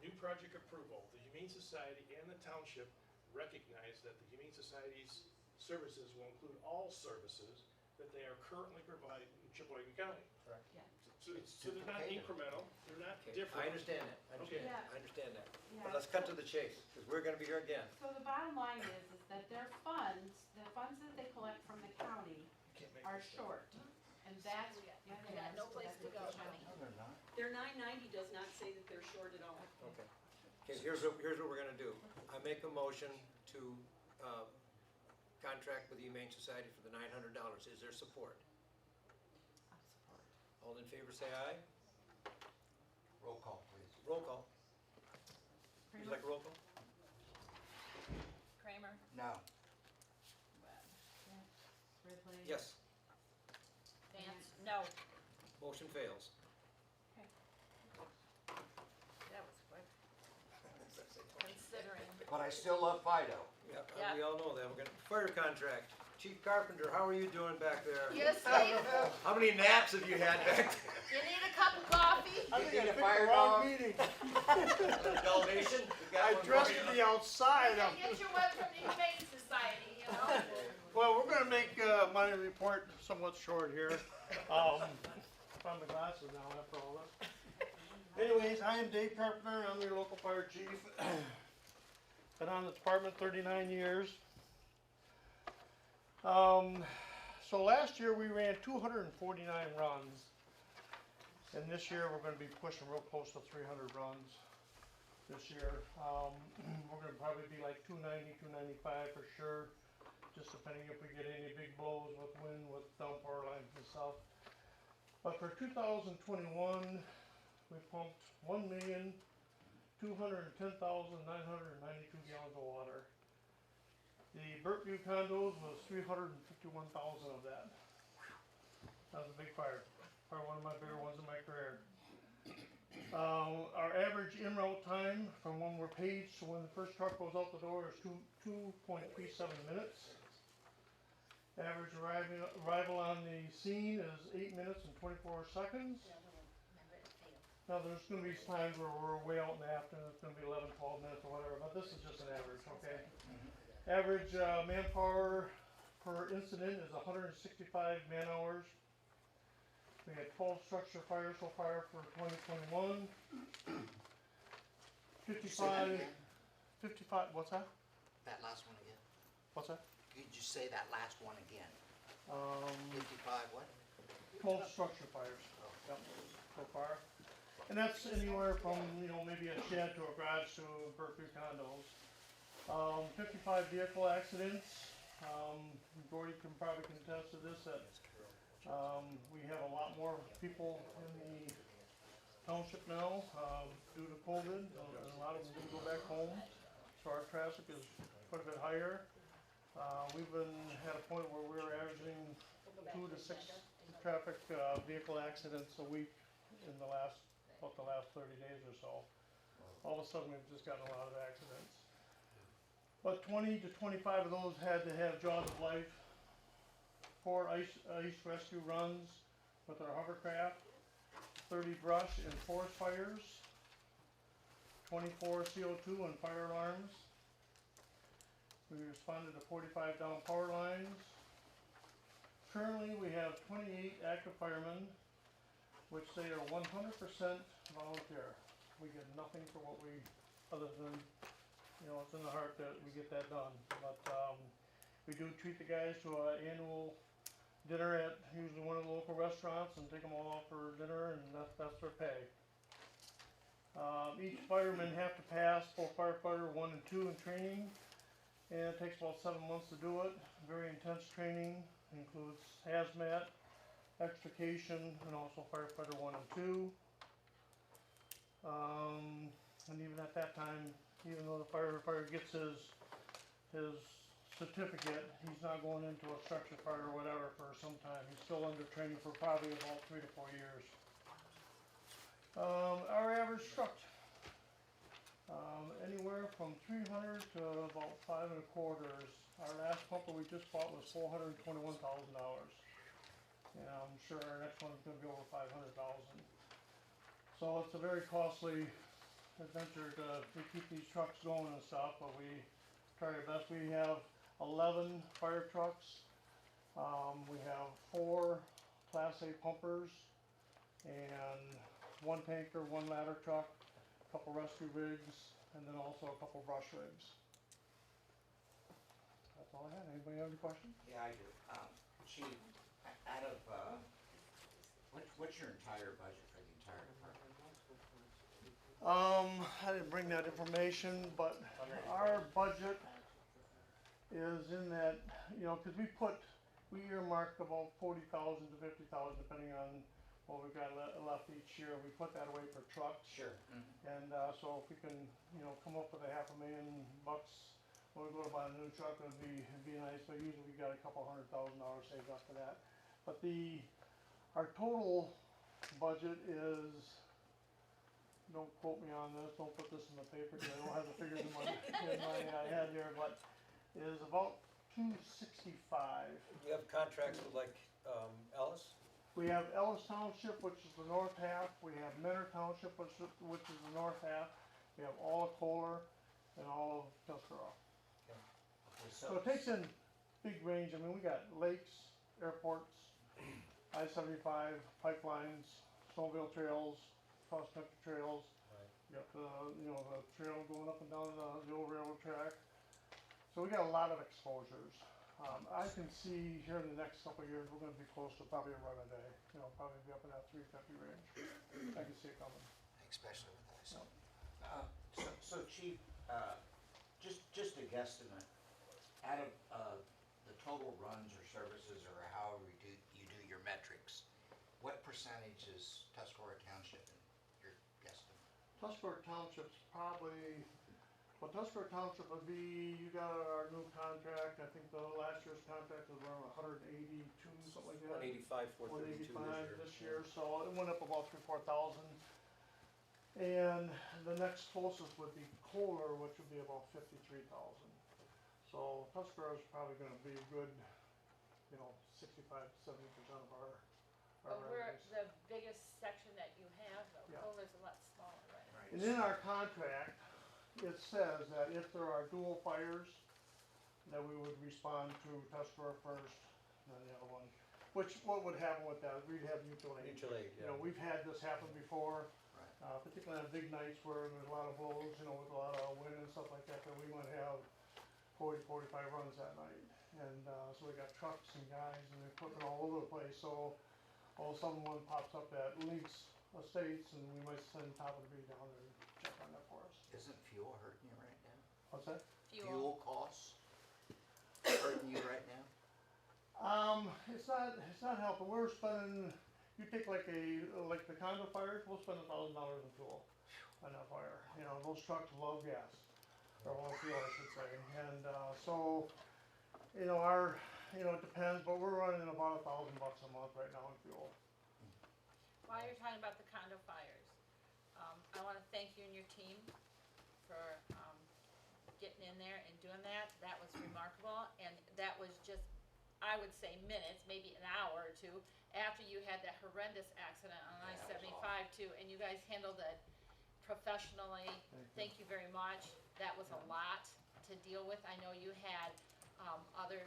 New project approval, the Humane Society and the township recognize that the Humane Society's services will include all services that they are currently providing in Sheboygan County. Correct. Yeah. So they're not duplicated. incremental, they're not Okay, different. I understand that, I understand, Okay. I understand that. Yeah, But let's cut so- to the chase, because we're gonna be here again. So the bottom line is that their funds, the funds that they collect from the county are short. And that's, yeah, They got no place to go, honey. no, they're not. Their $9.90 does not say that they're short at all. Okay. Okay, here's what we're gonna do. I make a motion to, contract with the Humane Society for the $900. Is there support? I support. All in favor, say aye. Roll call, please. Roll call. Would you like a roll call? Kramer, No. Ridley. Yes. Vance, no. Motion fails. That was quick. Considering. But I still love Fido. Yep, Yeah. we all know that. We're gonna, fire contract. Chief Carpenter, how are you doing back there? You asleep? How many naps have you had back there? You need a cup of coffee? I think I picked the wrong meeting. Dalmatian? You got I one dressed for to you? the outside. Get your one from the Humane Society, you know? Well, we're gonna make my report somewhat short here. Found my glasses now after all this. Anyways, I am Dave Carpenter, I'm your local fire chief. Been on the department 39 years. So last year we ran 249 runs. And this year we're gonna be pushing real close to 300 runs this year. We're gonna probably be like 290, 295 for sure. Just depending if we get any big blows with wind, with down power lines and stuff. But for 2021, we pumped 1,210,992 gallons of water. The Burtview condos was 351,000 of that. That was a big fire. Probably one of my bigger ones in my career. Our average en-route time from when we're paged to when the first truck goes out the door is 2.37 minutes. Average arrival on the scene is 8 minutes and 24 seconds. Now there's gonna be times where we're way out in the afternoon, it's gonna be 11, 12 minutes or whatever, but this is just an average, okay? Average manpower per incident is 165 man hours. We had 12 structure fires so far for 2021. 55, what's that? That last one again. What's that? Could you say that last one again? 55 what? 12 structure fires, yep, so far. And that's anywhere from, maybe a shed to a garage to Burtview condos. 55 vehicle accidents. Gordy can probably contest to this, that we have a lot more people in the township now due to COVID. A lot of them didn't go back home, so our traffic is quite a bit higher. We've been at a point where we're averaging 2 to 6 traffic vehicle accidents a week in the last 30 days or so. All of a sudden, we've just gotten a lot of accidents. But 20 to 25 of those had to have jaws of life. 4 ice rescue runs with our hovercraft. 30 brush and forest fires, 24 CO2 and fire alarms. We responded to 45 down power lines. Currently, we have 28 active firemen, which they are 100% volunteer. We get nothing for what we, other than, it's in the heart that we get that done. But we do treat the guys to an annual dinner at usually one of the local restaurants and take them all out for dinner, and that's their pay. Each fireman have to pass both firefighter 1 and 2 in training, and it takes about 7 months to do it. Very intense training, includes hazmat, extrication, and also firefighter 1 and 2. And even at that time, even though the firefighter gets his certificate, he's not going into a structure fire or whatever for some time. He's still under training for probably about 3 to 4 years. Our average truck, anywhere from 300 to about 5 1/4. Our last pumper we just bought was $421,000. And I'm sure our next one's gonna be over 500,000. So it's a very costly adventure to keep these trucks going and stuff, but we try our best. We have 11 fire trucks. We have 4 Class A pumpers and 1 tanker, 1 ladder truck, a couple rescue rigs, and then also a couple brush rigs. That's all I had. Anybody have any questions? Yeah, I do. Chief, out of, what's your entire budget for the entire department? I didn't bring that information, but our budget is in that, cause we earmarked about 40,000 to 50,000 depending on what we've got left each year. We put that away for trucks. Sure. And, so if we can, come up with $500,000 when we go to buy a new truck, it'd be nice, but usually we got a couple $100,000 saved up for that. But our total budget is, don't quote me on this, don't put this in the paper because I don't have the figures in my head here, but is about 265. You have contracts with like Ellis? We have Ellis Township, which is the north half. We have Mentor Township, which is the north half. We have all of Kohler and all of Tuscarora. So it takes in big range. I mean, we got lakes, airports, I-75, pipelines, snowmobile trails, cross-country trails. Right. You got the trail going up and down the old railroad track. So we got a lot of exposures. I can see here in the next couple of years, we're gonna be close to probably a run a day. Probably be up in that 350 range. I can see it coming. Especially with ice. So Chief, just a guesstimate, out of the total runs or services or however you do your metrics, what percentage is Tuscarora Township in your guesstimate? Tuscarora Township's probably, Tuscarora Township would be, you got our new contract, I think the last year's contract was around 182, something like that. 185, 432 this year, so it went up about 4,000. And the next closest would be Kohler, which would be about 53,000. So Tuscarora's probably gonna be a good, 65 to 70% of our But we're revenues. the biggest section that you have, though. Yeah. Kohler's a lot smaller, right? Right. And in our contract, it says that if there are dual fires, that we would respond to Tuscarora first, and then the other one. What would happen with that, we'd have mutual aid. Mutual aid, yeah. We've had this happen before, Right. particularly on big nights where there's a lot of blows, with a lot of wind and stuff like that we might have 40, 45 runs that night. And, so we got trucks and guys and equipment all over the place, so all of a sudden one pops up that Links Estates, and we might send top of the beat down there and check on that for us. Isn't fuel hurting you right now? What's that? Fuel costs hurting you right now? It's not helping. We're spending, you take like the condo fires, we'll spend $1,000 in fuel on that fire. Those trucks love gas, or love fuel, I should say. And, so, it depends, but we're running about $1,000 a month right now in fuel. While you're talking about the condo fires, I wanna thank you and your team for, getting in there and doing that. That was remarkable, and that was just I would say minutes, maybe an hour or two, after you had that horrendous accident on Yeah, that was I-75 too, and you guys handled it professionally. Thank you very much. That was a lot to deal with. I know you had, other,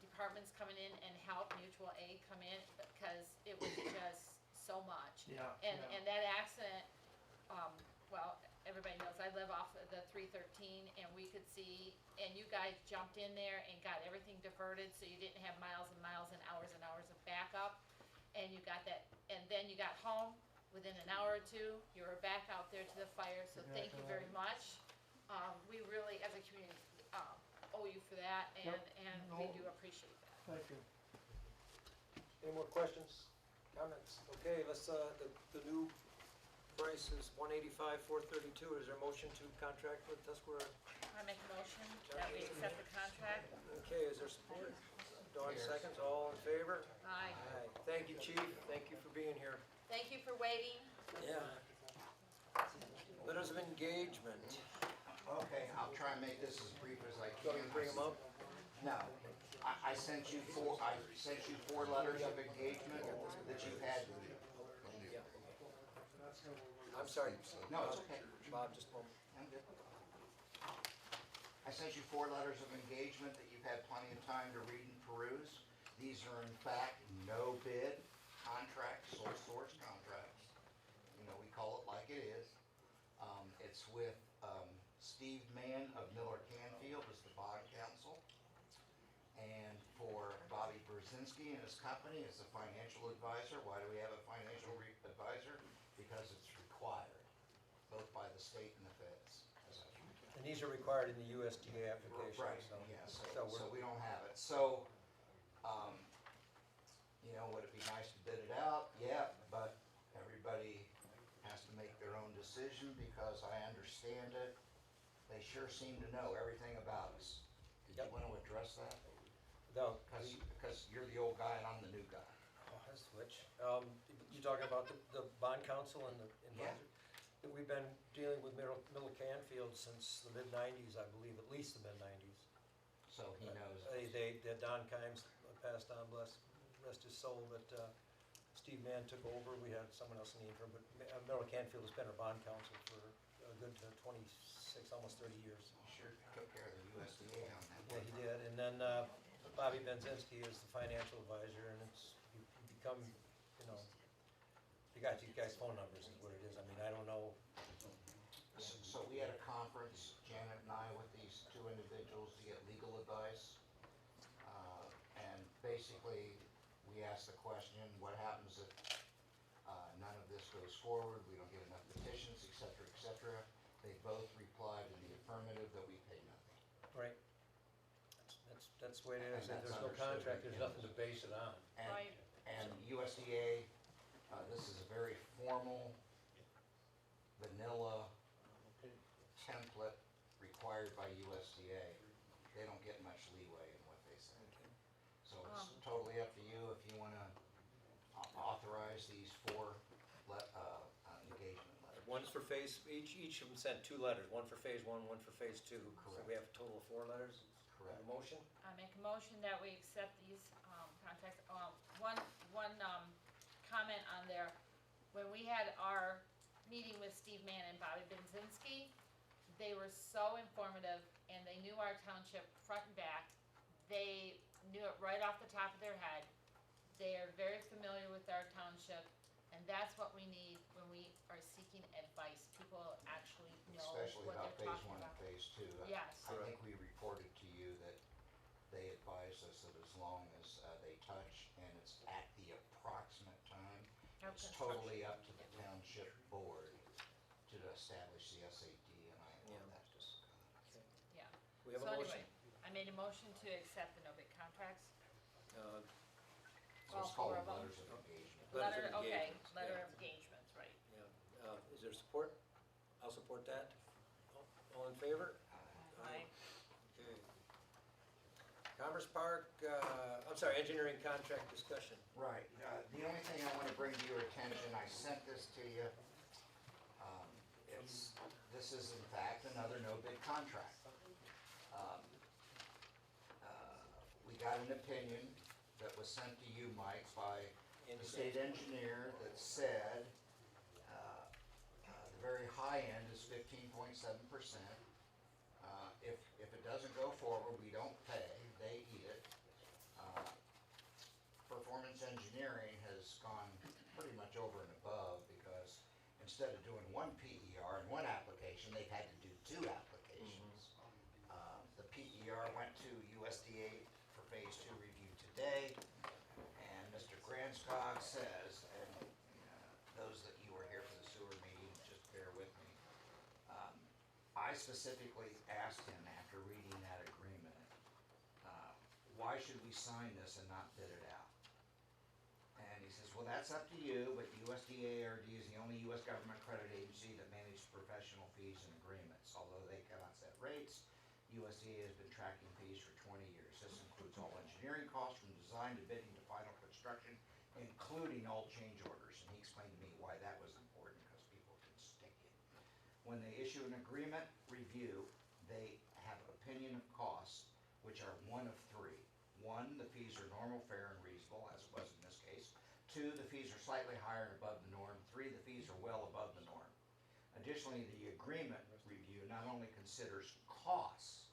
departments coming in and help, mutual aid come in, because it was just so much. Yeah, And that accident, well, everybody knows I live off of the 313, and we could see, and you guys jumped in there and got everything diverted, so you didn't have miles and miles and hours of backup. And you got that, and then you got home within an hour or two, you were back out there to the fire, so thank you very much. We really, as a community, owe you for that, and we do appreciate that. thank you. Any more questions, comments? Okay, let's, the new price is $185,432. Is there a motion to contract with Tuscarora? I make a motion that we accept the contract. Okay, is there support? Dawn seconds, all in favor? Aye. Aye. Thank you, chief, thank you for being here. Thank you for waiting. Yeah. Letters of engagement. Okay, I'll try and make this as brief as I Go can. to bring them up? No, I sent you four letters of engagement that you've had. I'm sorry. No, it's okay. Bob, just a moment. I'm good. I sent you four letters of engagement that you've had plenty of time to read and peruse. These are in fact no bid contracts, sole source contracts. You know, we call it like it is. It's with Steve Mann of Miller Canfield as the bond counsel. And for Bobby Brzezinski and his company as the financial advisor. Why do we have a financial advisor? Because it's required, both by the state and the feds. And these are required in the USDA application, Right, so. yeah, So so we're, we don't have it. So, you know, would it be nice to bid it out? Yeah, but everybody has to make their own decision because I understand it. They sure seem to know everything about us. Did you Yep. want to address that? no, Because you're the old guy and I'm the new guy. oh, I switch. You talking about the bond council and the Yeah. advisor? That we've been dealing with Miller Canfield since the mid-nineties, I believe, at least the mid-nineties. So he knows. Don Kimes passed on, rest his soul, but Steve Mann took over. We had someone else in the interim, but Miller Canfield has been our bond counsel for a good 26, almost 30 years. Sure took care of the USDA on that. Yeah, he did. And then Bobby Benzinski is the financial advisor, and you become, you know, you got you guys' phone numbers is what it is. I mean, I don't know. So we had a conference, Janet and I, with these two individuals to get legal advice. And basically, we asked the question, what happens if none of this goes forward, we don't get enough petitions, et cetera, They both replied in the affirmative that we pay nothing. Right. That's the way it is. And that's There's no understood, contract, there's yeah. nothing to base it on. And- Right. And USDA, this is a very formal, vanilla template required by USDA. They don't get much leeway in what they say. So it's totally up to you if you wanna authorize these four engagement letters. One's for phase, each of them sent 2 letters, one for phase 1, one for phase 2. So Correct. we have a total of 4 letters. Correct. A motion? I make a motion that we accept these, contracts. One comment on there. When we had our meeting with Steve Mann and Bobby Benzinski, they were so informative and they knew our township front and back. They knew it right off the top of their head. They are very familiar with our township, and that's what we need when we are seeking advice. People actually know Especially what about they're phase talking 1 and about. phase 2. Yes. I think we reported to you that they advised us that as long as they touch and it's at the approximate time, Of it's construction. totally up to the township board to establish the SAD, and I Yeah. love that just. Yeah. We have So a anyway, motion. I made a motion to accept the no bid contracts. Uh, So All it's called four of them? letters of engagement. Letters of Okay, engagements, letter yeah. of engagements, right. Yeah. Is there support? I'll support that. All in favor? Aye. Okay. Commerce Park, I'm sorry, engineering contract discussion. Right, the only thing I wanna bring to your attention, I sent this to you. This is in fact another no bid contract. We got an opinion that was sent to you, Mike, by the Andy state engineer that said, the very high end is 15.7%. If it doesn't go forward, we don't pay, they eat it. Performance engineering has gone pretty much over and above, because instead of doing one PER and one application, they've had to do two applications. The PER went to USDA for phase 2 review today, and Mr. Granskog says, and those that you were here for the sewer meeting, just bear with me. I specifically asked him after reading that agreement, why should we sign this and not bid it out? And he says, well, that's up to you, but USDA ARD is the only U.S. government credit agency that manages professional fees and agreements. Although they cannot set rates, USDA has been tracking fees for 20 years. This includes all engineering costs from design to bidding to final construction, including all change orders. And he explained to me why that was important, because people can stick it. When they issue an agreement review, they have opinion of costs, which are one of three. One, the fees are normal, fair, and reasonable, as it was in this case. Two, the fees are slightly higher and above the norm. Three, the fees are well above the norm. Additionally, the agreement review not only considers costs,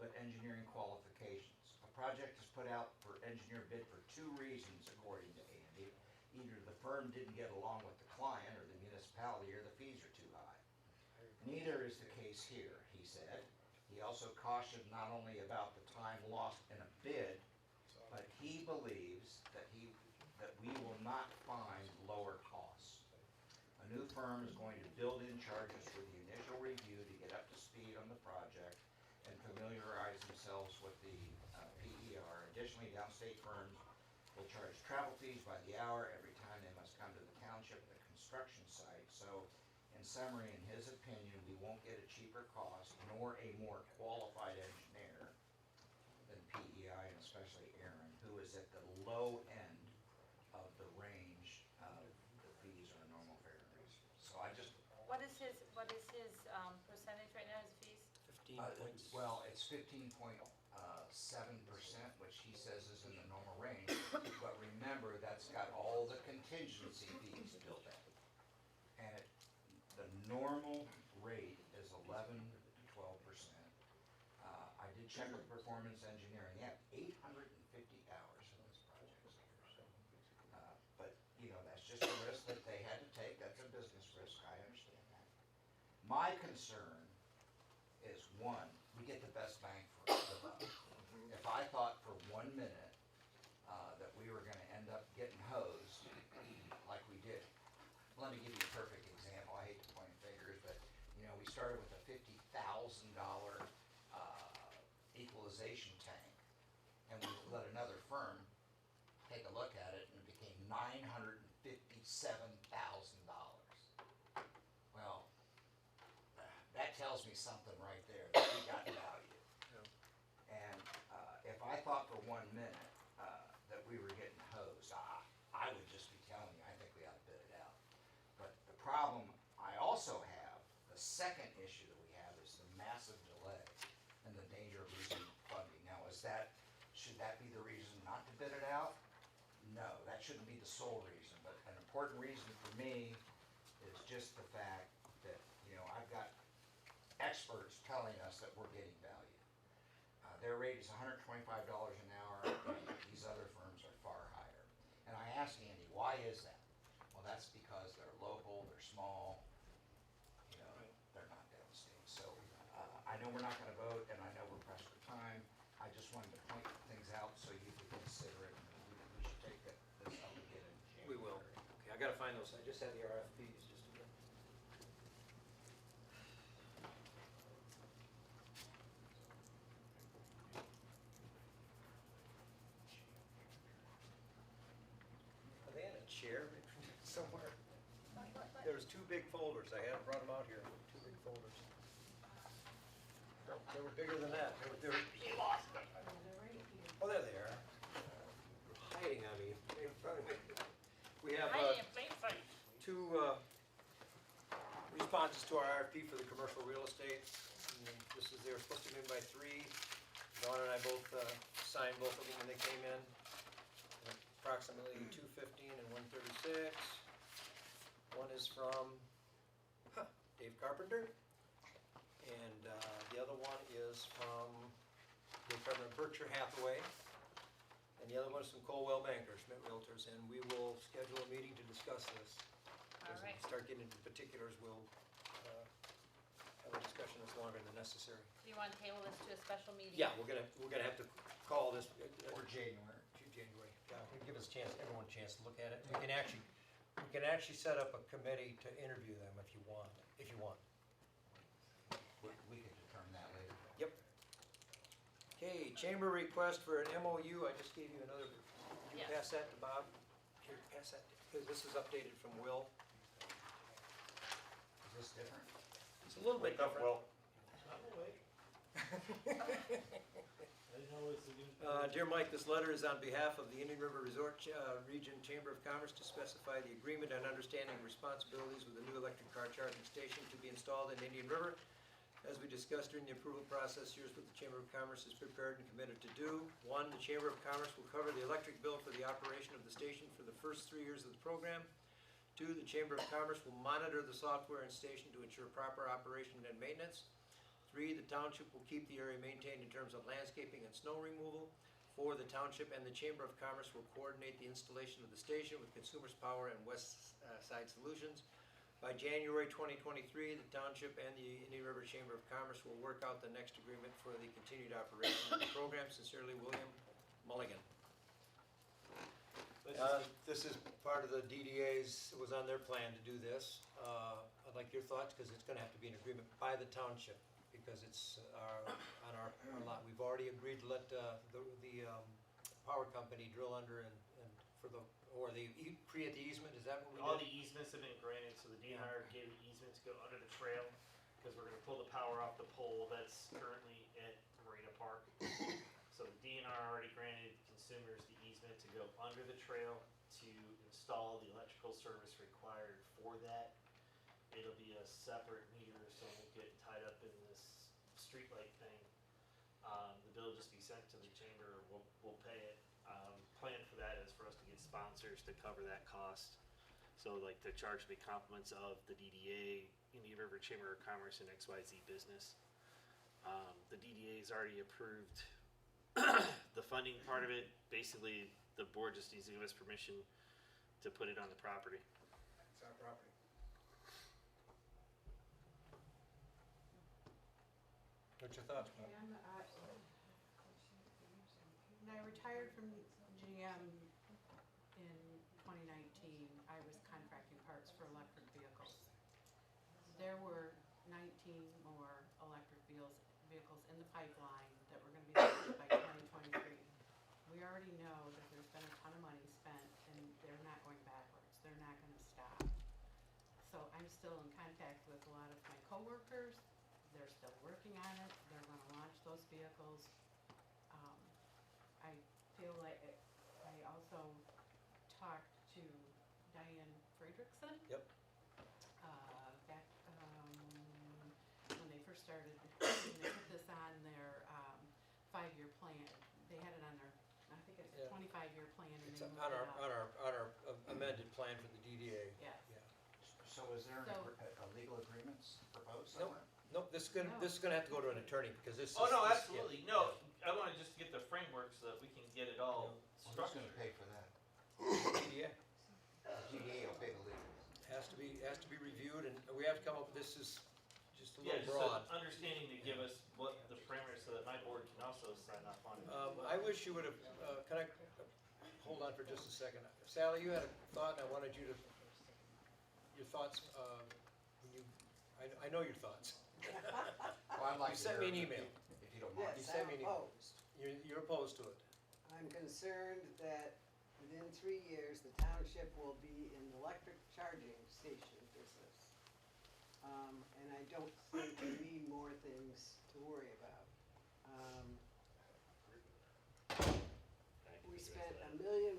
but engineering qualifications. A project is put out for engineer bid for two reasons, according to Andy. Either the firm didn't get along with the client, or the municipality, or the fees are too high. Neither is the case here, he said. He also cautioned not only about the time lost in a bid, but he believes that we will not find lower costs. A new firm is going to build in charges for the initial review to get up to speed on the project and familiarize themselves with the PER. Additionally, downstate firms will charge travel fees by the hour every time they must come to the township at the construction site. So, in summary, in his opinion, we won't get a cheaper cost nor a more qualified engineer than PEI, and especially Aaron, who is at the low end of the range of the fees are normal, fair, and reasonable. So I just, What is his percentage right now, his fees? 15 points. well, it's 15.7%, which he says is in the normal range. But remember, that's got all the contingency fees built in. And the normal rate is 11 to 12%. I did check with performance engineering. They have 850 hours in this project. But, that's just a risk that they had to take. That's a business risk. I understand that. My concern is, one, we get the best bang for the buck. If I thought for 1 minute that we were gonna end up getting hosed like we did, let me give you a perfect example. I hate to point fingers, but, we started with a $50,000 equalization tank, and we let another firm take a look at it, and it became $957,000. Well, that tells me something right there, that we got value. And if I thought for 1 minute that we were getting hosed, I would just be telling you, I think we ought to bid it out. But the problem I also have, the second issue that we have, is the massive delay and the danger of losing funding. Now, should that be the reason not to bid it out? No, that shouldn't be the sole reason, but an important reason for me is just the fact that, I've got experts telling us that we're getting value. Their rate is $125 an hour, and these other firms are far higher. And I asked Andy, why is that? Well, that's because they're local, they're small, they're not downstate. So, I know we're not gonna vote, and I know we're pressed for time. I just wanted to point things out so you could consider it, and we should take this up again in January. We will. Okay, I gotta find those. I just had the RFPs just a minute. Are they in a chair somewhere? There was 2 big folders. I had brought them out here. 2 big folders. No, they were bigger than that. You lost them. Oh, there they are. Hiding on me in front of me. We have Hiding in plain sight. 2 responses to our RFP for the commercial real estate. And they were supposed to be in by 3. Dawn and I both signed both of them when they came in. approximately 2:15 and 1:36. One is from Dave Carpenter, and the other one is from Dave Carpenter and Berkshire Hathaway, and the other one is from Colwell Bankers, Schmidt Realtors, and we will schedule a meeting to discuss this. All As right. we start getting into particulars, we'll have a discussion that's longer than necessary. Do you want to table this to a special meeting? Yeah, we're gonna have to call this. Or January. January, yeah, give us a chance, everyone a chance to look at it. We can actually set up a committee to interview them if you want. We can determine that later. Yep. Okay, chamber request for an MOU, I just gave you another, did you Yes. pass that to Bob? Here, pass that, because this is updated from Will. Is this different? It's a little bit different. Dear Mike, this letter is on behalf of the Indian River Resort Region Chamber of Commerce to specify the agreement and understanding responsibilities with the new electric car charging station to be installed in Indian River. As we discussed during the approval process, here's what the Chamber of Commerce is prepared and committed to do. 1, the Chamber of Commerce will cover the electric bill for the operation of the station for the first 3 years of the program. 2, the Chamber of Commerce will monitor the software and station to ensure proper operation and maintenance. 3, the township will keep the area maintained in terms of landscaping and snow removal. 4, the township and the Chamber of Commerce will coordinate the installation of the station with Consumers Power and West Side Solutions. By January 2023, the township and the Indian River Chamber of Commerce will work out the next agreement for the continued operation of the program. Sincerely, William Mulligan. This is part of the DDA's, it was on their plan to do this. I'd like your thoughts, because it's gonna have to be an agreement by the township, because it's on our lot. We've already agreed to let the power company drill under and for the, or create the easement, is that what we did? All the easements have been granted, so the DNR gave the easement to go under the trail, because we're gonna pull the power off the pole that's currently at Marina Park. So the DNR already granted consumers the easement to go under the trail to install the electrical service required for that. It'll be a separate meter, so it won't get tied up in this streetlight thing. The bill will just be sent to the chamber, we'll pay it. Plan for that is for us to get sponsors to cover that cost. So like the charge will be compliments of the DDA, Indian River Chamber of Commerce, and XYZ Business. The DDA has already approved the funding part of it. Basically, the board just needs to give us permission to put it on the property. It's our property. What's your thoughts, Bob? When I retired from GM in 2019, I was contracting parts for electric vehicles. There were 19 more electric vehicles in the pipeline that were gonna be launched by 2023. We already know that there's been a ton of money spent and they're not going backwards. They're not gonna stop. So I'm still in contact with a lot of my coworkers. They're still working on it. They're gonna launch those vehicles. I feel like I also talked to Diane Frederickson. Yep. Back, when they first started, when they put this on their, 5-year plan. They had it on their, I think it's a Yeah. 25-year plan and It's they on moved it our up. amended plan for the DDA. Yes. Yeah. So is there a legal agreements proposed Nope. somewhere? Nope, this is gonna have to go to an attorney, because this is. Oh, no, this- absolutely, yeah, no, I wanna just get the framework so that we can get it all Who's gonna structured. pay for that? Yeah. The DDA will pay the legal. Has to be reviewed, and we have to come up with, this is just a Yeah, little just broad. an understanding to give us what the parameters, so that my board can also sign off on it. I wish you would have, can I, hold on for just a second. Sally, you had a thought, and I wanted you to, your thoughts, when you, I know your thoughts. Well, I'd like You to sent me an hear email. If you don't mind. You Yes, sent me I'm an email. opposed. You're opposed to it. I'm concerned that within 3 years, the township will be in the electric charging station business. And I don't think we need more things to worry about. We spent $1 million+,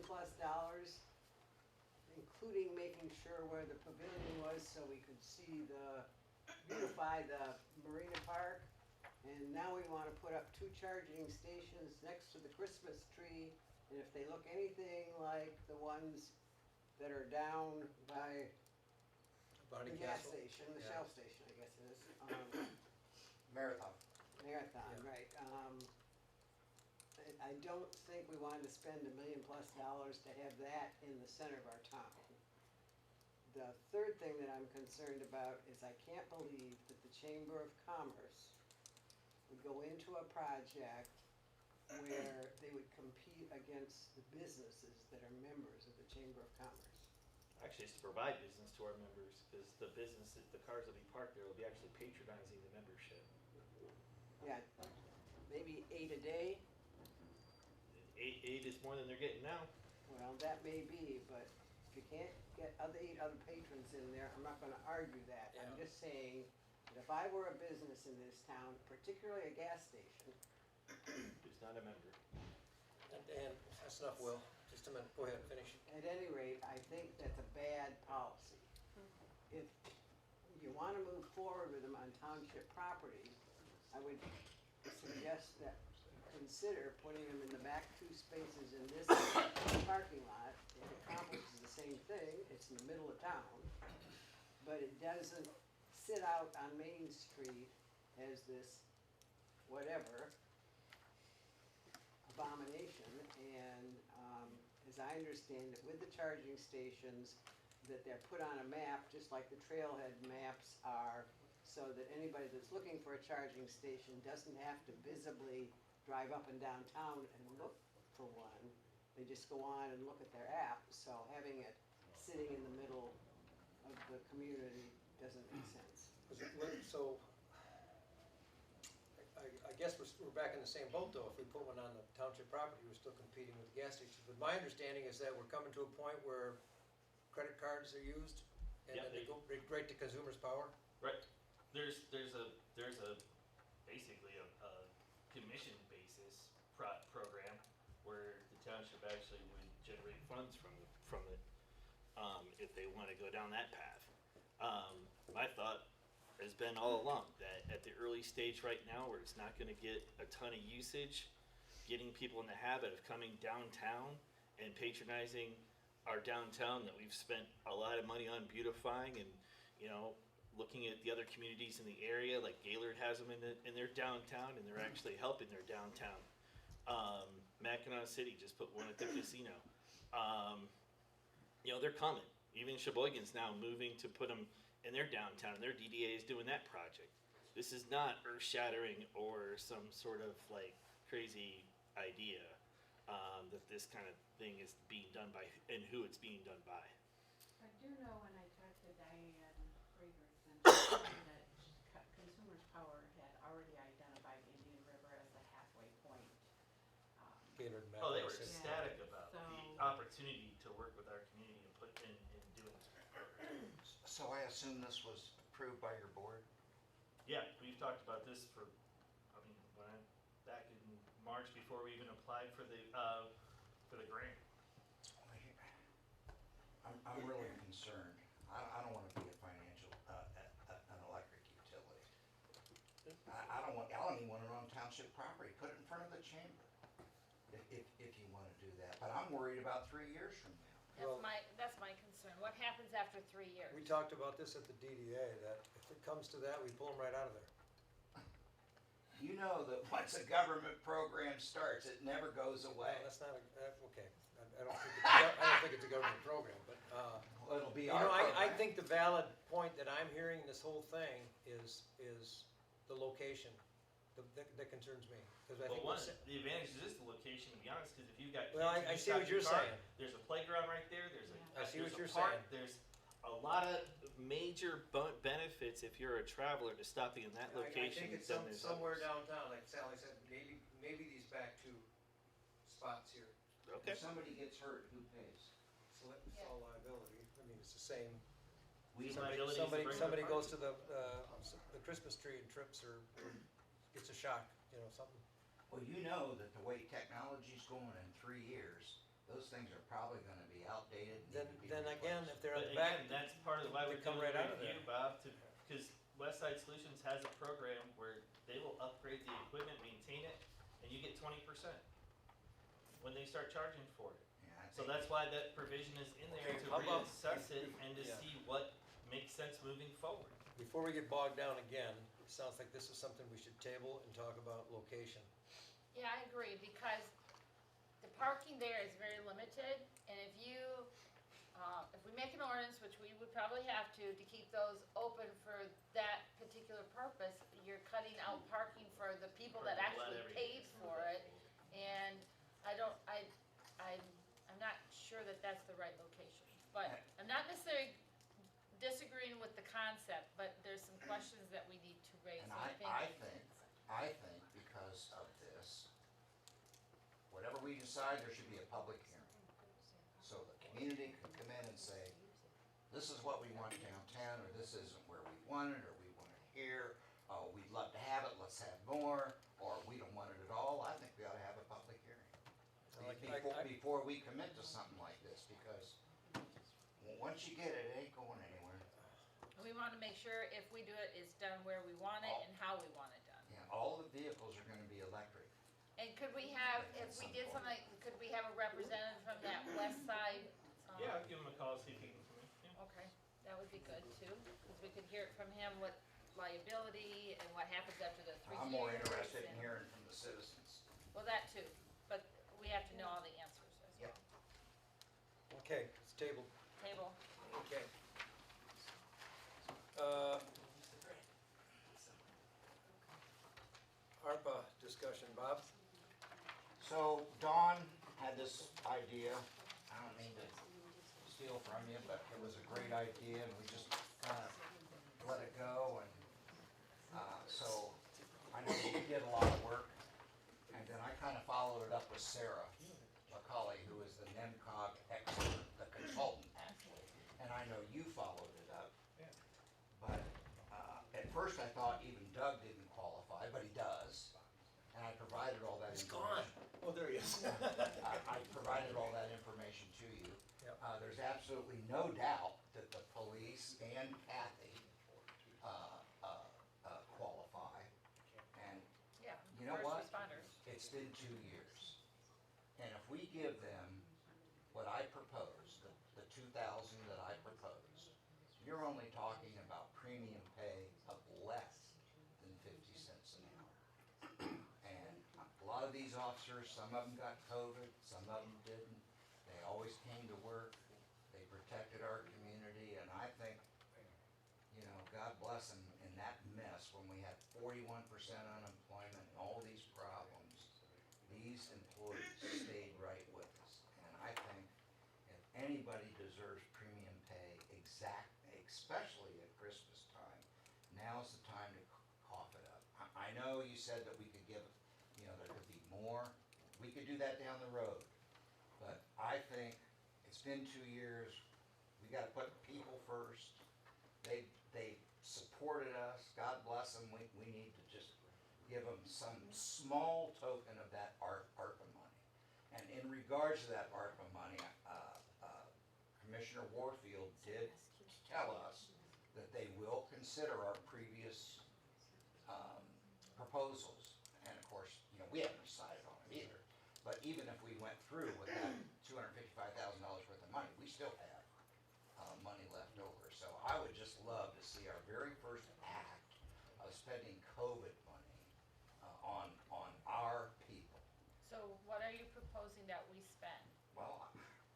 including making sure where the pavilion was so we could see beautify the Marina Park. And now we wanna put up 2 charging stations next to the Christmas tree And if they look anything like the ones that are down by Bonnie the gas Castle? station, the Yeah. Shell station, I guess it is, Marathon. Marathon, Yeah. right, I don't think we wanted to spend $1 million+ to have that in the center of our town. The third thing that I'm concerned about is I can't believe that the Chamber of Commerce would go into a project where they would compete against the businesses that are members of the Chamber of Commerce. Actually, it's to provide business to our members, because the business, the cars that will be parked there will be actually patronizing the membership. Yeah, maybe 8 a day, Eight is more than they're getting now. well, that may be, but if you can't get 8 other patrons in there, I'm not gonna argue that. I'm Yeah. just saying that if I were a business in this town, particularly a gas station, Who's not a member. And that's enough, Will. Just a minute. Go ahead, finish. at any rate, I think that's a bad policy. If you wanna move forward with them on township property, I would suggest that you consider putting them in the back 2 spaces in this parking lot. It accomplishes the same thing, it's in the middle of town, but it doesn't sit out on Main Street as this whatever abomination. And as I understand it, with the charging stations, that they're put on a map, just like the trailhead maps are, so that anybody that's looking for a charging station doesn't have to visibly drive up and down town and look for one. They just go on and look at their app, so having it sitting in the middle of the community doesn't make sense. So, I guess we're back in the same boat though. If we put one on the township property, we're still competing with the gas stations. But my understanding is that we're coming to a point where credit cards are used and Yeah, then they go right to consumers' power. Right. There's a basically a commission basis program where the township actually would generate funds from it, if they wanna go down that path. My thought has been all along that at the early stage right now, where it's not gonna get a ton of usage, getting people in the habit of coming downtown and patronizing our downtown that we've spent a lot of money on beautifying, and, you know, looking at the other communities in the area, like Gaylord has them in their downtown, and they're actually helping their downtown. Mackinac City just put one at the casino. You know, they're coming. Even Sheboygan's now moving to put them in their downtown, and their DDA is doing that project. This is not earth-shattering or some sort of like crazy idea, that this kind of thing is being done by, and who it's being done by. I do know when I talked to Diane Fregerson, that Consumers Power had already identified Indian River as a halfway point. Gaylord and Oh, they Mackinac were City. ecstatic about the So- opportunity to work with our community and put in doing this. So I assume this was approved by your board? Yeah, we've talked about this for, I mean, back in March, before we even applied for the grant. I'm really concerned. I don't wanna be a financial, an electric utility. I don't even want it on township property. Put it in front of the chamber, if you wanna do that. But I'm worried about 3 years from now. Well- That's my concern. What happens after 3 years? We talked about this at the DDA, that if it comes to that, we pull them right out of there. You know that once a government program starts, it never goes away. Well, that's not, okay. I don't think it's a government program, but, Well, it'll be you our know, I program. think the valid point that I'm hearing in this whole thing is the location that concerns me. Cause I Well, think one, we're the advantage is the location, to be honest, because if you've got kids. Well, and I you see stop what your you're car, saying. There's a playground right there, there's I see what a you're park, saying. there's a lot of major benefits if you're a traveler to stopping in that location. I think it's than there's somewhere others. downtown, like Sally said, maybe these back 2 spots here. Okay. If somebody gets hurt, who pays? So it's all liability. I mean, it's the same. We Somebody liabilities to bring somebody the goes park. to the Christmas tree and trips or gets a shock, you know, something. Well, you know that the way technology's going in 3 years, those things are probably gonna be outdated and need to be Then again, replaced. if they're on But the back, again, that's part of why they we're come doing right the out of review, there. Bob, because Westside Solutions has a program where they will upgrade the equipment, maintain it, and you get 20%. when they start charging for it. Yeah, I So think- that's why that provision is in there, Okay, to how about- reassess it and to Yeah. see what makes sense moving forward. Before we get bogged down again, it sounds like this is something we should table and talk about location. Yeah, I agree, because the parking there is very limited, and if we make an ordinance, which we would probably have to keep those open for that particular purpose, you're cutting out parking for the people that actually paid for it, and I'm not sure that that's the right location. But I'm not necessarily disagreeing with the concept, but there's some questions that we need to raise. And and I think because of this, whatever we decide, there should be a public hearing. So the community can come in and say, this is what we want downtown, or this isn't where we want it, or we want it here, we'd love to have it, let's have more, or we don't want it at all. I think we ought to have a public hearing. Before we commit to something like this, because once you get it, it ain't going anywhere. We want to make sure if we do it, it's done where we want it and how we want it done. Yeah, all the vehicles are gonna be electric. And could we have, if we did something, could we have a representative from that west side? Yeah, I'll give him a call, see if he can come in. Yeah. Okay, that would be good too, because we could hear it from him, what liability and what happens after the 3 years. I'm more interested in and- hearing from the citizens. Well, that too, but we have to know all the answers as Yep. well. Okay, it's tabled. Table. Okay. ARPA discussion, Bob? So Dawn had this idea, I don't mean to steal from you, but it was a great idea and we just kind of let it go and, so I know you did a lot of work. And then I kind of followed it up with Sarah McCauley, who is the NEMCOG expert, the consultant actually. And I know you followed it up. But, at first I thought even Doug didn't qualify, but he does. And I provided all that information. Oh, there he is. I provided all that information to you. Yep. There's absolutely no doubt that the police and Kathy, qualify. And Yeah. you know what? First responders. It's been 2 years. And if we give them what I proposed, the 2,000 that I proposed, you're only talking about premium pay of less than 50 cents an hour. And a lot of these officers, some of them got COVID, some of them didn't. They always came to work. They protected our community, and I think, you know, God bless them in that mess when we had 41% unemployment and all these problems. These employees stayed right with us. And I think if anybody deserves premium pay, especially at Christmas time, now's the time to cough it up. I know you said that we could give, you know, there could be more. We could do that down the road. But I think it's been 2 years. We gotta put people first. They supported us. God bless them. We need to just give them some small token of that ARPA money. And in regards to that ARPA money, Commissioner Warfield did tell us that they will consider our previous proposals. And of course, you know, we haven't decided on it either. But even if we went through with that $255,000 worth of money, we still have money left over. So I would just love to see our very first act of spending COVID money on our people. So what are you proposing that we spend? Well,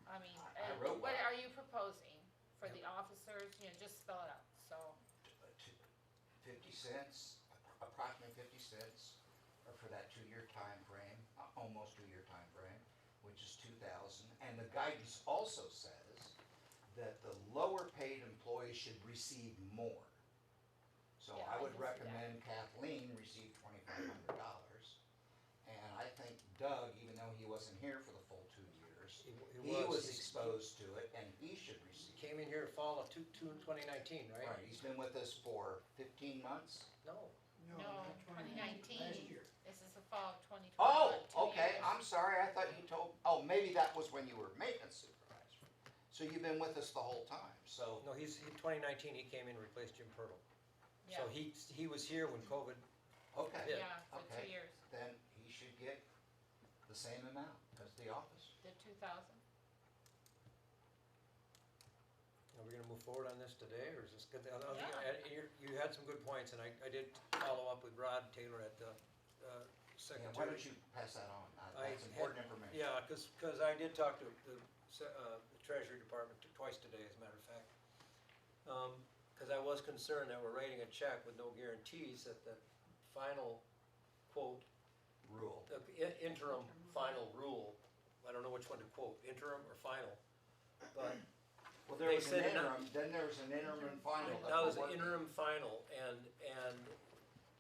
I mean, I wrote what that. are you proposing for the officers? You know, just spell it out, so. 50 cents, approximately 50 cents for that 2-year time frame, almost 2-year time frame, which is 2,000. And the guidance also says that the lower paid employees should receive more. So Yeah, I I would can see that. recommend Kathleen receive $2,500. And I think Doug, even though he wasn't here for the full 2 years, he was exposed to it and he should receive. Came in here fall of 2019, right? Right, he's been with us for 15 months. No. No, not 2019. Last year. This is the fall of 2021. Oh, 2 okay, years. I'm sorry, I thought you told, oh, maybe that was when you were maintenance supervisor. So you've been with us the whole time, so, No, in 2019, he came in and replaced Jim Pirtle. So Yeah. he was here when COVID, okay, Yeah, for okay. 2 years. Then he should get the same amount as the office. The 2,000? Are we gonna move forward on this today, or is this good? Yeah. You had some good points, and I did follow up with Rod Taylor at the Yeah, secretary. why don't you pass that on? That's important information. Yeah, cause I did talk to the Treasury Department twice today, as a matter of fact. Cause I was concerned that we're writing a check with no guarantees that the final quote, Rule. the interim final rule, I don't know which one to quote, interim or final, but Well, there They was an said it not- interim, then there was an interim and final. that was an interim final, and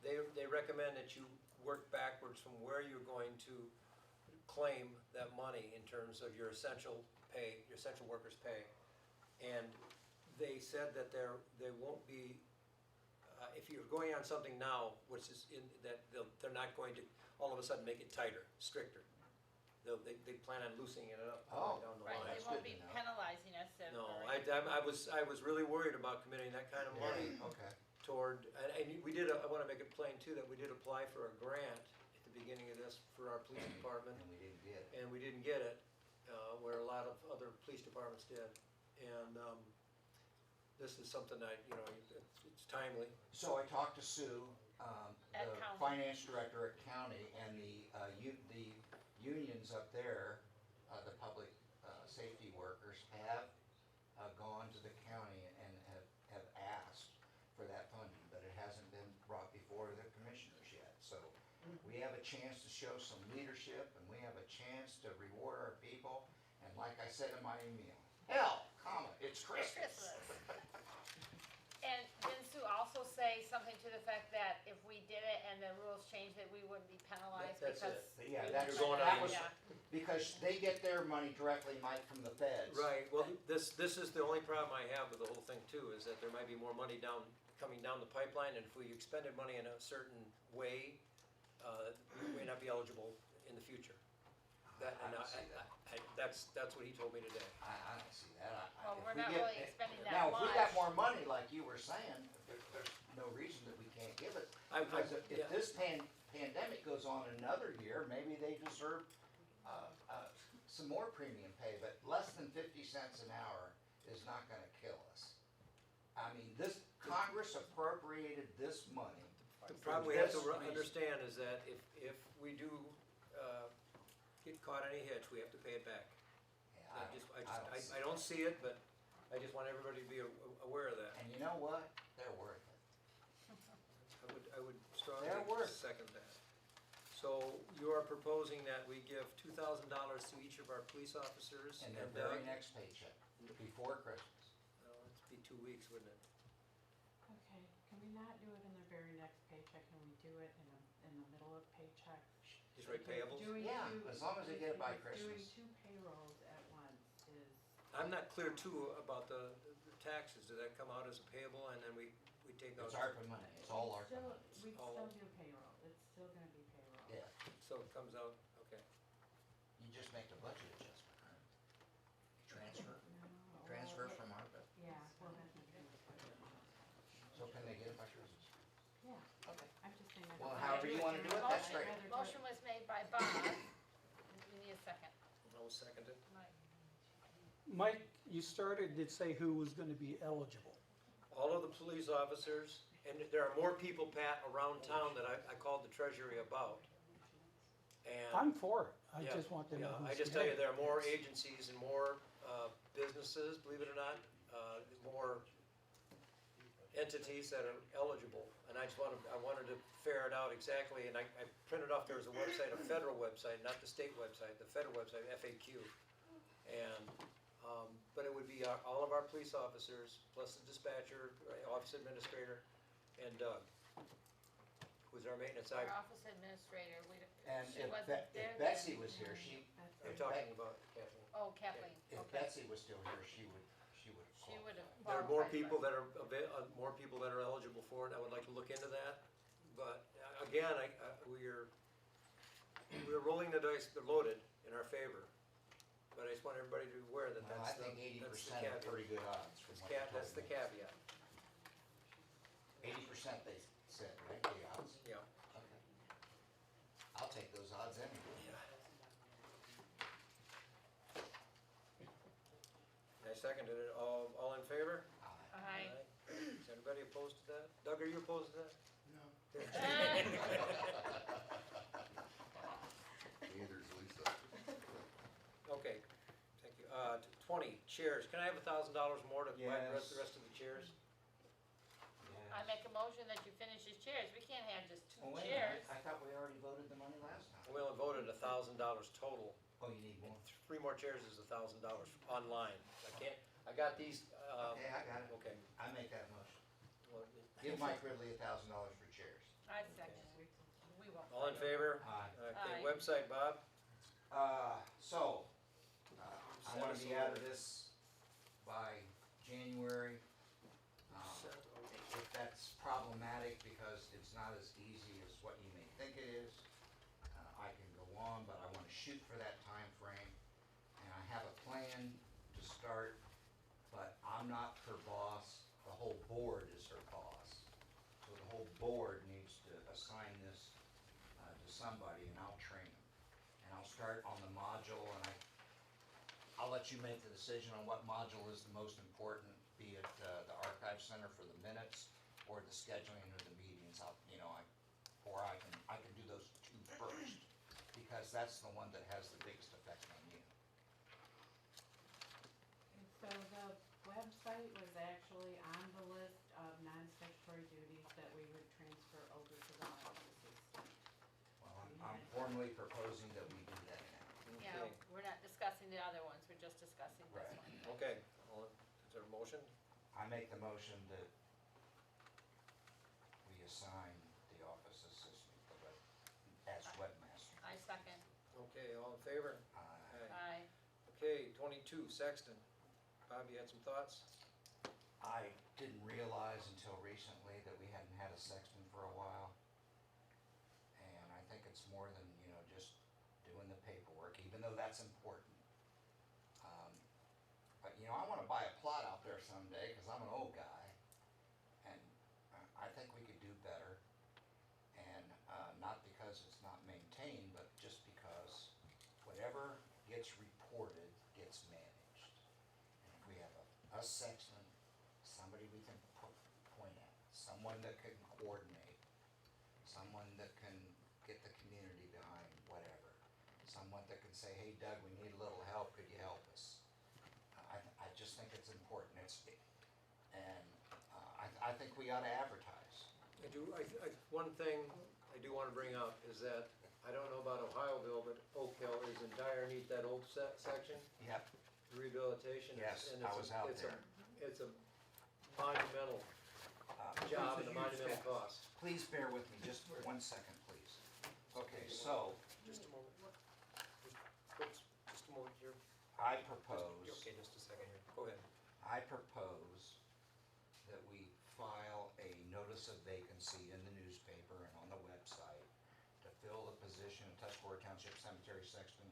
they recommend that you work backwards from where you're going to claim that money in terms of your essential pay, your essential workers' pay. And they said that there won't be, if you're going on something now, which is that they're not going to all of a sudden make it tighter, stricter. They plan on loosening it up Oh. down the Right, line. they that's won't good be to know. penalizing us if. No, or- I was really worried about committing that kind of money Okay. toward, and we did, I wanna make it plain too, that we did apply for a grant at the beginning of this for our police department, And we didn't get it. and we didn't get it, where a lot of other police departments did. And, this is something that, it's timely. So I talked to Sue, At the county. finance director at county, and the unions up there, the public safety workers have gone to the county and have asked for that funding, but it hasn't been brought before the commissioners yet. So we have a chance to show some leadership, and we have a chance to reward our people. And like I said in my email, hell, it's Christmas. And didn't Sue also say something to the fact that if we did it and the rules changed, that we wouldn't be penalized That's because. it. Yeah, we that's, went that on- was, yeah. because they get their money directly, Mike, from the feds. Right, well, this is the only problem I have with the whole thing too, is that there might be more money coming down the pipeline, and if we expended money in a certain way, we may not be eligible in the future. I don't see that. That's what he told me today. I don't see that. Well, If we're we not get- really expending that Now, if we got much. more money, like you were saying, there's no reason that we can't give it. Because if yeah. this pandemic goes on another year, maybe they deserve, some more premium pay, but less than 50 cents an hour is not gonna kill us. I mean, this, Congress appropriated this money. The problem we have to understand is that if we do, get caught in a hitch, we have to pay it back. Yeah, I don't see it, but I just want everybody to be aware of that. And you know what? They're worth it. I would strongly They're worth it. second that. So you are proposing that we give $2,000 to each of our police officers And and, their very next paycheck, before Christmas. well, it'd be 2 weeks, wouldn't it? Okay, can we not do it in the very next paycheck, can we do it in the middle of paycheck? Just write payables? Doing Yeah, two- as long as they get it by because Doing Christmas. 2 payrolls at once is, I'm not clear too about the taxes. Does that come out as a payable and then we take out? It's ARPA money, it's all ARPA still, money. we'd all- still do payroll, it's still gonna be payroll. Yeah, So it comes out, okay. you just make the budget adjustment, right? Transfer, No, transfer well, from ARPA. Yeah, well, that's not gonna be budget. So can they get it by Christmas? Yeah, Okay. I'm just saying that. Well, I'd however rather you do wanna do it, during- that's I'd great. rather do it- Motion was made by Bob. We need a second. I'll second it. Mike. Mike, you started to say who was gonna be eligible. All of the police officers, and there are more people, Pat, around town that I called the treasury about. And. I'm for it, I Yeah, just want to know yeah, who's. I just tell you, there are more agencies and more businesses, believe it or not, more entities that are eligible. And I wanted to ferret out exactly, and I printed off, there was a website, a federal website, not the state website, the federal website, FAQ. And, but it would be all of our police officers, plus the dispatcher, office administrator, and Doug, who's our maintenance. Our office administrator, And she if wasn't Be- there if then. Betsy was here, I'm talking about Kathleen. Oh, Kathleen, if okay. Betsy was still here, she would She qualify. would have. There are more people that are more people that are eligible for it. I would like to look into that. But again, we're rolling the dice, they're loaded in our favor. But I just want everybody to be aware that Well, I that's the think 80% are caveat. pretty good odds from what you told That's the me. caveat, 80% they said, right, the odds? yeah. Okay. I'll take those odds anyway. seconded it. All in favor? Aye. Is anybody opposed to that? Doug, are you opposed to that? No. Neither is Lisa. Okay, thank you. 20, chairs. Can I have $1,000 more to buy the Yes. rest of the chairs? I make a motion that you finish his chairs. We can't have just two Well, wait a minute, chairs. I thought we already voted the money last time. We only voted $1,000 total. Oh, you need more? 3 more chairs is $1,000 online. I got these, Okay, I got it. okay. I make that motion. Well, Give Mike Ridley $1,000 for chairs. I second. We won't. All in favor? Aye. Okay, Aye. website, Bob? I wanna be out of this by January. If that's problematic because it's not as easy as what you may think it is, I can go on, but I wanna shoot for that time frame. And I have a plan to start, but I'm not her boss, the whole board is her boss. So the whole board needs to assign this to somebody and I'll train them. And I'll start on the module and I'll let you make the decision on what module is the most important, be it the archive center for the minutes or the scheduling of the meetings. I can do those two first because that's the one that has the biggest effect on you. So the website was actually on the list of non-statutory duties that we would transfer over to the office assistant. Well, I'm formally proposing that we do that now. Yeah, Okay. we're not discussing the other ones. We're just discussing this Right. one. Okay, is there a motion? I make the motion that we assign the office assistant as webmaster. I second. Okay, all in favor? Aye. Okay, 22, Sexton. Bob, you had some thoughts? I didn't realize until recently that we hadn't had a sexton for a while. And I think it's more than, just doing the paperwork, even though that's important. But, I wanna buy a plot out there someday, cause I'm an old guy. And I think we could do better. And, not because it's not maintained, but just because whatever gets reported gets managed. And if we have a sexton, somebody we can point at, someone that can coordinate, someone that can get the community behind whatever, someone that can say, hey Doug, we need a little help, could you help us? I just think it's important, I think we ought to advertise. One thing I do wanna bring up is that, I don't know about Ohioville, but Oak Hill is in dire need, that old section, Yep, rehabilitation. yes, and I was out there. It's a monumental job and a monumental cost. Please bear with me just 1 second, please. Okay, so Just a moment. Just a moment here. I propose. Okay, just a second here. Go ahead. I propose that we file a notice of vacancy in the newspaper and on the website to fill the position of Tuscarora Township Cemetery Sexton.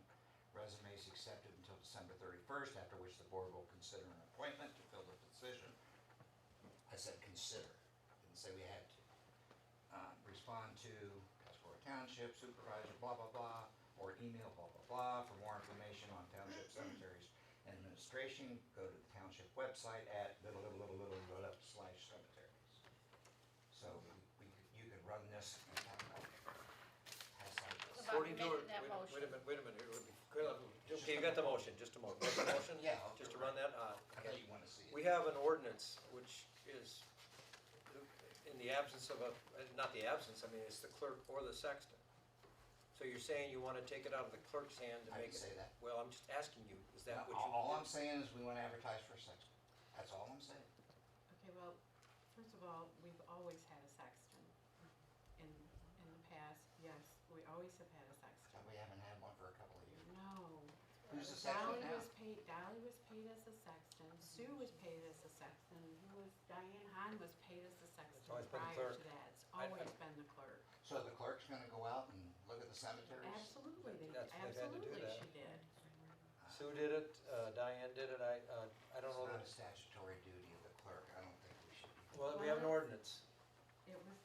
Resumes accepted until December 31st, after which the board will consider an appointment to fill the position. I said consider, didn't say we had to. Respond to Tuscarora Township Supervisor blah blah blah, or email blah blah blah. For more information on township cemeteries and administration, go to the township website at /cemeteries. So you can run this and have About According to amending that motion. Wait a minute, here, it would be, okay, you got the motion, just a moment. Got the motion? Yeah. Just to run that, I bet you wanna see it. we have an ordinance which is in the absence of not the absence, I mean, it's the clerk or the sexton. So you're saying you wanna take it out of the clerk's hand to I make it? didn't say that. Well, I'm just asking you, is that what you? All I'm saying is we wanna advertise for a sexton. That's all I'm saying. Okay, well, first of all, we've always had a sexton. In the past, yes, we always have had a sexton. But we haven't had one for a couple of years. No. Who's the sexton now? Dolly was paid as a sexton, Sue was paid as a sexton, Diane Hahn was paid as a sexton always been the prior clerk. to that. It's always been the clerk. So the clerk's gonna go out and look at the cemeteries? Absolutely, They've had to do absolutely that. she did. Sue did it, Diane did it, I don't It's know not that. a statutory duty of the clerk. I don't think we should be. Well, we have an ordinance. It was,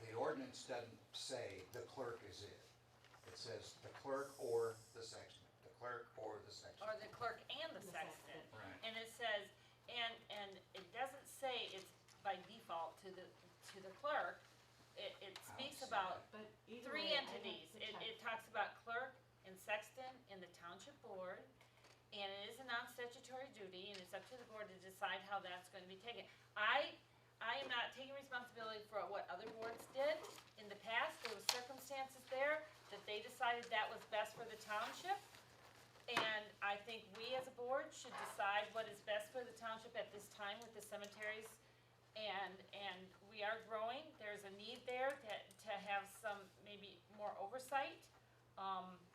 The ordinance doesn't say the clerk is it. It says the clerk or the sexton, the clerk or the sexton. Or the clerk and the The sexton. sexton. Right. And it says about But either three way, I have entities. to It, check. it talks about clerk and sexton and the township board. And it is a non-statutory duty, and it's up to the board to decide how that's gonna be taken. I am not taking responsibility for what other boards did in the past. There was circumstances there that they decided that was best for the township. And I think we as a board should decide what is best for the township at this time with the cemeteries. And we are growing, there's a need there to have some, maybe more oversight.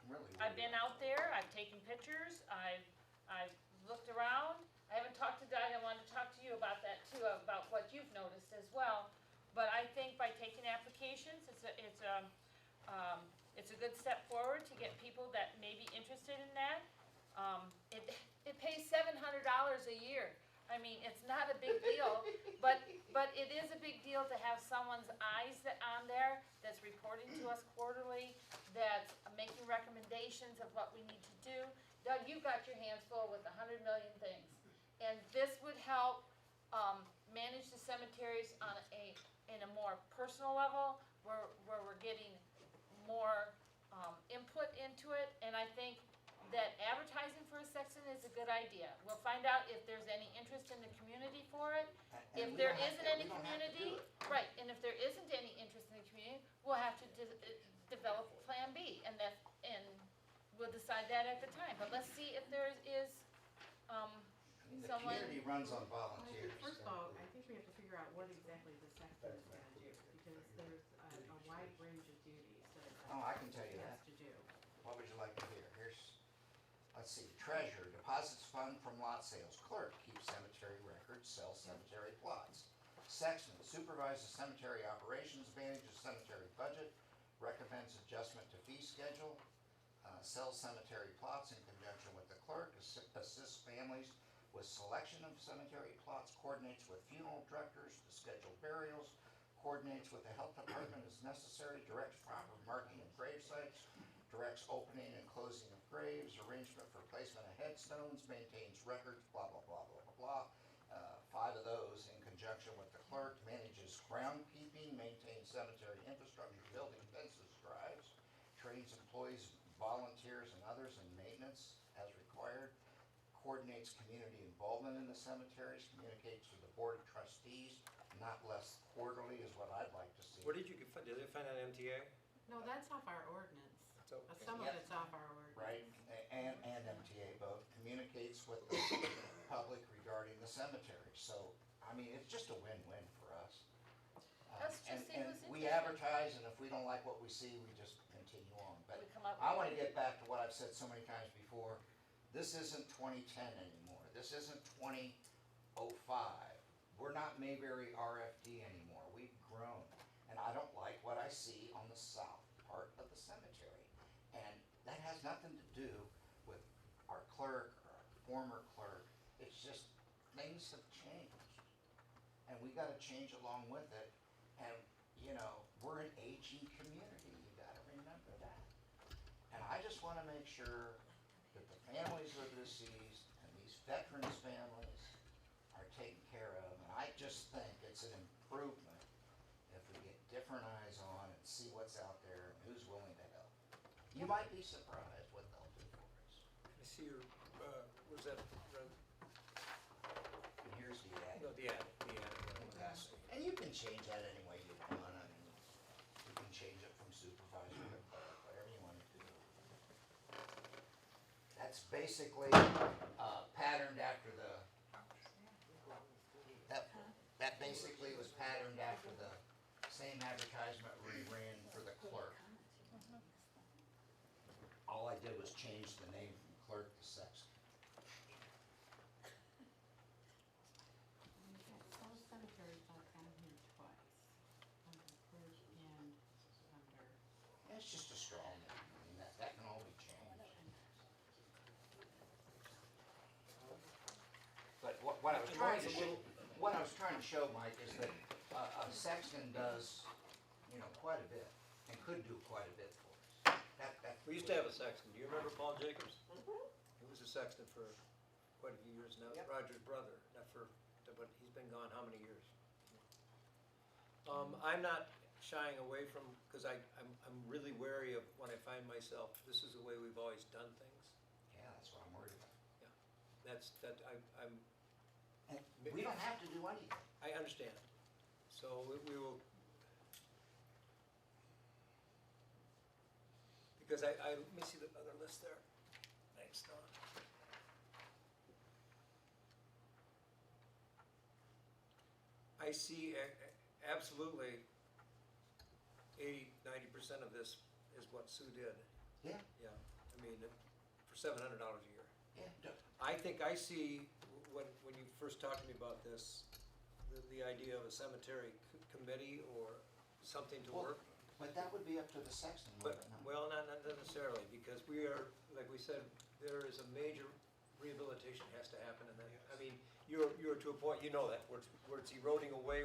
Really, I've been out there, I've taken pictures, I've looked around. I haven't talked to Doug, I wanted to talk to you about that too, about what you've noticed as well. But I think by taking applications, it's a good step forward to get people that may be interested in that. It pays $700 a year. I mean, it's not a big deal, but it is a big deal to have someone's eyes on there that's reporting to us quarterly, that's making recommendations of what we need to do. Doug, you've got your hands full with 100 million things. And this would help manage the cemeteries in a more personal level, where we're getting more input into it. And I think that advertising for a sexton is a good idea. We'll find out if there's any interest in the community for it. If there isn't any community, right, and if there isn't any interest in the community, we'll have to develop Plan B, and we'll decide that at the time. But let's see if there is The someone. community runs on Well, I think volunteers. first of all, I think we have to figure out what exactly the sexton is gonna do, because there's a wide range of duties that Oh, I can tell you he that. has to do. What would you like to hear? Let's see, treasurer deposits fund from lot sales. Clerk keeps cemetery records, sells cemetery plots. Sexton supervises cemetery operations, manages cemetery budget, recommends adjustment to fee schedule, sells cemetery plots in conjunction with the clerk, assists families with selection of cemetery plots, coordinates with funeral directors to schedule burials, coordinates with the health department as necessary, directs proper marking of grave sites, directs opening and closing of graves, arrangement for placement of headstones, maintains records, blah, blah, blah, blah, blah, blah. 5 of those in conjunction with the clerk, manages groundkeeping, maintains cemetery infrastructure, building fences, drives, trains employees, volunteers, and others in maintenance as required, coordinates community involvement in the cemeteries, communicates with the Board of Trustees, not less quarterly is what I'd like to see. Where did they find that MTA? No, that's off our ordinance. So, Some of Yeah. it's off our ordinance. Right, and MTA both, communicates with the public regarding the cemetery. So, I mean, it's just a win-win for us. Let's just see And who's we interested. advertise, and if we don't like what we see, we just continue on. But We come up I with- wanna get back to what I've said so many times before. This isn't 2010 anymore. This isn't 2005. We're not Mayberry RFD anymore. We've grown. And I don't like what I see on the south part of the cemetery. And that has nothing to do with our clerk or our former clerk. It's just things have changed. And we gotta change along with it. And, we're an aging community. You gotta remember that. And I just wanna make sure that the families of the deceased and these veterans' families are taken care of. And I just think it's an improvement if we get different eyes on and see what's out there and who's willing to help. You might be surprised what they'll do for us. I see your, was that, And here's the ad. no, the ad. And you can change that any way you want. I mean, you can change it from supervisor to clerk, whatever you want to do. That's basically patterned after that basically was patterned after the same advertisement we ran for the clerk. All I did was change the name from clerk to sexton. Those cemeteries are on here twice, under clerk and under. It's just a straw man. I mean, that can all be changed. But what I was trying to show, Mike, is that a sexton does, quite a bit, and could do quite a bit for us. We used to have a sexton. Do you remember Paul Jacobs? He was a sexton for quite a few years now. Yep. Roger's brother, but he's been gone how many years? I'm not shying away from, because I'm really wary of when I find myself, this is the way we've always done things. Yeah, that's what I'm worried about. I'm, And we don't have to do anything. I understand. So we will, because let me see the other list there. Thanks, Don. I see absolutely 80-90% of this is what Sue did. Yeah. Yeah, I mean, for $700 a year. Yeah. I think I see, when you first talked to me about this, the idea of a cemetery committee or something to Well, work. But that would be up to the sexton, But, wouldn't it? well, not necessarily, because we are, like we said, there is a major rehabilitation has to happen, and then, I mean, you're to a point, you know that, where it's eroding away,